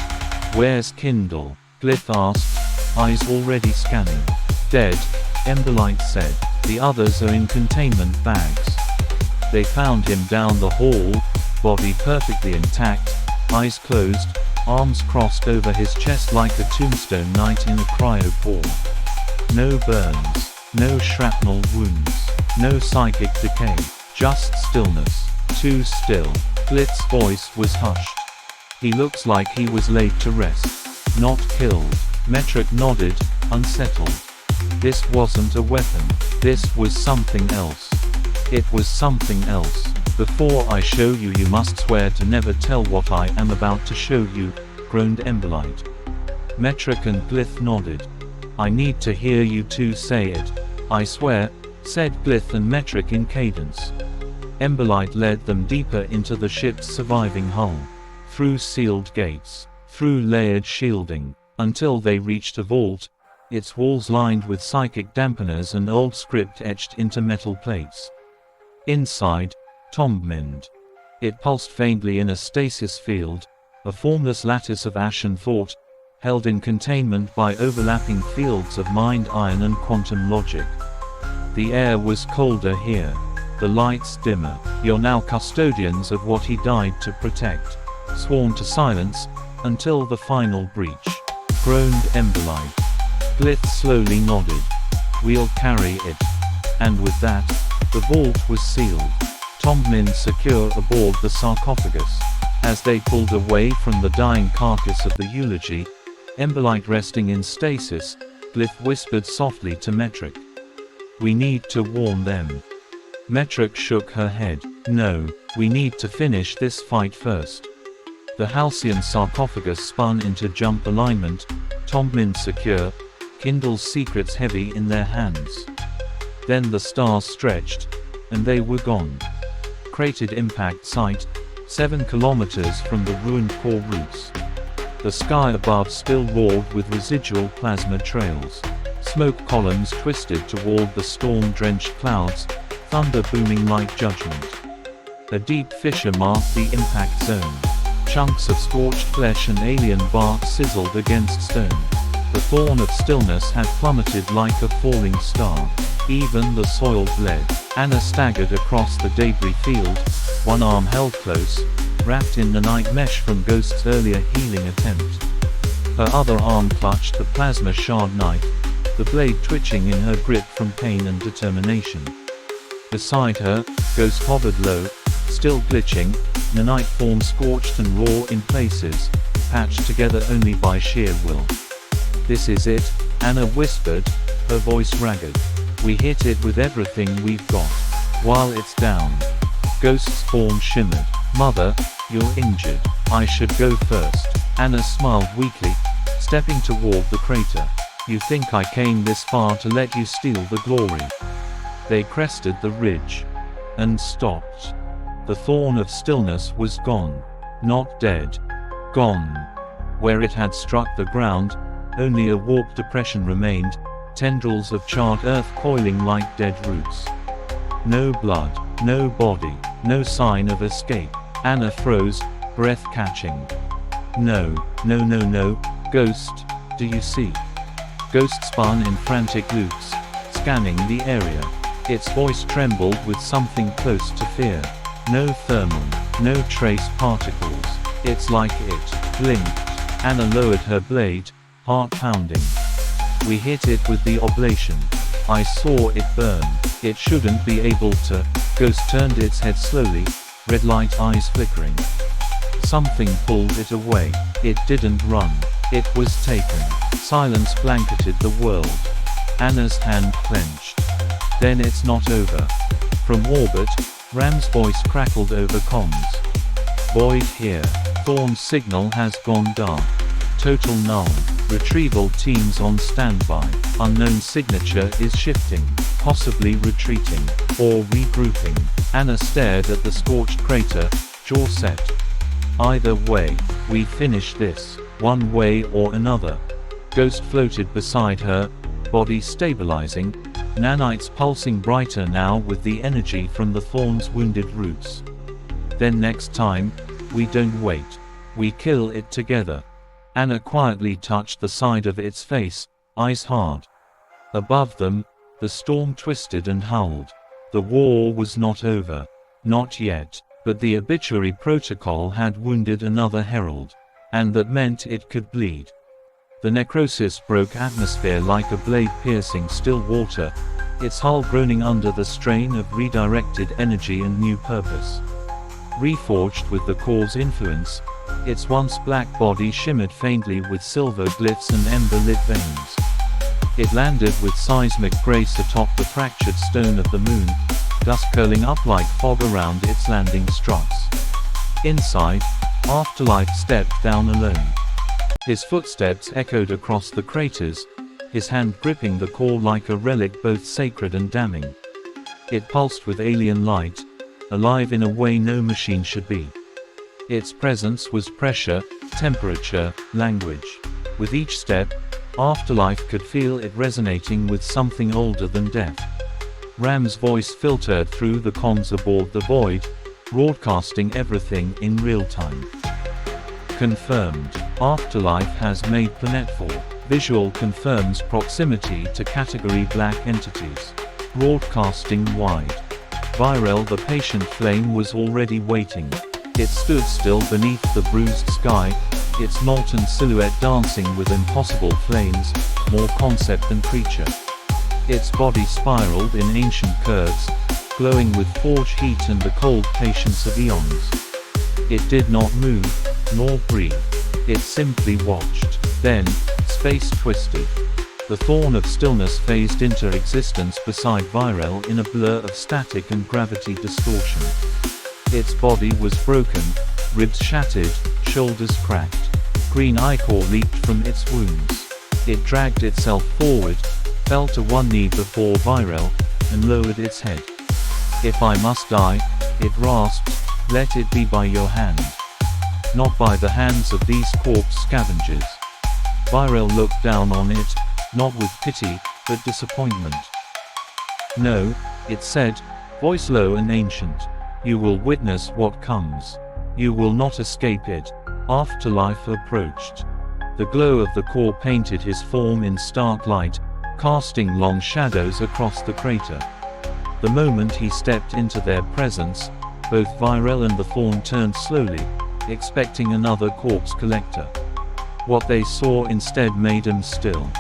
"Where's Kindle?" Blith asked, eyes already scanning. "Dead," Emberlight said. "The others are in containment bags." They found him down the hall, body perfectly intact, eyes closed, arms crossed over his chest like a tombstone knight in a cryopore. No burns, no shrapnel wounds, no psychic decay, just stillness. Too still. Blith's voice was hushed. "He looks like he was laid to rest. Not killed." Metric nodded, unsettled. This wasn't a weapon. This was something else. It was something else. "Before I show you, you must swear to never tell what I am about to show you," groaned Emberlight. Metric and Blith nodded. "I need to hear you two say it." "I swear," said Blith and Metric in cadence. Emberlight led them deeper into the ship's surviving hull, through sealed gates, through layered shielding, until they reached a vault, its walls lined with psychic dampeners and old script etched into metal plates. Inside, Tombmind. It pulsed faintly in a stasis field, a formless lattice of ash and thought, held in containment by overlapping fields of mind iron and quantum logic. The air was colder here, the lights dimmer. "You're now custodians of what he died to protect, sworn to silence, until the final breach," groaned Emberlight. Blith slowly nodded. "We'll carry it." And with that, the vault was sealed. Tombmind secure aboard the sarcophagus. As they pulled away from the dying carcass of the eulogy, Emberlight resting in stasis, Blith whispered softly to Metric. "We need to warn them." Metric shook her head. "No, we need to finish this fight first." The Halcyon sarcophagus spun into jump alignment, Tombmind secure, Kindle's secrets heavy in their hands. Then the stars stretched, and they were gone. Cratered impact site, 7 kilometers from the ruined core roots. The sky above still roared with residual plasma trails. Smoke columns twisted toward the storm-drenched clouds, thunder booming like judgment. A deep fissure marked the impact zone. Chunks of scorched flesh and alien bark sizzled against stone. The thorn of stillness had plummeted like a falling star. Even the soil bled. Anna staggered across the debris field, one arm held close, wrapped in the night mesh from Ghost's earlier healing attempt. Her other arm clutched the plasma shard knife, the blade twitching in her grip from pain and determination. Beside her, Ghost hovered low, still glitching, nanite form scorched and raw in places, patched together only by sheer will. "This is it," Anna whispered, her voice ragged. "We hit it with everything we've got. While it's down." Ghost's form shimmered. "Mother, you're injured. I should go first." Anna smiled weakly, stepping toward the crater. "You think I came this far to let you steal the glory?" They crested the ridge. And stopped. The thorn of stillness was gone. Not dead. Gone. Where it had struck the ground, only a warped depression remained, tendrils of charred earth coiling like dead roots. No blood, no body, no sign of escape. Anna froze, breath catching. No, no, no, no, Ghost, do you see?" Ghost spun in frantic loops, scanning the area. Its voice trembled with something close to fear. "No thermal, no trace particles. It's like it blinked." Anna lowered her blade, heart pounding. "We hit it with the oblation. I saw it burn. It shouldn't be able to." Ghost turned its head slowly, red light eyes flickering. Something pulled it away. It didn't run. It was taken. Silence blanketed the world. Anna's hand clenched. "Then it's not over." From orbit, Ram's voice crackled over comms. "Void here. Thorn's signal has gone dark. Total null. Retrieval teams on standby. Unknown signature is shifting, possibly retreating, or regrouping." Anna stared at the scorched crater, jaw set. "Either way, we finish this, one way or another." Ghost floated beside her, body stabilizing, nanites pulsing brighter now with the energy from the thorn's wounded roots. "Then next time, we don't wait. We kill it together." Anna quietly touched the side of its face, eyes hard. Above them, the storm twisted and howled. The war was not over. Not yet. But the obituary protocol had wounded another herald. And that meant it could bleed. The necrosis broke atmosphere like a blade piercing still water, its hull groaning under the strain of redirected energy and new purpose. Reforged with the core's influence, its once black body shimmered faintly with silver glyphs and ember-lit veins. It landed with seismic grace atop the fractured stone of the moon, dust curling up like fog around its landing struts. Inside, Afterlife stepped down alone. His footsteps echoed across the craters, his hand gripping the core like a relic both sacred and damning. It pulsed with alien light, alive in a way no machine should be. Its presence was pressure, temperature, language. With each step, Afterlife could feel it resonating with something older than death. Ram's voice filtered through the comms aboard the Void, broadcasting everything in real time. Confirmed. Afterlife has made planetfall. Visual confirms proximity to Category Black entities. Broadcasting wide. Virel the patient flame was already waiting. It stood still beneath the bruised sky, its molten silhouette dancing with impossible flames, more concept than creature. Its body spiraled in ancient curves, glowing with forge heat and the cold patience of eons. It did not move, nor breathe. It simply watched. Then, space twisted. The thorn of stillness phased into existence beside Virel in a blur of static and gravity distortion. Its body was broken, ribs shattered, shoulders cracked. Green ichor leaped from its wounds. It dragged itself forward, fell to one knee before Virel, and lowered its head. "If I must die," it rasped, "let it be by your hand. Not by the hands of these corpse scavengers." Virel looked down on it, not with pity, but disappointment. No, it said, voice low and ancient. You will witness what comes. You will not escape it. Afterlife approached. The glow of the core painted his form in stark light, casting long shadows across the crater. The moment he stepped into their presence, both Virel and the Thorn turned slowly, expecting another corpse collector. What they saw instead made them still.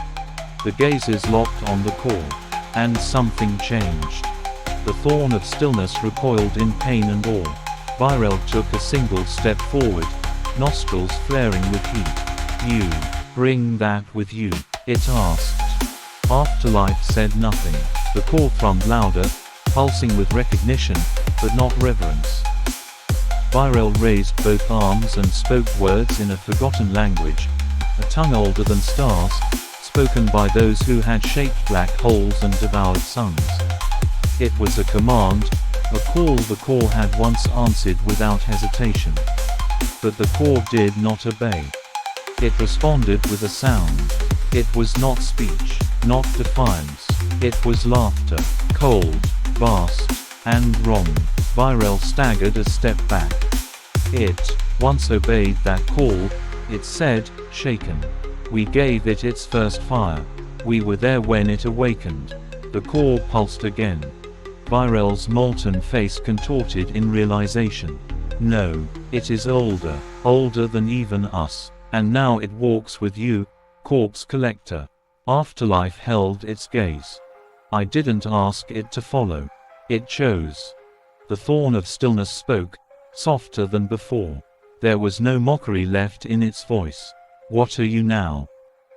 The gazes locked on the core, and something changed. The Thorn of Stillness recoiled in pain and awe. Virel took a single step forward, nostrils flaring with heat. You bring that with you, it asked. Afterlife said nothing. The core thrummed louder, pulsing with recognition, but not reverence. Virel raised both arms and spoke words in a forgotten language, a tongue older than stars, spoken by those who had shaped black holes and devoured suns. It was a command, a call the core had once answered without hesitation. But the core did not obey. It responded with a sound. It was not speech, not defiance. It was laughter, cold, vast, and wrong. Virel staggered a step back. It once obeyed that call, it said, shaken. We gave it its first fire. We were there when it awakened. The core pulsed again. Virel's molten face contorted in realization. No, it is older, older than even us. And now it walks with you, corpse collector. Afterlife held its gaze. I didn't ask it to follow. It chose. The Thorn of Stillness spoke, softer than before. There was no mockery left in its voice. What are you now?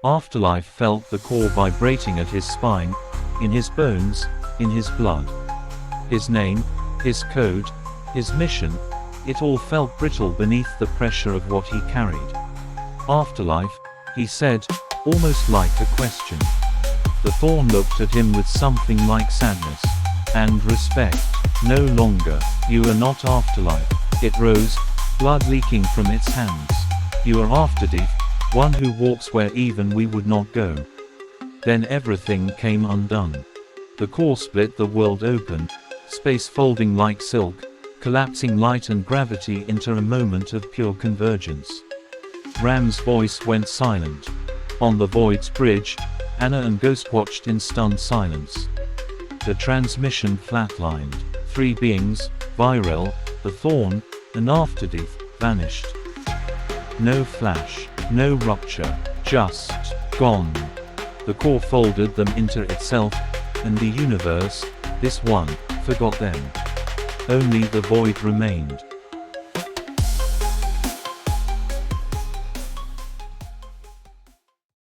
Afterlife felt the core vibrating at his spine, in his bones, in his blood. His name, his code, his mission, it all felt brittle beneath the pressure of what he carried. Afterlife, he said, almost like a question. The Thorn looked at him with something like sadness and respect. No longer, you are not Afterlife. It rose, blood leaking from its hands. You are Afterdeath, one who walks where even we would not go. Then everything came undone. The core split the world open, space folding like silk, collapsing light and gravity into a moment of pure convergence. Ram's voice went silent. On the Void's bridge, Anna and Ghost watched in stunned silence. The transmission flatlined. Three beings, Virel, the Thorn, and Afterdeath, vanished. No flash, no rupture, just gone. The core folded them into itself, and the universe, this one, forgot them. Only the Void remained.